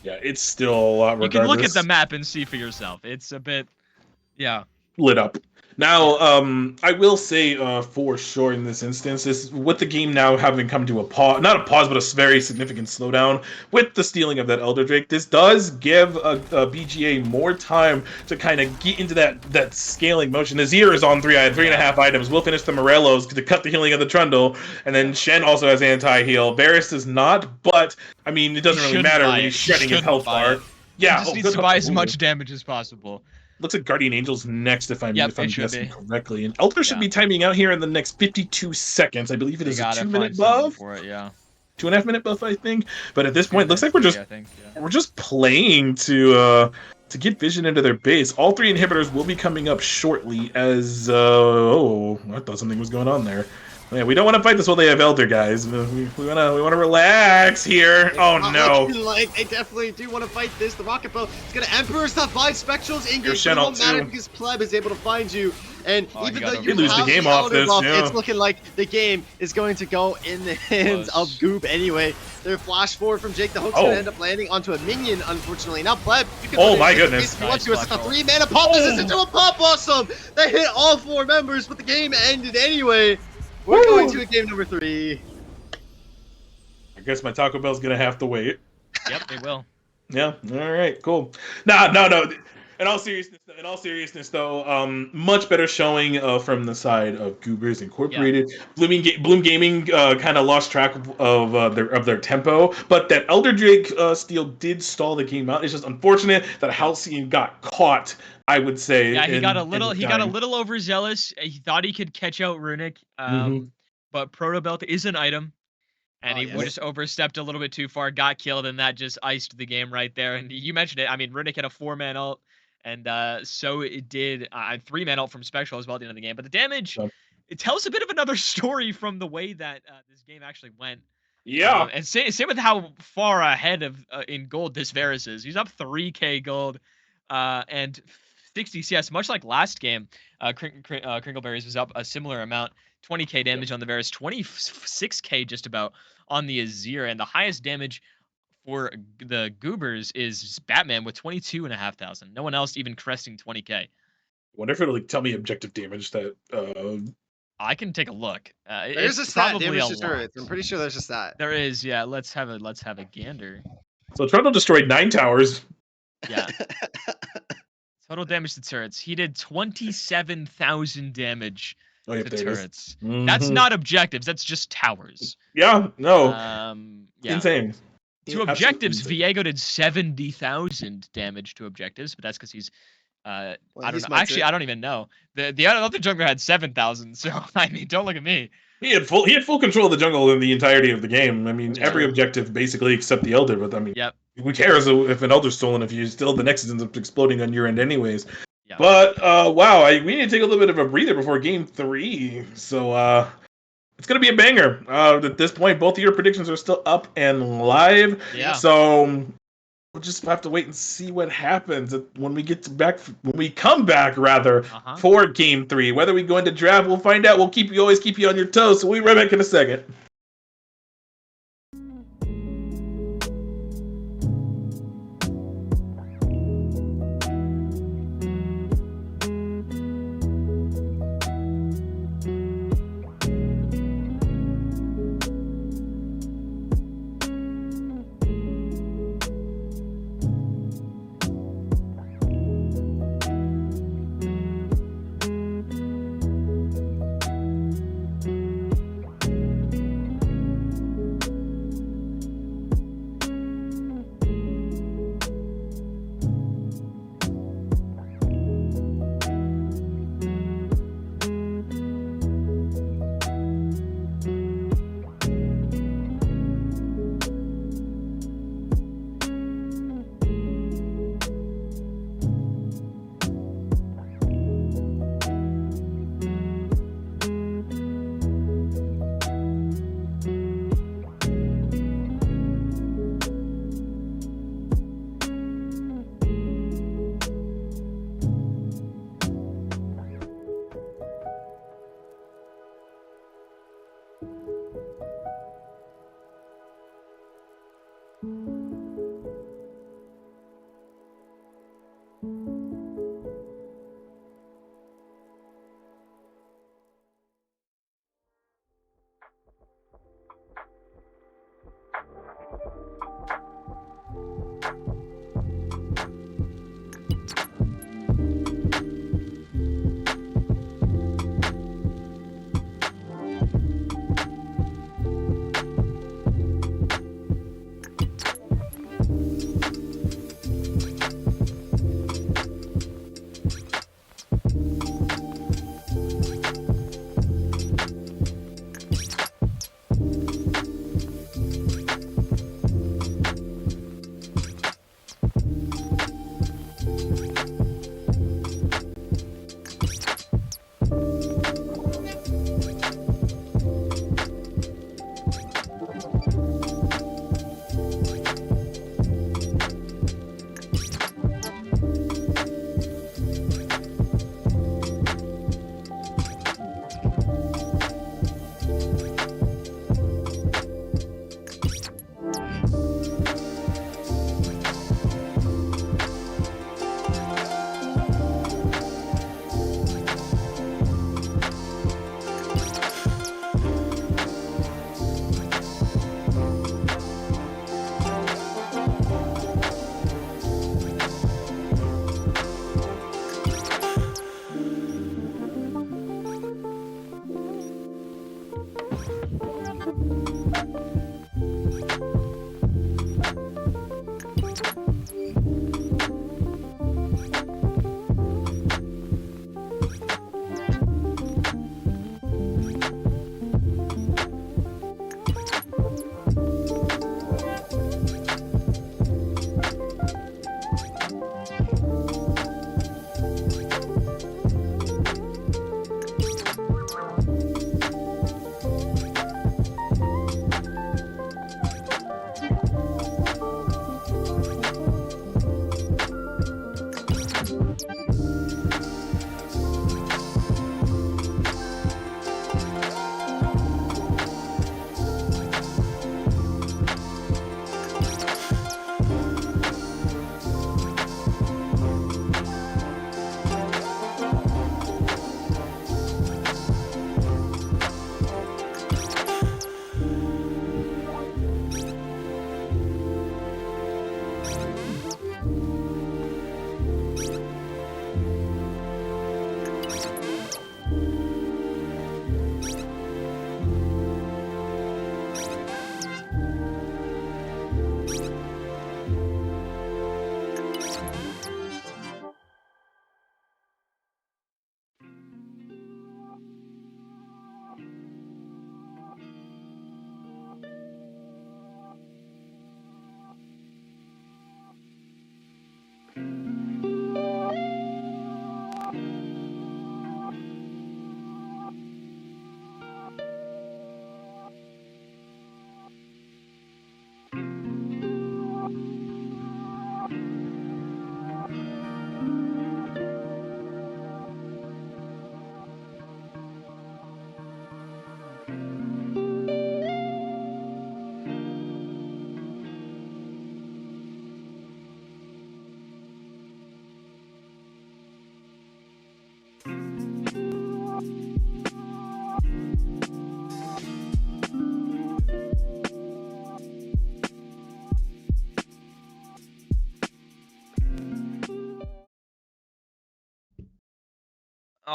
Yeah, it's still a lot. You can look at the map and see for yourself. It's a bit, lit up. Now, I will say for sure in this instance, is with the game now having come to a pause, not a pause, but a very significant slowdown with the stealing of that Elder Drake, this does give a BGA more time to kind of get into that scaling motion. Azir is on 3.5 items. We'll finish the Morellos to cut the healing of the Trundle, and then Shen also has anti-heal. Varus does not, but, I mean, it doesn't really matter when he's shredding his health bar. Yeah, just needs to buy as much damage as possible. Looks like Guardian Angel's next, if I'm guessing correctly. And Elder should be timing out here in the next 52 seconds. I believe it is a 2-minute buff. For it, 2.5 minute buff, I think. But at this point, it looks like we're just playing to get vision into their base. All 3 inhibitors will be coming up shortly. As I thought something was going on there. Yeah, we don't want to fight this while they have Elder, guys. We want to relax here. Oh no! Like they definitely do want to fight this. The rocket bow is gonna Emperor's that buys Spectrals in game. It Shen won't matter too. because Pleb is able to find you. And even though you lose the have game off Elder this, buff, yeah. it's looking like the game is going to go in the hands of Goob anyway. Their flash forward from Jake the Hook's gonna end up landing onto a minion, unfortunately. Now Pleb, you can oh my goodness! If you want to, it's a 3-mana pop. This is into a pop awesome. They hit all 4 members, but the game ended anyway. We're going to a game number 3. I guess my Taco Bell's gonna have to wait. Yep, they will. Yeah. All right. Cool. No. In all seriousness, though, much better showing from the side of Goobers Incorporated. Yeah. Bloom Gaming kind of lost track of their tempo, but that Elder Drake steal did stall the game out. It's just unfortunate that Halcyon got caught I would say. Yeah, he got a time. little overzealous. He thought he could catch out Runic, but Proto Belt is an item, and Oh, he yes. just overstepped a little bit too far, got killed, and that just iced the game right there. And you mentioned it. I mean, Runic had a 4-man ult, and so it did 3-man ult from Spectral as well at the end of the game. But the damage, it tells a bit of another story from the way that this game actually went. Yeah. And same with how far ahead of in gold this Varus is. He's up 3k gold, and 60 CS, much like last game. Crinkleberries was up a similar amount, 20k damage on the Varus, 26k just about on the Azir, and the highest damage for the Goobers is Batman with 22,500. No one else even cresting 20k. Wonder if it'll like, tell me objective damage that. I can take a look. There's a stat damage to turrets. I'm pretty sure there's a stat. There is, yeah. Let's have a gander. So Trundle destroyed 9 towers. Yeah. Total damage to turrets. He did 27,000 damage to turrets. That's not objectives. That's just towers. Yeah. No. Yeah. Insane. To objectives, Viego did 70,000 damage to objectives, but that's because he's. I don't know. Actually, I don't even know. The other jungler had 7,000. So I mean, don't look at me. He had full control of the jungle in the entirety of the game. I mean, every objective basically except the Elder. But I mean, who cares if an Elder's stolen if you still the Nexus ends up exploding on your end anyways. Yep. But wow, we need to take a little bit of a breather before Game 3. So it's gonna be a banger. At this point, both of your predictions are still up and live. Yeah. So we'll just have to wait and see what happens when we come back for Game 3. Whether we go into draft, we'll find out. We'll always keep you on your toes. So we'll be right back in a second.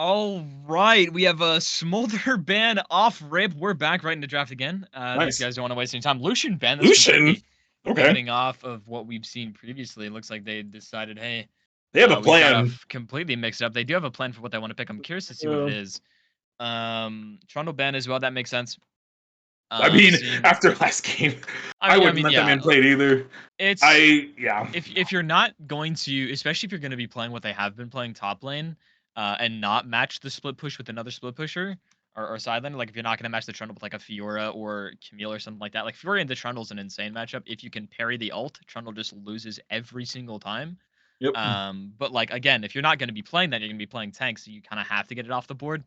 All right, we have a Smolder ban off rip. We're back right into draft again. These Nice. guys don't want to waste any time. Lucian ban. That's Lucian? completely Okay. pivoting off of what we've seen previously. It looks like they decided, hey, They have a we've got plan. to completely mix it up. They do have a plan for what they want to pick. I'm curious to see what it is. Trundle ban as well. That makes sense. I mean, after last game, I wouldn't let them in play it either. It's yeah. If you're not going to, especially if you're going to be playing what they have been playing top lane, and not match the split push with another split pusher or side lane, like if you're not going to match the Trundle with like a Fiora or Camille or something like that, like Fiora into Trundle's an insane matchup. If you can parry the ult, Trundle just loses every single time. Yep. But like again, if you're not going to be playing that, you're going to be playing tank, so you kind of have to get it off the board.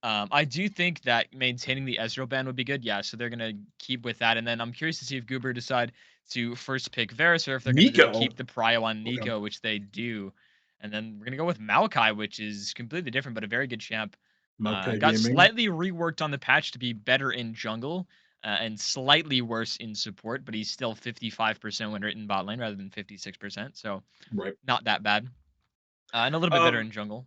I do think that maintaining the Ezreal ban would be good. Yeah, so they're gonna keep with that, and then I'm curious to see if Goober decide to first pick Varus or if they're gonna keep the prio on Nico, which they do, and then we're gonna go with Maokai, which is completely different but a very good champ. Got slightly reworked on the patch to be better in jungle and slightly worse in support, but he's still 55% when written bot lane rather than 56%, so not that bad, and a little bit better in jungle.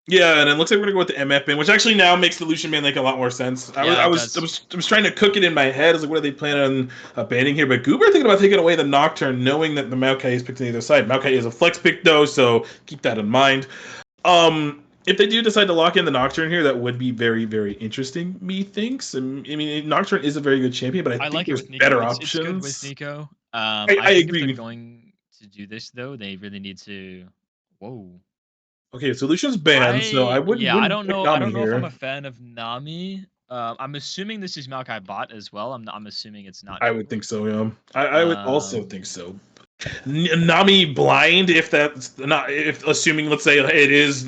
Yeah, and it looks like we're gonna go with the MF ban, which actually now makes the Lucian ban make a lot more sense. I was trying to cook it in my head. I was like, what are they planning on banning here? But Goober thinking about taking away the Nocturne, knowing that the Maokai is picked on either side. Maokai is a flex pick though, so keep that in mind. If they do decide to lock in the Nocturne here, that would be very, very interesting, methinks. I mean, Nocturne is a very good champion, but I think there's better options. It's good with Nico. I think agree. If they're going to do this, though, they really need to... Whoa. Okay, Solution's banned, so I wouldn't. Yeah, I don't know. I don't know if I'm a fan of Nami. I'm assuming this is Maokai bot as well. I'm assuming it's not. I would think so. Yeah, I would also think so. Nami blind, if that's not, if assuming, let's say it is,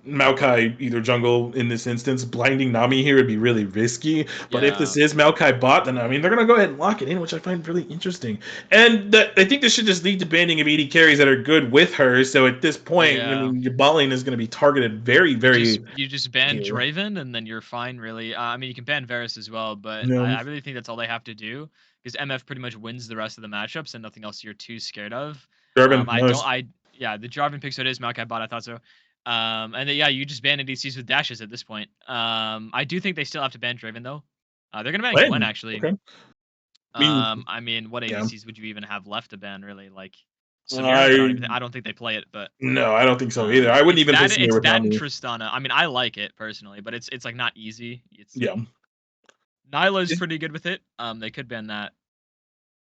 Maokai either jungle in this instance, blinding Nami here would be really risky. But if this is Maokai bot, then I mean they're gonna go ahead and lock it in, which I find really interesting. And I think this should just lead to banning of 80 carries that are good with her. So at this point, I mean your bot lane is gonna be targeted very, very. You just ban Draven and then you're fine, really. I mean you can ban Varus as well, but I really think that's all they have to do because MF pretty much wins the rest of the matchups and nothing else you're too scared of. Jarvan, the Jarvan pick, so it is Maokai bot. I thought so. And then, you just ban ADCs with dashes at this point. I do think they still have to ban Draven though. They're gonna ban Gwen actually. Okay. I mean, what ADCs would you even have left to ban really? Like, Samira, I don't think they play it, but no, I don't think so either. I wouldn't even. It's that and Tristana. I mean, I like it personally, but it's like not easy. Nyla's pretty good with it. They could ban that.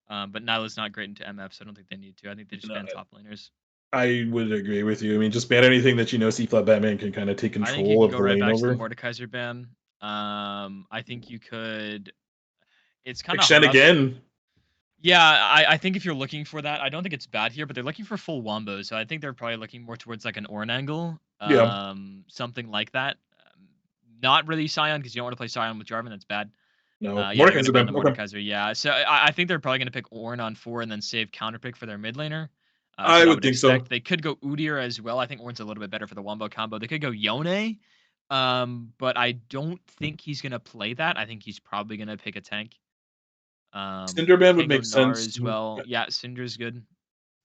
But Nyla's not great into MF, so I don't think they need to. I think they just ban top laners. I would agree with you. I mean, just ban anything that C-flat Batman can kind of take control I think you could of go the right lane back over. to the Mordekaiser ban. I think you could. It's kind of extend again. Yeah, I think if you're looking for that, I don't think it's bad here, but they're looking for full wombo, so I think they're probably looking more towards like an Ornn angle, something like that. Not really Sion because you don't want to play Sion with Jarvan. That's bad. No, Mordekaiser. Yeah, so I think they're probably gonna pick Ornn on 4 and then save counterpick for their mid laner. I would think so. They could go Udyr as well. I think Ornn's a little bit better for the wombo combo. They could go Yone, but I don't think he's gonna play that. I think he's probably gonna pick a tank. Cinderman would make sense as well. Yeah, Cinder's good.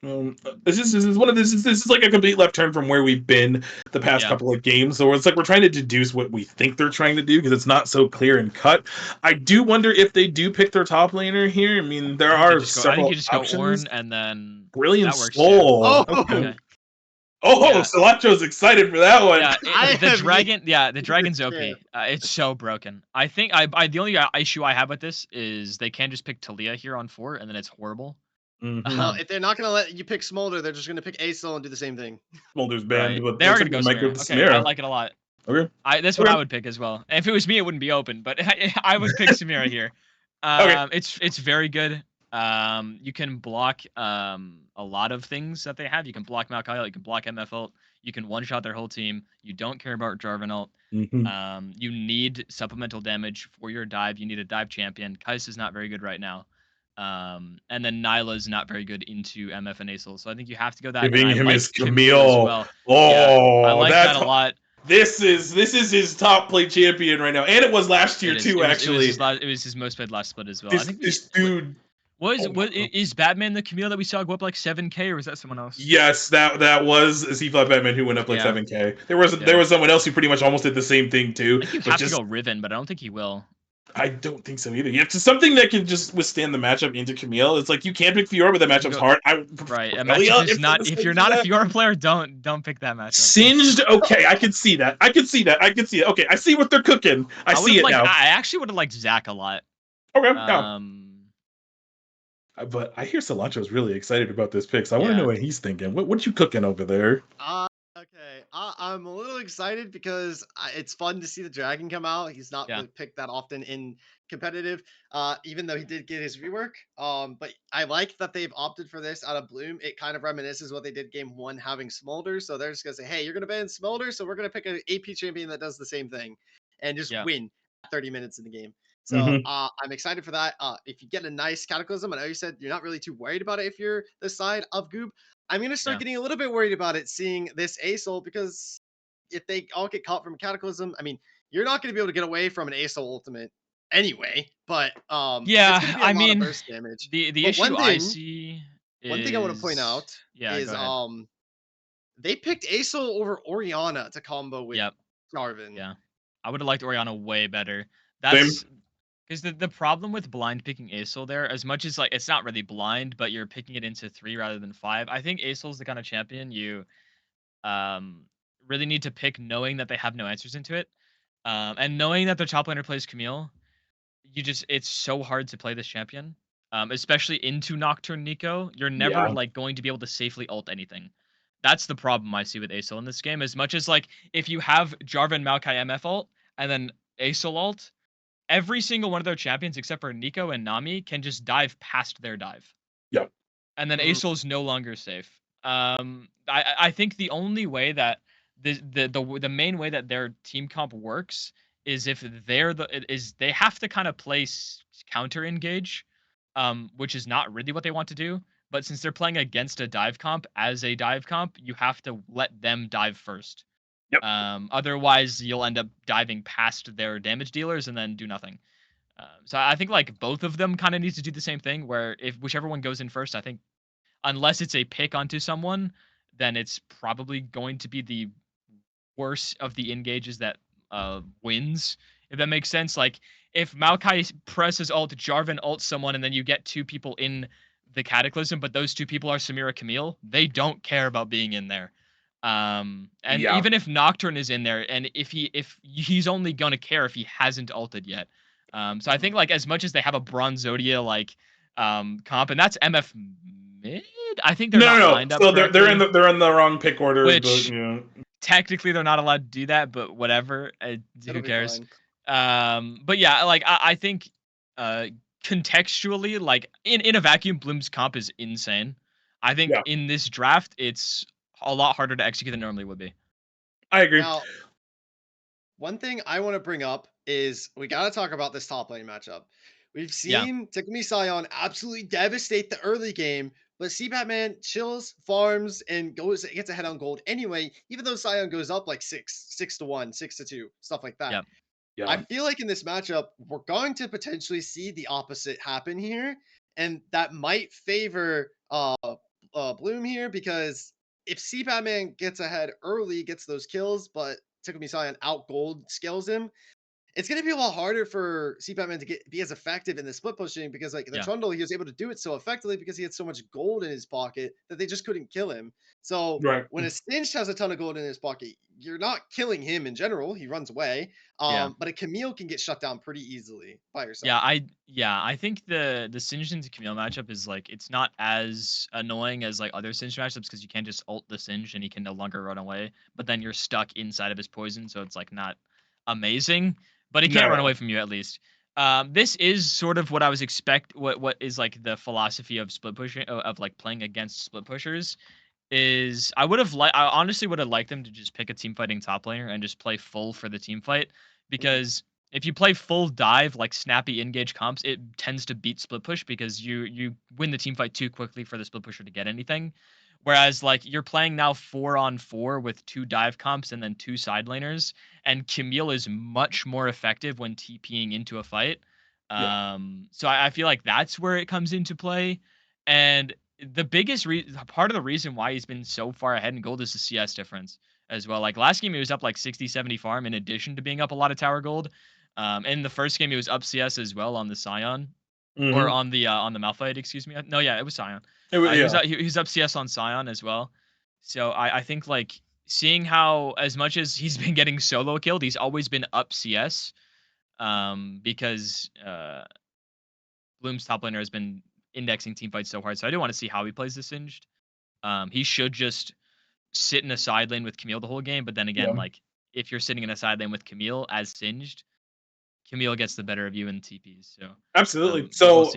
This is like a complete left turn from where we've been the past couple of games. So it's like we're trying to deduce what we think they're trying to do because it's not so clear and cut. I do wonder if they do pick their top laner here. I mean, there are several I think you just options. go Ornn and then Brilliant Soul. Okay. Silacho's excited for that one. Yeah, the dragon's OP. It's so broken. I think the only issue I have with this is they can just pick Talia here on 4 and then it's horrible. Mm-hmm. If they're not gonna let you pick Smolder, they're just gonna pick Acel and do the same thing. Smolder's banned, but they are gonna go Samira. Okay, I like it a lot. Okay, that's what I would pick as well. And if it was me, it wouldn't be open, but I would pick Samira here. It's very good. You can block a lot of things that they have. You can block Maokai, you can block MF ult, you can one-shot their whole team. You don't care about Jarvan ult. You need supplemental damage for your dive. You need a dive champion. Kais is not very good right now. And then Nyla's not very good into MF and Acel, so I think you have to go that. Giving him his Camille. Well. I like that a lot. This is his top play champion right now, and it was last year too. Actually, it was his most played last split as well. This dude Is Batman the Camille that we saw go up like 7K, or was that someone else? Yes, that was a C-Flat Batman who went up like 7K. There was someone else who pretty much almost did the same thing too. I think you have to go Riven, but I don't think he will. I don't think so either. You have to something that can just withstand the matchup into Camille. It's like you can't pick Fiora, but that matchup's hard. Right, a matchup is not. If you're not a Fiora player, don't pick that matchup. Singed. Okay, I can see that. I can see that. Okay, I see what they're cooking. I see it now. I actually would have liked Zach a lot. Okay. But I hear Cilantro's really excited about this pick, so I want to know what he's thinking. What you cooking over there? Okay, I'm a little excited because it's fun to see the dragon come out. He's not really picked that often in competitive, even though he did get his rework. But I like that they've opted for this out of Bloom. It kind of reminisces what they did game 1 having Smolder. So they're just gonna say, hey, you're gonna ban Smolder, so we're gonna pick an AP champion that does the same thing and just win 30 minutes in the game. So I'm excited for that. If you get a nice Cataclysm, I know you said you're not really too worried about it if you're the side of Goob. I'm going to start getting a little bit worried about it seeing this ASOL, because if they all get caught from Cataclysm, I mean, you're not going to be able to get away from an ASOL ultimate anyway. But I mean, burst damage. The issue I see is... One thing I want to point out is they picked ASOL over Orianna to combo with Jarvan. Yeah, I would have liked Orianna way better. That's because the problem with blind picking ASOL there, as much as like it's not really blind, but you're picking it into 3 rather than 5. I think ASOL's the kind of champion you really need to pick knowing that they have no answers into it. And knowing that their top laner plays Camille, it's so hard to play this champion. Especially into Nocturne Nico. You're never like going to be able to safely ult anything. That's the problem I see with ASOL in this game. As much as like if you have Jarvan Maokai MF ult and then ASOL ult, every single one of their champions, except for Nico and Nami, can just dive past their dive. Yep. And then ASOL is no longer safe. I think the only way that the main way that their team comp works is if they have to kind of play counter engage, which is not really what they want to do. But since they're playing against a dive comp as a dive comp, you have to let them dive first. Yep. Otherwise, you'll end up diving past their damage dealers and then do nothing. So I think like both of them kind of need to do the same thing. Where if whichever one goes in first, I think unless it's a pick onto someone, then it's probably going to be the worst of the engages that wins. If that makes sense. Like if Maokai presses ult, Jarvan ults someone, and then you get 2 people in the Cataclysm, but those 2 people are Samira Camille, they don't care about being in there. Even if Nocturne is in there, and if he's only gonna care if he hasn't ulted yet. So I think like as much as they have a Bronzodia like comp, and that's MF mid, I think they're not lined up. So they're in the wrong pick order. Which technically they're not allowed to do that, but whatever. Who cares? But yeah, like I think contextually, like in a vacuum, Bloom's comp is insane. I think in this draft, it's a lot harder to execute than normally would be. I agree. Now, one thing I want to bring up is we got to talk about this top lane matchup. We've seen Takumi Sion absolutely devastate the early game, but C-Batman chills, farms, and gets ahead on gold anyway, even though Sion goes up like 6-1, 6-2, stuff like that. Yeah. I feel like in this matchup, we're going to potentially see the opposite happen here, and that might favor Bloom here, because if C-Batman gets ahead early, gets those kills, but Takumi Sion out gold scales him, it's going to be a lot harder for C-Batman to be as effective in the split pushing, because like the Trundle, he was able to do it so effectively because he had so much gold in his pocket that they just couldn't kill him. So when a Singed has a ton of gold in his pocket, you're not killing him in general. He runs away. But a Camille can get shut down pretty easily by yourself. I think the Singed into Camille matchup is like, it's not as annoying as like other Singed matchups, because you can't just ult the Singed and he can no longer run away, but then you're stuck inside of his poison, so it's like not amazing. But he can't run away from you, at least. This is sort of what I was what is like the philosophy of split pushing, of like playing against split pushers. Is I honestly would have liked them to just pick a team fighting top laner and just play full for the team fight, because if you play full dive like snappy engage comps, it tends to beat split push because you win the team fight too quickly for the split pusher to get anything. Whereas like you're playing now 4-on-4 with 2 dive comps and then 2 side laners, and Camille is much more effective when TPing into a fight. So I feel like that's where it comes into play. And the biggest part of the reason why he's been so far ahead in gold is the CS difference as well. Like last game, he was up like 60, 70 farm in addition to being up a lot of tower gold. In the first game, he was up CS as well on the Scion. Or on the Malphite, excuse me. No, yeah, it was Scion. He was up CS on Scion as well. So I think like seeing how as much as he's been getting solo killed, he's always been up CS. Because Bloom's top laner has been indexing team fights so hard. So I do want to see how he plays the Singed. He should just sit in a side lane with Camille the whole game. But then again, like if you're sitting in a side lane with Camille as Singed, Camille gets the better of you in TPs. So absolutely. We'll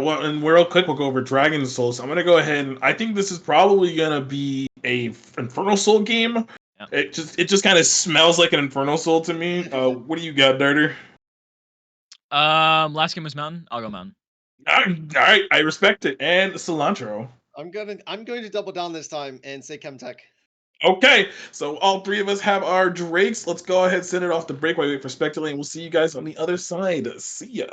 well, and real quick, we'll go over Dragon Soul. So I'm gonna go ahead and I think this is probably gonna be a Infernal Soul game. Yeah. It just kind of smells like an Infernal Soul to me. What do you got, Darter? Last game was Mountain. I'll go Mountain. All right, I respect it. And Cilantro. I'm going to double down this time and say Chemtech. Okay, so all three of us have our Drakes. Let's go ahead and send it off the break while we wait for Speculating. We'll see you guys on the other side. See ya.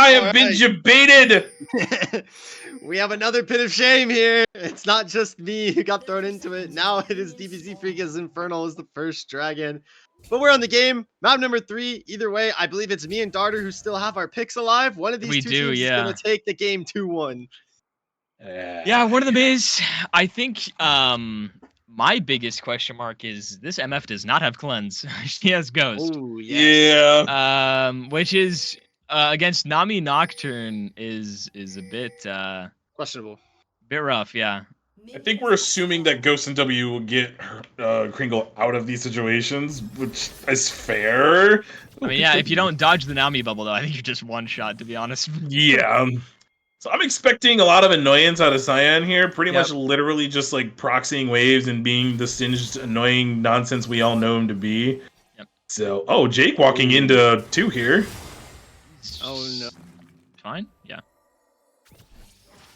I have been debated. We have another pit of shame here. It's not just me who got thrown into it. Now it is DBZ Freaka's Infernal is the first dragon. But we're on the game. Map number 3. Either way, I believe it's me and Darter who still have our picks alive. One of these two teams is going to take the game 2-1. Yeah, one of them is. I think my biggest question mark is this MF does not have cleanse. She has ghost. Oh, yes. Yeah. Which is against Nami Nocturne is a bit questionable. Bit rough, yeah. I think we're assuming that Ghost and W will get Kringle out of these situations, which is fair. I mean, yeah, if you don't dodge the Nami bubble, though, I think you're just one shot, to be honest. Yeah. So I'm expecting a lot of annoyance out of Cyan here. Pretty much literally just like proxying waves and being the singed, annoying nonsense we all know him to be. Yep. So, oh, Jake walking into 2 here. Oh, no. Fine, yeah.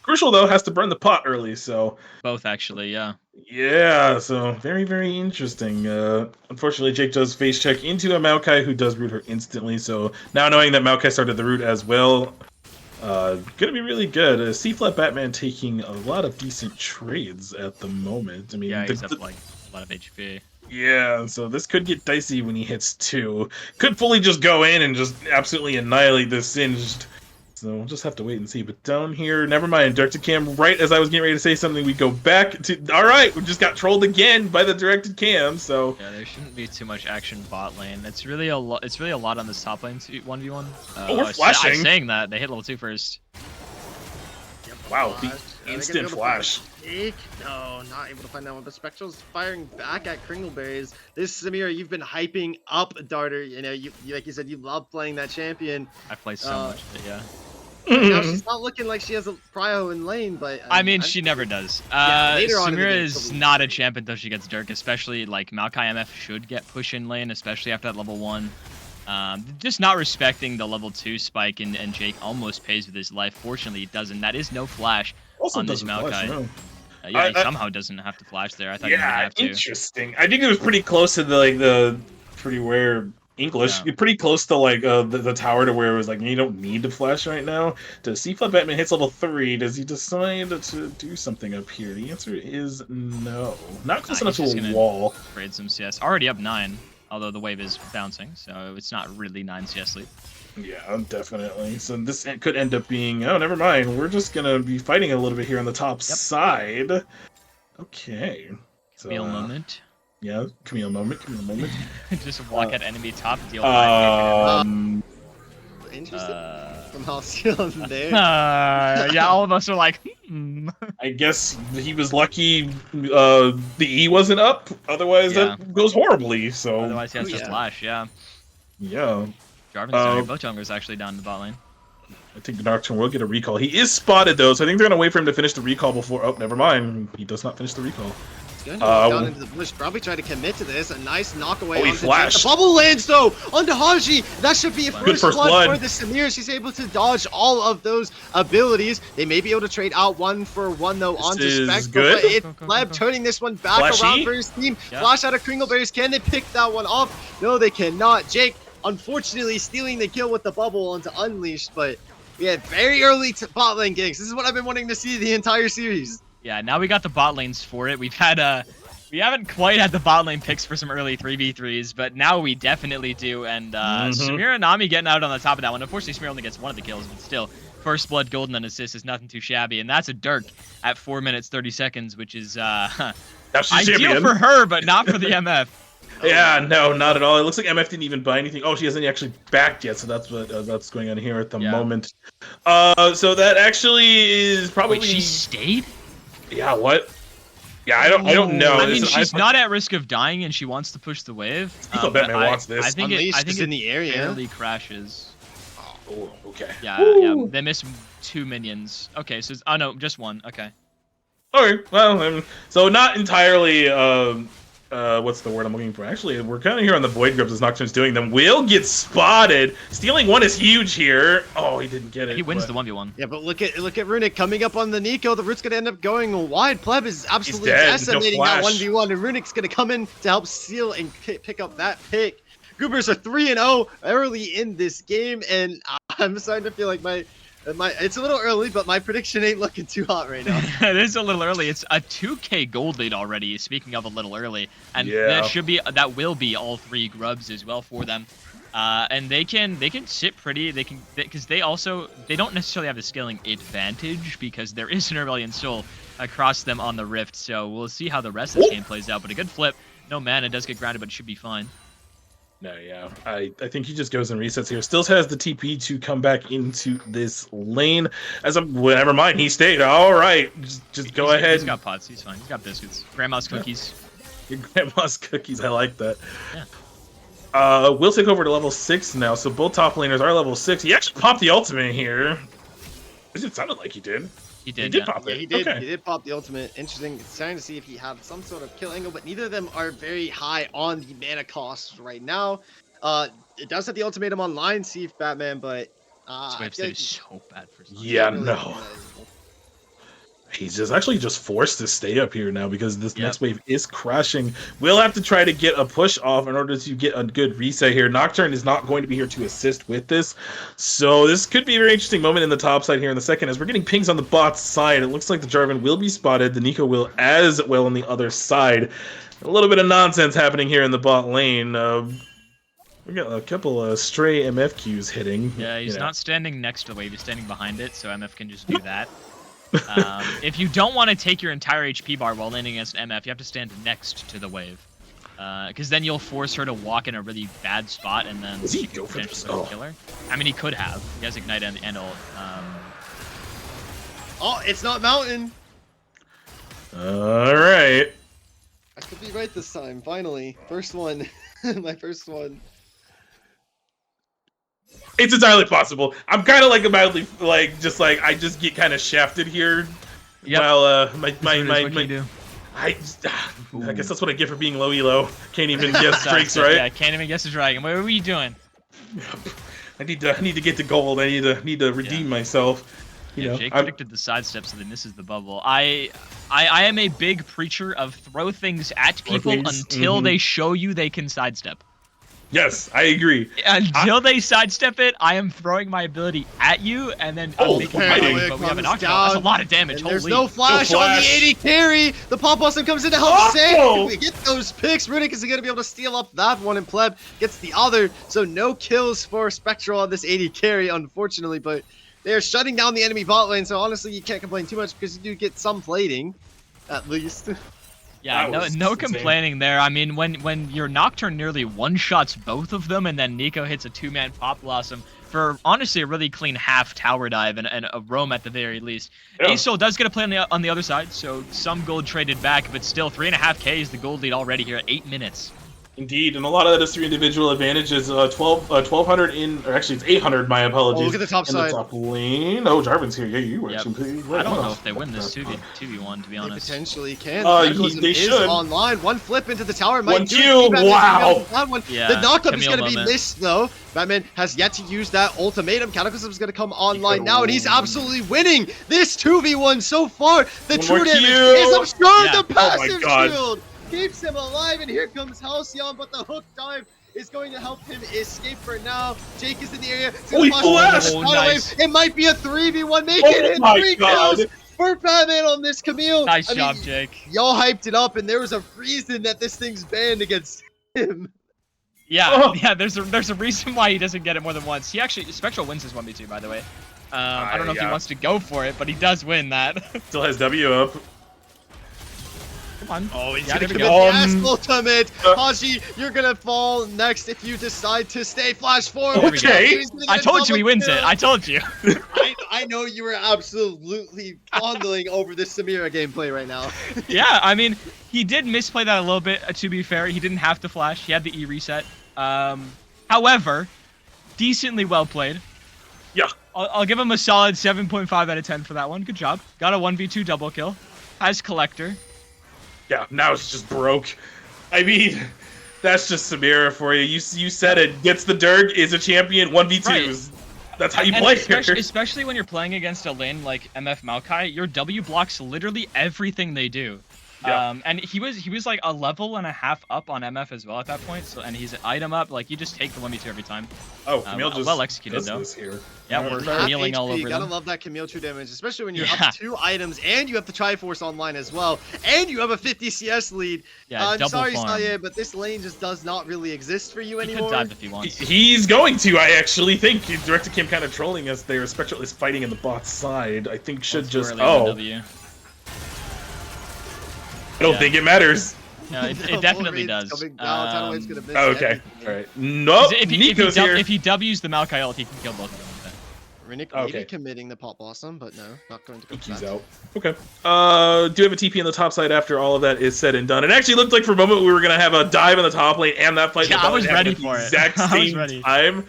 Crucial, though, has to burn the pot early, so... Both, actually, yeah. Yeah, so very, very interesting. Unfortunately, Jake does face check into a Maokai who does root her instantly, so now knowing that Maokai started the root as well, gonna be really good. C-Flat Batman taking a lot of decent trades at the moment. I mean, yeah, he's up like a lot of HP. Yeah, so this could get dicey when he hits 2. Could fully just go in and just absolutely annihilate this singed. So we'll just have to wait and see. But down here, never mind. Directed cam, right as I was getting ready to say something, we go back to... Alright, we just got trolled again by the directed cam, so... Yeah, there shouldn't be too much action bot lane. It's really a lot. It's really a lot on this top lane 1v1. We're flashing. I'm saying that. They hit level 2 first. Yep, wow, the instant flash. No, not able to find that one. But Spectral's firing back at Kringleberries. This Samira, you've been hyping up Darter. You know, you like you said, you love playing that champion. I play so much of it, yeah. Now she's not looking like she has a prio in lane, but I mean, she never does. Samira is not a champ until she gets Dirk, especially like Maokai MF should get push in lane, especially after that level 1. Just not respecting the level 2 spike, and Jake almost pays with his life. Fortunately, he doesn't. That is no flash on this Maokai. Flash, no. Yeah, he somehow doesn't have to flash there. I thought he would have to. Interesting. I think it was pretty close to the pretty rare English. Yeah. Pretty close to like the tower to where it was like you don't need to flash right now. Does C-Flat Batman hits level 3? Does he decide to do something up here? The answer is no. Not close enough to a wall. Trade some CS. Already up 9, although the wave is bouncing, so it's not really 9 CS lead. Yeah, definitely. So this could end up being... Oh, never mind. We're just going to be fighting a little bit here on the top side. Okay. So, Camille moment. Yeah, Camille moment. Just walk at enemy top, deal interesting. From Halcyon there. Yeah, all of us are like, I guess he was lucky the E wasn't up. Otherwise, that goes horribly. So otherwise, he has just Lash, yeah. Yeah. Jarvan's both junglers actually down in the bot lane. I think the Nocturne will get a recall. He is spotted, though, so I think they're going to wait for him to finish the recall before... Oh, never mind. He does not finish the recall. He's going down into the bush. Probably try to commit to this. A nice knock away onto Flash. Jake. The bubble lands, though, onto Haji. That should be a first blood for the Samir. She's able to dodge all of those abilities. They may be able to trade out 1-for-1, though, onto Spectre. But it's Pleb turning this one back around for his team. Flash out of Kringleberries. Can they pick that one off? No, they cannot. Jake, unfortunately, stealing the kill with the bubble onto Unleashed, but we had very early bot lane ganks. This is what I've been wanting to see the entire series. Yeah, now we got the bot lanes for it. We've had we haven't quite had the bot lane picks for some early 3v3s, but now we definitely do. And Samira and Nami getting out on the top of that one. Unfortunately, Samira only gets one of the kills, but still, first blood golden and assist is nothing too shabby. And that's a Dirk at 4 minutes 30 seconds, which is ideal for her, but not for the MF. Yeah, no, not at all. It looks like MF didn't even buy anything. Oh, she hasn't actually backed yet, so that's what that's going on here at the moment. So that actually is probably... Wait, she stayed? Yeah, what? Yeah, I don't know. I mean, she's not at risk of dying, and she wants to push the wave. Batman wants this. I think it in the area. barely crashes. Oh, okay. Yeah, they miss 2 minions. Okay, so oh no, just 1. Okay. Okay, well, so not entirely. What's the word I'm looking for? Actually, we're kind of here on the Void Grips as Nocturne's doing them. Will get spotted. Stealing 1 is huge here. Oh, he didn't get it. He wins the 1v1. Yeah, but look at Runic coming up on the Nico. The Root's gonna end up going wide. Pleb is absolutely decimating that 1v1, and Runic's gonna come in to help steal and pick up that pick. Goobers are 3-0 early in this game, and I'm starting to feel like my it's a little early, but my prediction ain't looking too hot right now. It is a little early. It's a 2K gold lead already. Speaking of a little early, and that will be all 3 grubs as well for them. And they can sit pretty. Because they don't necessarily have the scaling advantage because there is an Aurelion Soul across them on the Rift. So we'll see how the rest of this game plays out. But a good flip. No mana, does get grounded, but it should be fine. No, yeah. I think he just goes and resets here. Still has the TP to come back into this lane. Never mind, he stayed. All right, just go ahead. He's got pots. He's fine. He's got biscuits. Grandma's cookies. Your grandma's cookies. I like that. Yeah. We'll take over to level 6 now. So both top laners are level 6. He actually popped the ultimate here. It sounded like he did. He did pop it. Yeah, he did. Okay. He did pop the ultimate. Interesting. It's starting to see if he had some sort of kill angle, but neither of them are very high on the mana cost right now. It does have the ultimatum online, see if Batman, but this wave state is so bad for some. Yeah, no. He's just forced to stay up here now because this next wave is crashing. We'll have to try to get a push off in order to get a good reset here. Nocturne is not going to be here to assist with this. So this could be a very interesting moment in the top side here in the second as we're getting pings on the bot side. It looks like the Jarvan will be spotted. The Nico will as well on the other side. A little bit of nonsense happening here in the bot lane. We got a couple of stray MF Qs hitting. Yeah, he's not standing next to the wave. He's standing behind it, so MF can just do that. If you don't want to take your entire HP bar while landing against an MF, you have to stand next to the wave. Because then you'll force her to walk in a really bad spot, and then Does he go for this? Oh. Kill her. I mean, he could have. He has Ignite and ult. Oh, it's not Mountain. All right. I could be right this time. Finally, first one. My first one. It's entirely possible. I'm kind of like mildly I just get kind of shafted here. Yep. While I guess that's what I get for being low elo. Can't even guess streaks, right? Yeah, can't even guess a dragon. What are you doing? I need to get to gold. I need to redeem myself. You know, Jake predicted the sidestep, so they misses the bubble. I am a big preacher of throw things at people until they show you they can sidestep. Yes, I agree. Until they sidestep it, I am throwing my ability at you, and then make it right, but we have an knockdown. That's a lot of damage. There's no flash on the AD carry. The Pop Blossom comes in to help save. We get those picks. Runic is going to be able to steal up that one, and Pleb gets the other. So no kills for Spectral on this AD carry, unfortunately, but they're shutting down the enemy bot lane, so honestly, you can't complain too much because you do get some plating, at least. Yeah, no complaining there. I mean, when your Nocturne nearly one-shots both of them, and then Nico hits a 2-man Pop Blossom for, honestly, a really clean half tower dive and a roam at the very least. Yeah. Aesol does get a play on the other side, so some gold traded back, but still 3.5k is the gold lead already here at 8 minutes. Indeed, and a lot of that is through individual advantages. 1,200 in, or actually it's 800. My apologies. Oh, look at the top side. The top lane. Oh, Jarvan's here. Yeah, you were actually. I don't know if they win this 2v1, to be honest. They potentially can. They should. Online. One flip into the tower. Might 1Q. Wow. Yeah, the knockup is going to be missed though. Batman has yet to use that ultimatum. Cataclysm is going to come online now, and he's absolutely winning this 2v1 so far. The true damage is obscured. The passive shield keeps him alive, and here comes Halcyon, but the hook dive is going to help him escape for now. Jake is in the area. Nice. It might be a 3v1. Make it 3 kills for Batman on this Camille. Nice job, Jake. Y'all hyped it up, and there was a reason that this thing's banned against him. Yeah, there's a reason why he doesn't get it more than once. He actually, Spectral wins his 1v2, by the way. I don't know if he wants to go for it, but he does win that. Still has W up. Come on. Oh, he's gonna commit the ultimate. Haji, you're gonna fall next if you decide to stay. Flash forward. Okay. I told you he wins it. I told you. I know you were absolutely fondling over this Samira gameplay right now. Yeah, I mean, he did misplay that a little bit, to be fair. He didn't have to flash. He had the E reset. However, decently well played. Yeah. I'll give him a solid 7.5 out of 10 for that one. Good job. Got a 1v2 double kill. Has Collector. Yeah, now it's just broke. I mean, that's just Samira for you. You said it. Gets the Durg, is a champion, 1v2s. Right. That's how you play especially when you're playing against a lane like MF Maokai, your W blocks literally everything they do. Yeah. And he was like a level and a half up on MF as well at that point. So and he's an item up. Like you just take the 1v2 every time. Oh, Camille just well executed does though. this here. Yeah, Alright, we're alright. Camelling all over You gotta them. love that Camille true damage, especially when you're Yeah. up 2 items and you have the Triforce online as well, and you have a 50 CS lead. Yeah, I'm double sorry, farm. Saya, but this lane just does not really exist for you He anymore. could dive if he wants. He's going to, I actually think. Directed Kim kind of trolling us there. Spectral is fighting in the bot side. I think should Too just... early on the Oh, W. I don't Yeah. think it matters. No, it No, definitely Wolverine's does. coming down. Tidal Wave's gonna miss Okay, everything. alright. Nope, Nico's here. If he W's the Maokai ult, he can kill both of them with it. Runic Okay. maybe committing the Pop Blossom, but no, not going to go for He's that. out. Okay. Do you have a TP on the top side after all of that is said and done? It actually looked like for a moment we were going to have a dive in the top lane and that fight in Yeah, the I bot was lane ready at the for it. exact I was same ready. time.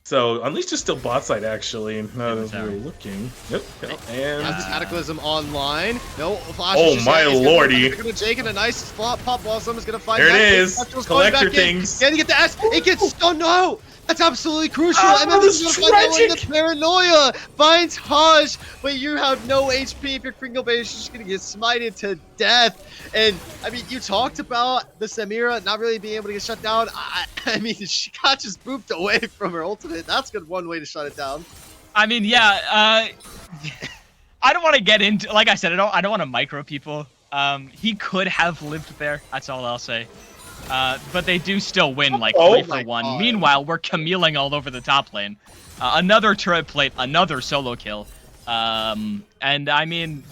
So, Unleashed is still bot side, actually. Now that tower. we're looking. Yep. Has And... this Cataclysm online. No, Flash Oh is just my he's lordy. Gonna Jake and a nice flop. Pop Blossom is gonna find There it that. is. Spectral's going Collector back in. things. Can he get the S? It gets stunned. No! That's absolutely crucial. Oh, MF is that's gonna find that one. tragic. The paranoia finds Haj, but you have no HP. If you're Kringle Bay, you're just gonna get smited to death. And I mean, you talked about the Samira not really being able to get shut down. I mean, she got just booped away from her ultimate. That's good one way to shut it down. I mean, yeah. I don't want to get into. Like I said, I don't want to micro people. He could have lived there. That's all I'll say. But they do still win like Oh 3 my for 1. God. Meanwhile, we're Camelling all over the top lane. Another turret plate, another solo kill. And I mean,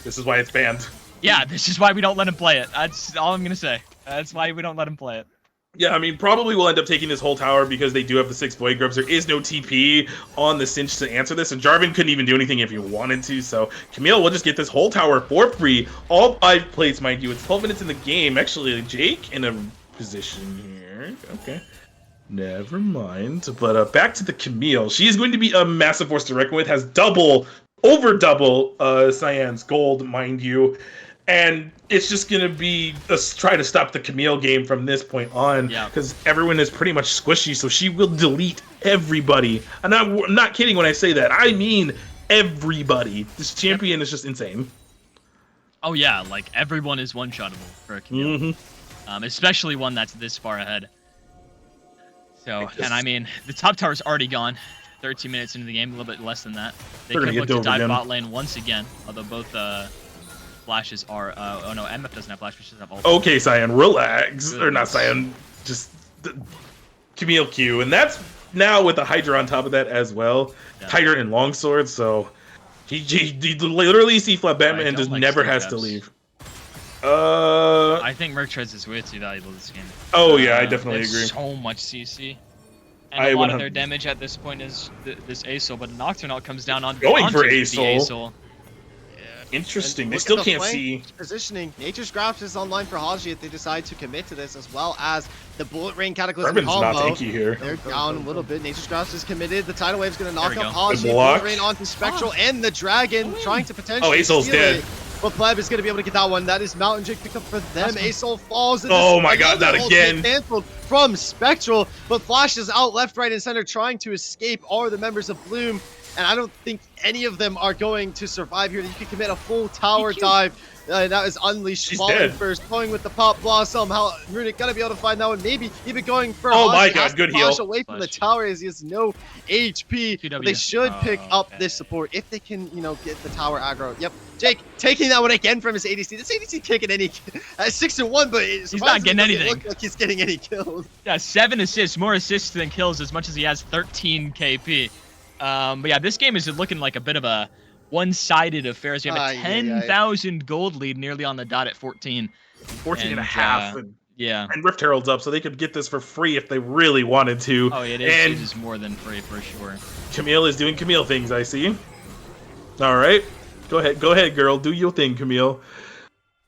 This is why it's banned. yeah, this is why we don't let him play it. That's all I'm gonna say. That's why we don't let him play it. Yeah, I mean, probably we'll end up taking this whole tower because they do have the 6 Void Grubs. There is no TP on the Cinch to answer this, and Jarvan couldn't even do anything if he wanted to, so Camille will just get this whole tower for free. All 5 plates, mind you. It's 12 minutes in the game. Actually, Jake in a position here. Okay. Never mind. But back to the Camille. She is going to be a massive force to reckon with. Has over double Cyan's gold, mind you. And it's just going to be us try to stop the Camille game from this point on. Yeah. Because everyone is pretty much squishy, so she will delete everybody. And I'm not kidding when I say that. I mean everybody. This champion is just insane. Oh yeah, like everyone is one-shottable for a Camille. Mm-hmm. Especially one that's this far ahead. So, Just- and I mean, the top tower's already gone. 13 minutes into the game, a little bit less than that. They They're could gonna look get to dove dive again. bot lane once again, although both flashes are. Oh no, MF doesn't have flash, which doesn't have ult. Okay, Cyan, relax. Or not Goodness. Cyan, just Camille Q. And that's now with the Hydra on top of that as well. Yeah. Hydra and Longsword, so he literally see flat Batman I and don't just like never stun has to caps. leave. I think Merc Treads is way too valuable this game. Oh yeah, I definitely There's agree. so much CC. And I a lot would of their have- damage at this point is this Aesol, but Nocturne comes down on Going for onto the Aesol. Interesting. And They look still at the can't flank see. Positioning. Nature's Grasp is online for Haji if they decide to commit to this, as well as the Bullet Rain Cataclysm Carbon's not combo. tanky here. They're down a little bit. Nature's Grasp is committed. The Tidal Wave's gonna knock There we up go. Haji. Good Bullet block. Rain onto Spectral and the Dragon, trying to potentially Aesol's steal dead. it. But Pleb is gonna be able to get that one. That is Mountain Jake picked up for them. Aesol falls. And Oh this- my God, another not ultimate again. Canceled from Spectral, but Flash is out left, right, and center trying to escape all the members of Bloom. And I don't think any of them are going to survive here. You can commit a full tower dive. That is Unleashed. She's Falling dead. first, going with the Pop Blossom. How Runic gonna be able to find that one. Maybe even going for Oh my Haji. God, Has to good flash heal. away from the Flash. tower as he has no HP. But they QW. should pick up Okay. this support if they can, get the tower aggro. Yep, Jake taking that one again from his ADC. This ADC can't get any. 6-1, but He's not getting anything. Look like he's getting any kills. Yeah, 7 assists, more assists than kills, as much as he has 13 KP. But yeah, this game is looking like a bit of a one-sided affair. As we have a Ay, ay, ay. 10,000 gold lead nearly on the dot at 14. 14 and a And, half. And Yeah. Rift Herald's up, so they could get this for free if they really wanted to. Oh, it is. And It is more than free for sure. Camille is doing Camille things, I see. All right. Go ahead, girl. Do your thing, Camille.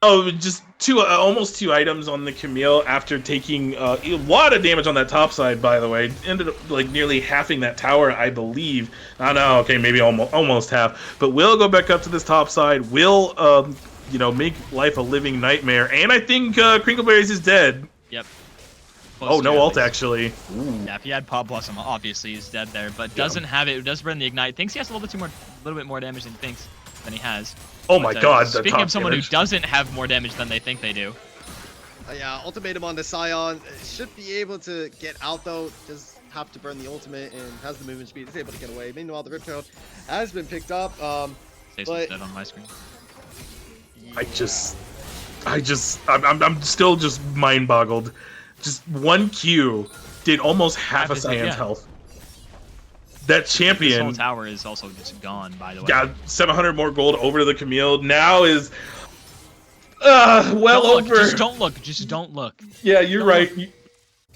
Oh, just almost 2 items on the Camille after taking a lot of damage on that top side, by the way. Ended up like nearly halving that tower, I believe. I know, okay, maybe almost half. But we'll go back up to this top side. We'll, make life a living nightmare. And I think Crinkleberries is dead. Yep. Oh, Close to no at ult, least. actually. Ooh. Yeah, if he had Pop Blossom, obviously he's dead there, but doesn't have it. Does burn the ignite. Thinks he has a little bit more damage than he thinks. than he has. Oh my god, the Speaking top of someone damage. who doesn't have more damage than they think they do. Yeah, ultimatum on the Scion. Should be able to get out though. Just have to burn the ultimate and has the movement speed. Is able to get away. Meanwhile, the Ripcode has been picked up. Stays But dead on my screen. I'm still just mind boggled. Just one Q did almost half a Cyan's health. That champion. This whole tower is also just gone, by the way. Got 700 more gold over to the Camille. Now is well don't look, over. Just don't look. Just don't look. Yeah, you're Don't right. look.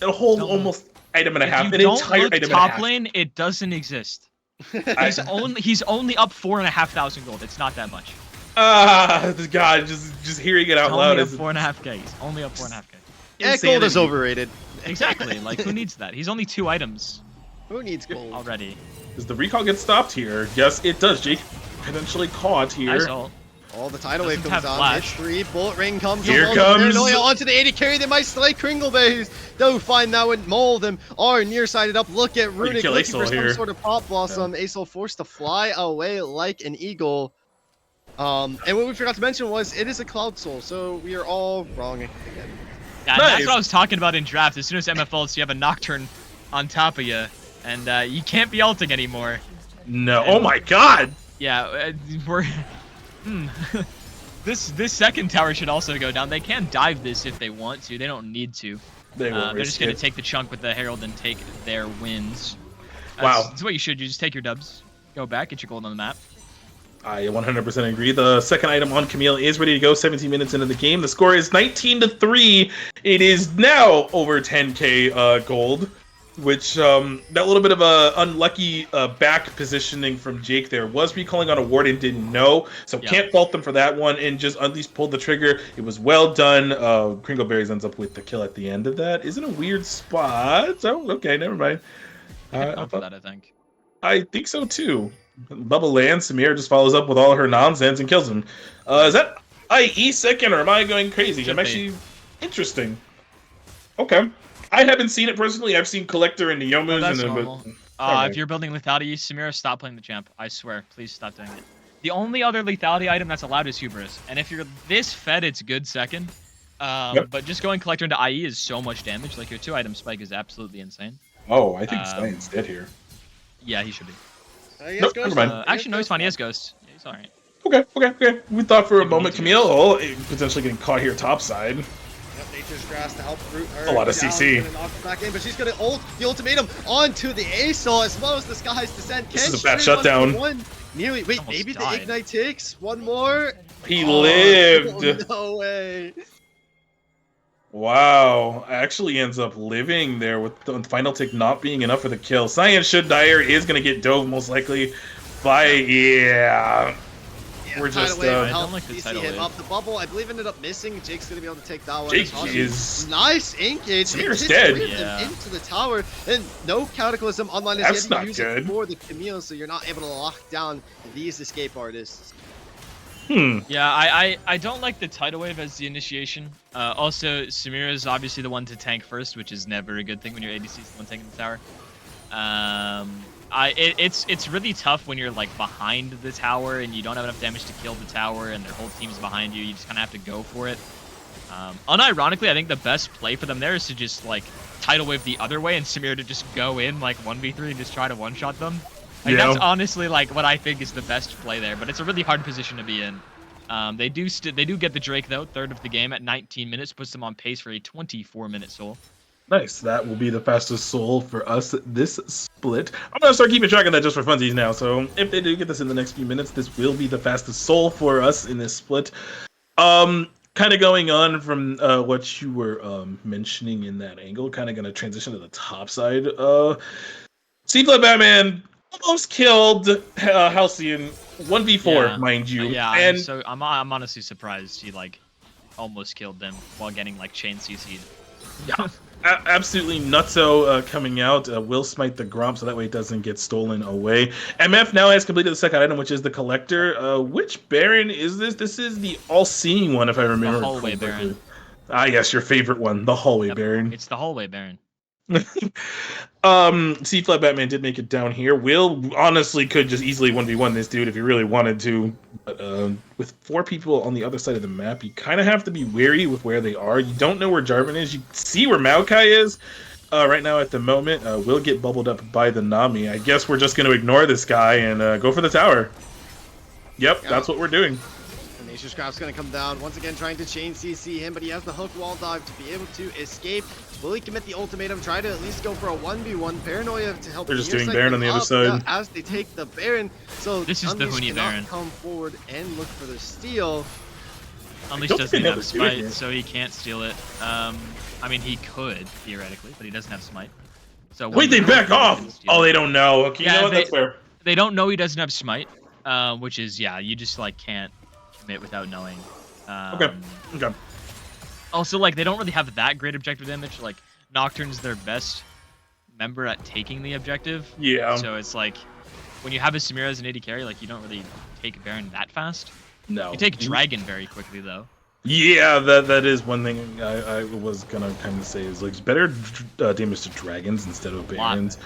A whole Don't almost item and a If half. you An don't entire look item and a top half. lane, it doesn't exist. He's only up 4,500 gold. It's not that much. God, just hearing it out loud Only is up 4.5k. He's only up 4.5k. yeah, gold is overrated. Exactly. Like, who needs that? He's only 2 items Who needs gold? already. Does the recall get stopped here? Yes, it does. Jake potentially caught here. Nice ult. Oh, the tidal wave Doesn't comes have on. flash. Hit 3. Bullet ring comes. Here along. comes- Paranoia onto the AD carry. They might slay Kringlebase. They'll find that one. Mold them. Are nearsighted up. Look at Runic kill looking for Asol some here. sort of pop blossom. Asol forced to fly away like an eagle. And what we forgot to mention was it is a Cloud Soul, so we are all wrong again. Yeah, Nice. that's what I was talking about in draft. As soon as MF ults, you have a Nocturne on top of you, and you can't be ulting anymore. No. Oh my god. Yeah, we're. This second tower should also go down. They can dive this if they want to. They don't need to. They will They're just gonna risk it. take the chunk with the Herald and take their wins. Wow. That's what you should. You just take your dubs, go back, get your gold on the map. I 100% agree. The second item on Camille is ready to go. 17 minutes into the game. The score is 19-3. It is now over 10k gold, which that little bit of a unlucky back positioning from Jake there was recalling on a ward and didn't know, so Yeah. can't fault them for that one, and just at least pulled the trigger. It was well done. Kringleberries ends up with the kill at the end of that. Isn't a weird spot. Oh, okay, never mind. For that, I think. I think so too. Bubble lands, Samir just follows up with all her nonsense and kills him. Is that IE second, or am I going crazy? Should I'm be. actually interesting. Okay. I haven't seen it personally. I've seen Collector and Neomus. That's and normal. okay. If you're building lethality, Samira, stop playing the champ. I swear, please stop doing it. The only other lethality item that's allowed is Hubris, and if you're this fed, it's good second. Yep. But just going Collector into IE is so much damage. Like your 2-item spike is absolutely insane. Oh, I think Um, Stein's dead here. Yeah, he should be. Nope, never mind. Actually, no, he's fine. He has Ghost. Yeah, he's alright. Okay. We thought for a Maybe moment we need to Camille potentially getting caught here topside. Yep, Nature's Grass to help root her A lot of down, CC. gonna knock her back in, but she's gonna ult the ultimatum onto the Asol as well as the Sky's Descent. This is Can a bad she run shutdown. for one? Nearly. Wait, Almost maybe died. the Ignite takes one more? He Oh, lived. No way. Wow, actually ends up living there with the final tick not being enough for the kill. Cyan should die here, is going to get dove most likely by, Yeah, We're tidal just, wave I don't helped like the CC tidal him wave. up. The bubble, I believe, ended up missing. Jake's gonna be able to take that one. Jake Awesome. is- nice engage. Samir's It dead. hits Yeah. into the tower, and no Cataclysm online is That's yet. not You use good. it for the Camille, so you're not able to lock down these escape artists. Yeah, I don't like the tidal wave as the initiation. Also, Samira is obviously the one to tank first, which is never a good thing when your ADC is the one taking the tower. It's really tough when you're like behind the tower and you don't have enough damage to kill the tower and their whole team's behind you. You just kind of have to go for it. Unironically, I think the best play for them there is to just like tidal wave the other way and Samira to just go in like 1v3 and just try to one-shot them. Like, Yeah. that's honestly like what I think is the best play there, but it's a really hard position to be in. They do get the Drake though, third of the game at 19 minutes, puts them on pace for a 24-minute soul. Nice. That will be the fastest soul for us this split. I'm going to start keeping track of that just for funsies now. So if they do get this in the next few minutes, this will be the fastest soul for us in this split. Kind of going on from what you were mentioning in that angle, kind of going to transition to the top side. Seaflood Batman almost killed Halcyon 1v4, Yeah. mind you. Yeah, and I'm honestly surprised he like almost killed them while getting like chain CC'd. yeah, absolutely nutso coming out. Will smite the Gromp so that way it doesn't get stolen away. MF now has completed the second item, which is the Collector. Which Baron is this? This is the all-seeing one, if I remember hallway correctly. Baron. Ah, yes, your favorite one, the Hallway Yep, Baron. It's the hallway Baron. C flat Batman did make it down here. Will honestly could just easily 1v1 this dude if he really wanted to. But with 4 people on the other side of the map, you kind of have to be wary with where they are. You don't know where Jarvan is. You see where Maokai is. Right now at the moment, will get bubbled up by the Nami. I guess we're just going to ignore this guy and go for the tower. Yep, that's what we're doing. Nature's Craft's going to come down, once again trying to chain CC him, but he has the hook wall dive to be able to escape. Will he commit the ultimatum, try to at least go for a 1v1? Paranoia to help. They're just doing Baron on the other side. As they take the Baron, so this is the Huni Baron. Come forward and look for the steal. Unleash doesn't have smite, so he can't steal it. I mean, he could, theoretically, but he doesn't have smite. So wait, they back off! Oh, they don't know. Okay, you know what? That's fair. They don't know he doesn't have smite, which is, yeah, you just, like, can't commit without knowing. Okay. Also, like, they don't really have that great objective damage. Like, Nocturne's their best member at taking the objective. Yeah. So it's like, when you have a Samira as an AD carry, like, you don't really take Baron that fast. No. You take Dragon very quickly, though. Yeah, that is one thing I was gonna kind of say is like better damage to dragons instead of barons.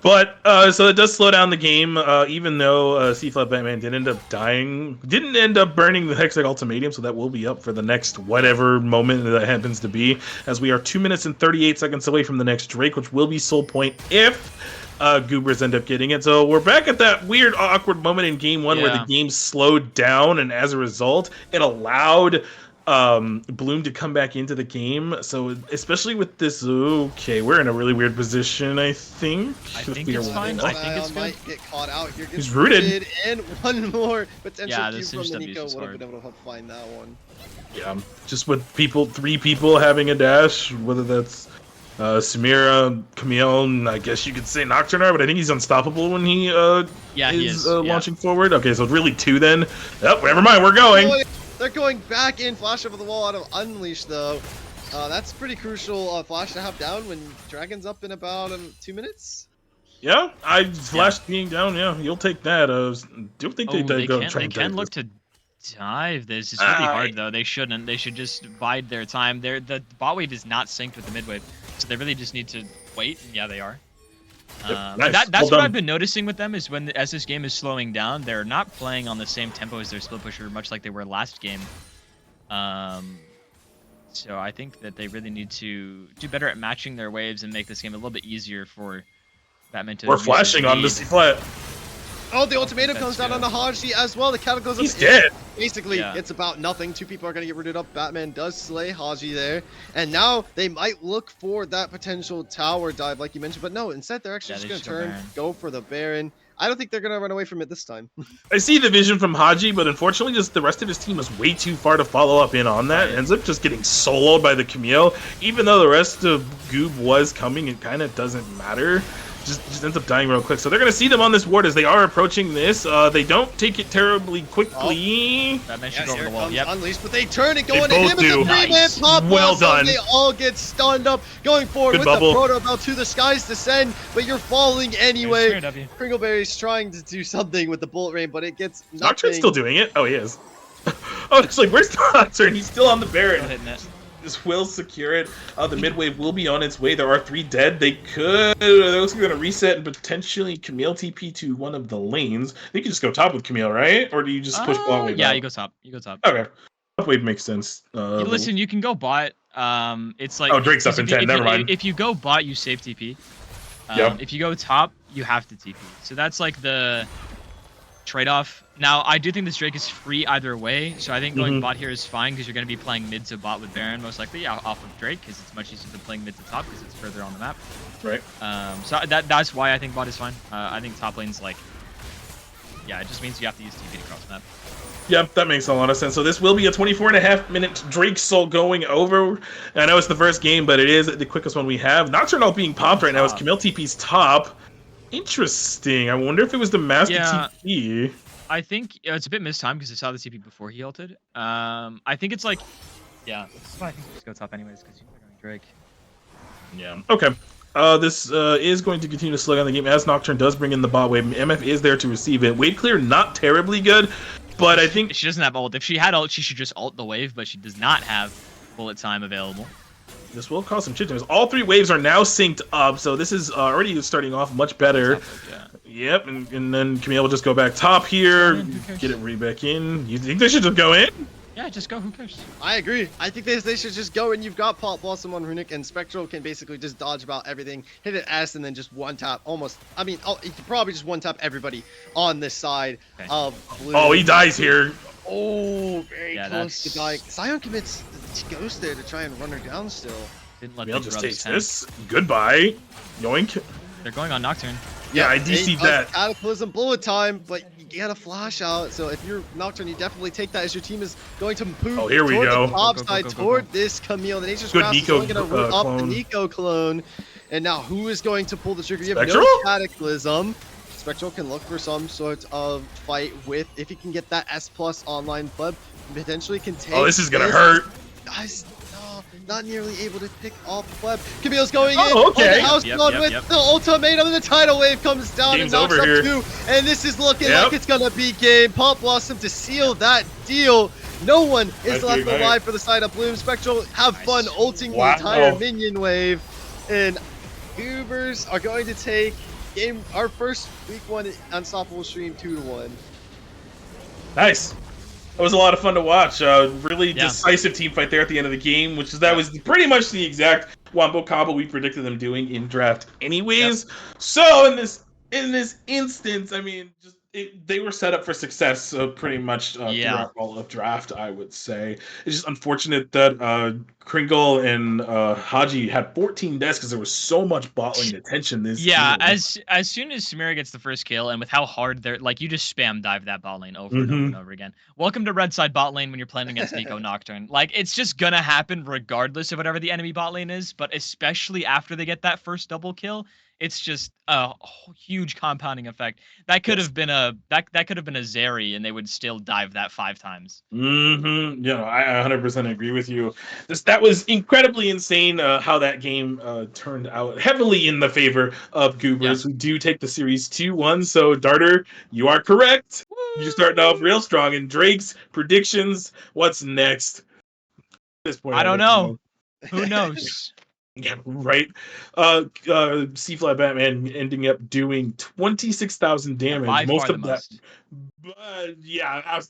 But so it does slow down the game, even though C-Flat Batman didn't end up burning the Hextech Ultimatum, so that will be up for the next whatever moment that happens to be, as we are 2 minutes and 38 seconds away from the next Drake, which will be Soul Point if Goobers end up getting it. So we're back at that weird, awkward moment in Game 1 where the game slowed down, and as a result, it allowed Bloom to come back into the game. So especially with this, okay, we're in a really weird position. I think it's fine. I think it's good. Might get caught out here. He's rooted. And one more potential cube from the Nico would have been able to find that one. Yeah, just with 3 people having a dash, whether that's Samira, Camille, and I guess you could say Nocturne, but I think he's unstoppable when he is launching forward. Okay, so it's really 2 then. Oh, never mind, we're going. They're going back in. Flash over the wall out of Unleash, though. That's pretty crucial flash to have down when Dragon's up in about 2 minutes. Yeah, Flash being down, yeah, you'll take that. Do you think they can look to dive this. It's really hard, though. They shouldn't. They should just bide their time. The bot wave is not synced with the mid wave, so they really just need to wait. And yeah, they are. Nice. That's what I've been noticing with them is as this game is slowing down, they're not playing on the same tempo as their split pusher, much like they were last game. So I think that they really need to do better at matching their waves and make this game a little bit easier for Batman to. We're flashing on the C-Flat. Oh, the ultimatum comes down on the Haji as well. The cataclysm. He's dead. Basically, it's about nothing. 2 people are going to get rooted up. Batman does slay Haji there. And now they might look for that potential tower dive like you mentioned. But no, instead they're actually just going to turn, go for the Baron. I don't think they're going to run away from it this time. I see the vision from Haji, but unfortunately just the rest of his team was way too far to follow up in on that. Ends up just getting soloed by the Camille. Even though the rest of Goob was coming, it kind of doesn't matter. Just ends up dying real quick. So they're going to see them on this ward as they are approaching this. They don't take it terribly quickly. Batman should go over the wall. Yep. Unleashed, but they turn it going to him. It's a 3-man pop. Well done. They all get stunned up. Going forward with the Proto Bell to the skies descend, but you're falling anyway. Kringleberry's trying to do something with the bullet rain, but it gets nothing. Nocturne's still doing it. Oh, he is. Oh, it's like, where's Nocturne? He's still on the Baron. Hitting it. This will secure it. The mid wave will be on its way. There are 3 dead. They're also going to reset and potentially Camille TP to one of the lanes. They can just go top with Camille, right? Or do you just push bot wave? Yeah, you go top. You go top. Okay. Top wave makes sense. Listen, you can go bot. It's like Drake's up in 10. Never mind. If you go bot, you save TP. If you go top, you have to TP. So that's like the trade-off. Now, I do think this Drake is free either way, so I think going bot here is fine because you're going to be playing mid to bot with Baron most likely off of Drake because it's much easier than playing mid to top because it's further on the map. Right. So that's why I think bot is fine. I think top lane's like, it just means you have to use TP to cross map. Yep, that makes a lot of sense. So this will be a 24.5-minute Drake Soul going over. I know it's the first game, but it is the quickest one we have. Nocturne all being popped right now is Camille TP's top. Interesting. I wonder if it was the master TP. I think it's a bit mistimed because I saw the TP before he ulted. I think it's like, I think we just go top anyways because you're going Drake. Yeah. Okay. This is going to continue to slow down the game as Nocturne does bring in the bot wave. MF is there to receive it. Wave clear not terribly good, but I think she doesn't have ult. If she had ult, she should just ult the wave, but she does not have bullet time available. This will cause some chit damage. All 3 waves are now synced up, so this is already starting off much better. Yep, and then Camille will just go back top here, get it back in. You think they should just go in? Yeah, just go. Who cares? I agree. I think they should just go, and you've got Pop Blossom on Runic, and Spectral can basically just dodge about everything, hit an S, and then just one tap almost. I mean, he could probably just one tap everybody on this side of blue. Oh, he dies here. Oh, very close to dying. Sion commits Ghost there to try and run her down still. Didn't let Camille just takes this. Goodbye. Yoink. They're going on Nocturne. Yeah, I do see that. Cataclysm bullet time, but you get a flash out. So if you're Nocturne, you definitely take that as your team is going to move here we toward go. the top side, toward this Camille. The Nature's Good Grasp is Nico only going to root up the clone. Nico clone. And now who is going to pull the trigger? You have Spectral? no Cataclysm. Spectral can look for some sort of fight with, if he can get that S+ online pleb, potentially can take. Oh, this is going to hurt. Guys, no, not nearly able to pick off pleb. Camille's going in. Okay. On the house with the ultimatum, and the tidal wave comes down Game's and knocks over up here. 2. And this is looking like it's gonna be game. Pop Blossom to seal that deal. No one is left alive for the side of Bloom. Spectral have fun ulting the entire minion wave, and Goobers are going to take our first week 1 Unstoppable stream 2-1. Nice. That was a lot of fun to watch. Really decisive team fight there at the end of the game, which that was pretty much the exact wombo combo we predicted them doing in draft anyways. So in this instance, I mean, they were set up for success pretty much throughout all of draft, I would say. It's just unfortunate that Kringle and Haji had 14 deaths because there was so much bot lane attention this game. as soon as Samira gets the first kill, and with how hard they're like, you just spam dive that bot lane over and over and over again. Welcome to red side bot lane when you're playing against Nico Nocturne. Like, it's just gonna happen regardless of whatever the enemy bot lane is, but especially after they get that first double kill. It's just a huge compounding effect. That could have been a that could have been a Zeri, and they would still dive that 5 times. Yeah, I 100% agree with you. That was incredibly insane how that game turned out, heavily in the favor of Goobers, who do take the series 2-1. So Darter, you are correct. You're starting off real strong. And Drake's predictions. What's next? At this point, I don't know. Who knows? Yeah, right. C-Flat Batman ending up doing 26,000 damage. Most of that.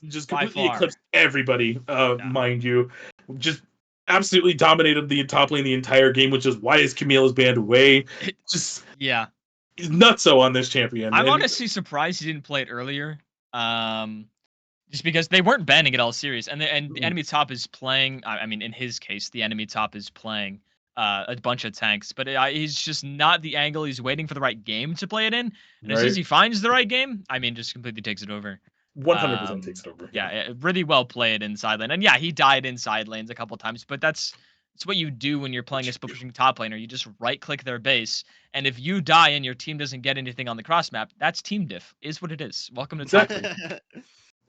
Just completely eclipsed everybody, mind you. Just absolutely dominated the top lane the entire game, which is why his Camille is banned away. Just he's nutso on this champion. I'm honestly surprised he didn't play it earlier. Just because they weren't banning it all series, and the enemy top is playing. I mean, in his case, the enemy top is playing a bunch of tanks, but he's just not the angle. He's waiting for the right game to play it in, and as soon as he finds the right game, I mean, just completely takes it over. 100% takes it over. Yeah, really well played inside lane, and he died inside lanes a couple times, but that's what you do when you're playing a split pushing top laner. You just right click their base, and if you die and your team doesn't get anything on the cross map, that's team diff. Is what it is. Welcome to top lane.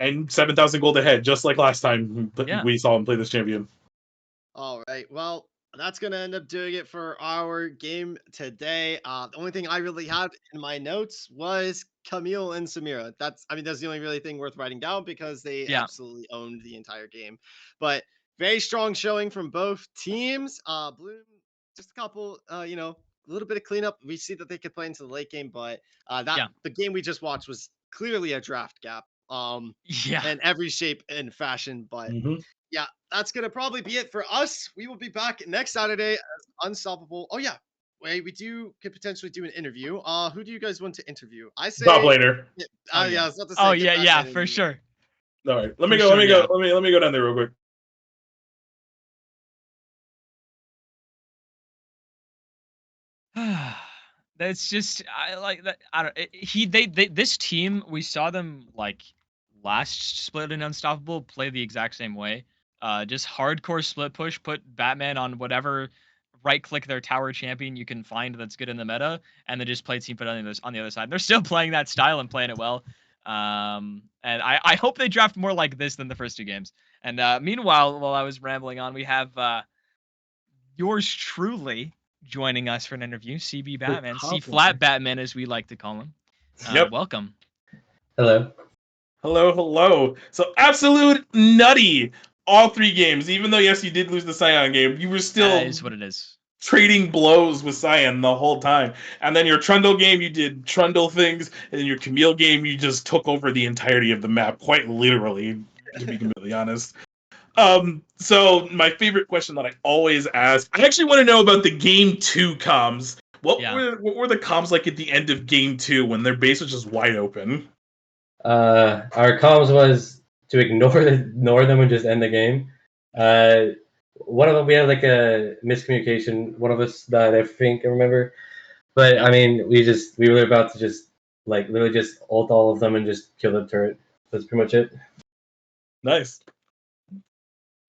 And 7,000 gold ahead, just like last time we saw him play this champion. All right, well, that's going to end up doing it for our game today. The only thing I really had in my notes was Camille and Samira. That's the only really thing worth writing down because they absolutely owned the entire game. But very strong showing from both teams. Bloom, just a couple, a little bit of cleanup. We see that they could play into the late game, but the game we just watched was clearly a draft gap. In every shape and fashion, but that's gonna probably be it for us. We will be back next Saturday as Unstoppable. Oh yeah, wait, could potentially do an interview. Who do you guys want to interview? I say top laner. I was about to say. For sure. All right, let me go down there real quick. That's just I like that. I don't. This team, we saw them like last split in Unstoppable play the exact same way. Just hardcore split push, put Batman on whatever right click their tower champion you can find that's good in the meta, and then just play team fight on the other side. They're still playing that style and playing it well. And I hope they draft more like this than the first 2 games. And meanwhile, while I was rambling on, we have yours truly joining us for an interview, CB Batman, C-Flat Batman as we like to call him. Welcome. Hello. Hello. So Absolute Nutty, All 3 games, even though yes, you did lose the Scion game, you were still That is what it is. trading blows with Cyan the whole time. And then your Trundle game, you did Trundle things, and then your Camille game, you just took over the entirety of the map, quite literally, to be completely honest. So my favorite question that I always ask, I actually want to know about the game 2 comms. What were the comms like at the end of game 2 when their base was just wide open? Our comms was to ignore them and just end the game. One of them, we had like a miscommunication. One of us died, I think, I remember. But I mean, we were about to just like literally just ult all of them and just kill the turret. That's pretty much it. Nice.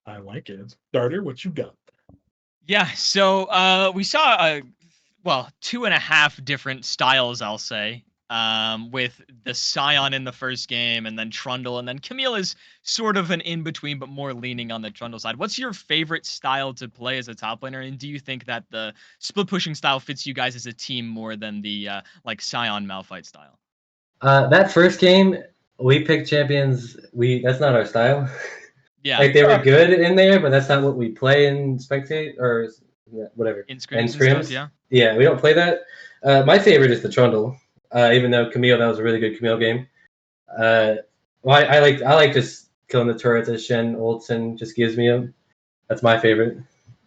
I like it. Darter, what you got? Yeah, so we saw 2.5 different styles, I'll say. With the Scion in the first game, and then Trundle, and then Camille is sort of an in-between, but more leaning on the Trundle side. What's your favorite style to play as a top laner, and do you think that the split-pushing style fits you guys as a team more than the Scion Malphite style? That first game, we picked champions. That's not our style. Yeah, like they were good in there, but that's not what we play in spectate or whatever. In scrims and stuff, yeah. Yeah, we don't play that. My favorite is the Trundle. Even though Camille, that was a really good Camille game. I like just killing the turrets as Shen ults and just gives me them. That's my favorite.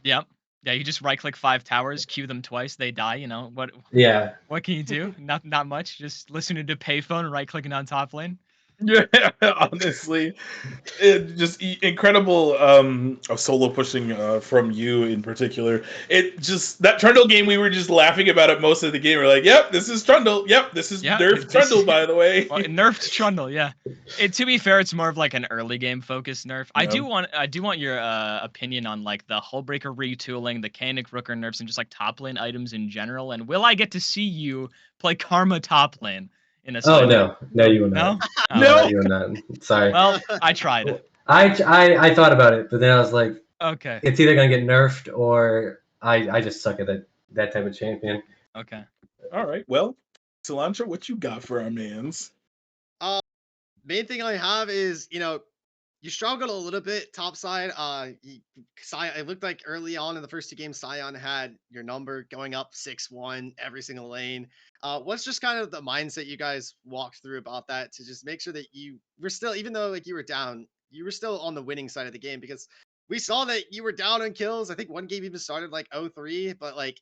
Yep. Yeah, you just right-click 5 towers, Q them twice, they die. You know what? Yeah. What can you do? Not much. Just listening to payphone, right-clicking on top lane. Yeah, honestly, just incredible solo pushing from you in particular. It just that Trundle game, we were just laughing about it most of the game. We're like, "Yep, this is Trundle. Yep, this is nerfed Trundle." By the way, nerfed Trundle. Yeah. To be fair, it's more of like an early game focused nerf. Yeah. I do want your opinion on like the Hullbreaker retooling, the Kanik Rooker nerfs, and just like top lane items in general. And will I get to see you play Karma top lane? Oh no, you will not. No, you will not. Sorry. Well, I tried. I thought about it, but then I was like, okay, it's either gonna get nerfed or I just suck at that type of champion. Okay. All right. Well, Cilantro, what you got for our mans? Main thing I have is you struggled a little bit topside. It looked like early on in the first 2 games, Scion had your number going up 6-1 every single lane. What's just kind of the mindset you guys walked through about that to just make sure that you were still, even though like you were down, you were still on the winning side of the game? Because we saw that you were down on kills. I think one game even started like 0-3, but like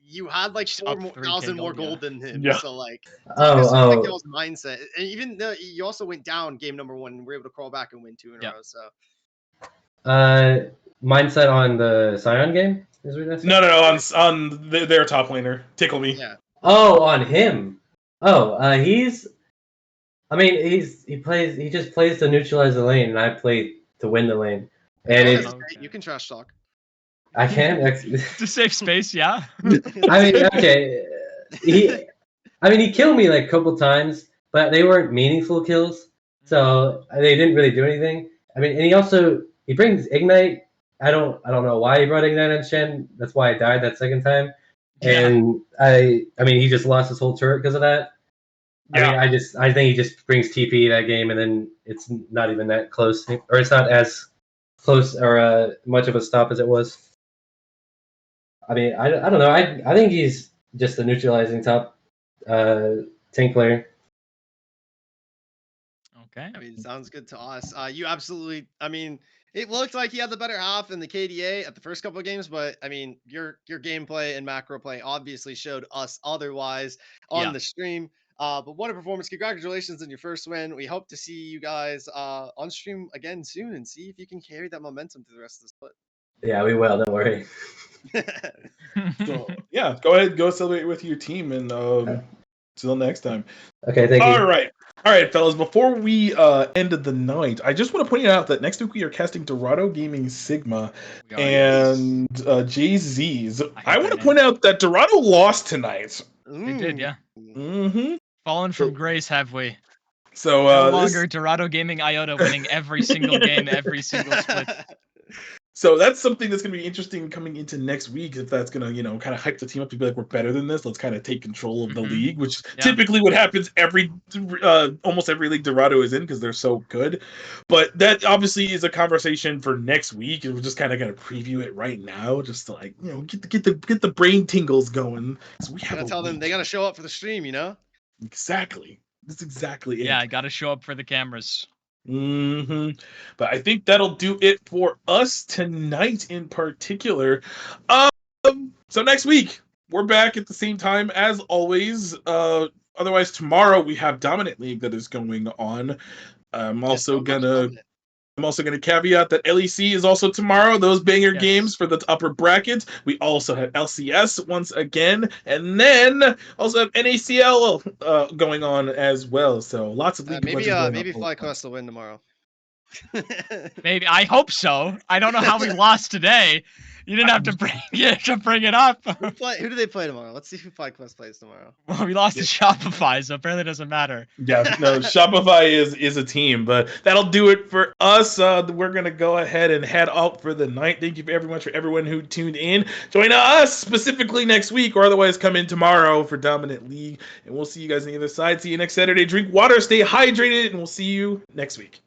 you had like 4,000 more gold than him. Yeah. So like, like y'all's mindset, and even though you also went down game number 1 and were able to crawl back and win 2 in a row. So, mindset on the Scion game is what that's No, on their top laner. Tickle me. Yeah. Oh, on him. Oh, he just plays to neutralize the lane, and I play to win the lane. And you can trash talk. I can. It's a safe space, yeah. I mean, okay. He killed me like a couple times, but they weren't meaningful kills, so they didn't really do anything. I mean, and he brings Ignite. I don't know why he brought Ignite on Shen. That's why I died that second time. And I mean, he just lost his whole turret because of that. Yeah. I mean, I think he just brings TP that game, and then it's not even that close, or it's not as close or much of a stop as it was. I mean, I don't know. I think he's just a neutralizing top tank player. Okay. I mean, sounds good to us. You absolutely. I mean, it looked like he had the better half in the KDA at the first couple of games, but I mean, your gameplay and macro play obviously showed us otherwise on the stream. But what a performance! Congratulations on your first win. We hope to see you guys on stream again soon and see if you can carry that momentum through the rest of the split. Yeah, we will. Don't worry. So yeah, go ahead, go celebrate with your team, and till next time. Okay, thank you. All right, fellas. Before we ended the night, I just want to point out that next week we are casting Dorado Gaming Sigma and Jay-Z's. I want to point out that Dorado lost tonight. They did, yeah. Mm-hmm. Fallen from grace, have we? So no longer Dorado Gaming Iota winning every single game, every single split. So that's something that's going to be interesting coming into next week. If that's going to, kind of hype the team up to be like, we're better than this. Let's kind of take control of the league, which typically what happens almost every league Dorado is in because they're so good. But that obviously is a conversation for next week, and we're just kind of going to preview it right now, just to get the brain tingles going. So we have to tell them they got to show up for the stream, Exactly. That's exactly it. Yeah, I got to show up for the cameras. But I think that'll do it for us tonight in particular. So next week we're back at the same time as always. Otherwise tomorrow we have Dominant League that is going on. I'm also gonna caveat that LEC is also tomorrow. Those banger games for the upper brackets. We also have LCS once again, and then also have NACL going on as well. So lots of league maybe FlyQuest will win tomorrow. Maybe. I hope so. I don't know how we lost today. You didn't have to bring it up. Who do they play tomorrow? Let's see who FlyQuest plays tomorrow. Well, we lost to Shopify, so apparently it doesn't matter. Yeah, no, Shopify is a team, but that'll do it for us. We're gonna go ahead and head out for the night. Thank you very much for everyone who tuned in. Join us specifically next week, or otherwise come in tomorrow for Dominant League, and we'll see you guys on the other side. See you next Saturday. Drink water, stay hydrated, and we'll see you next week.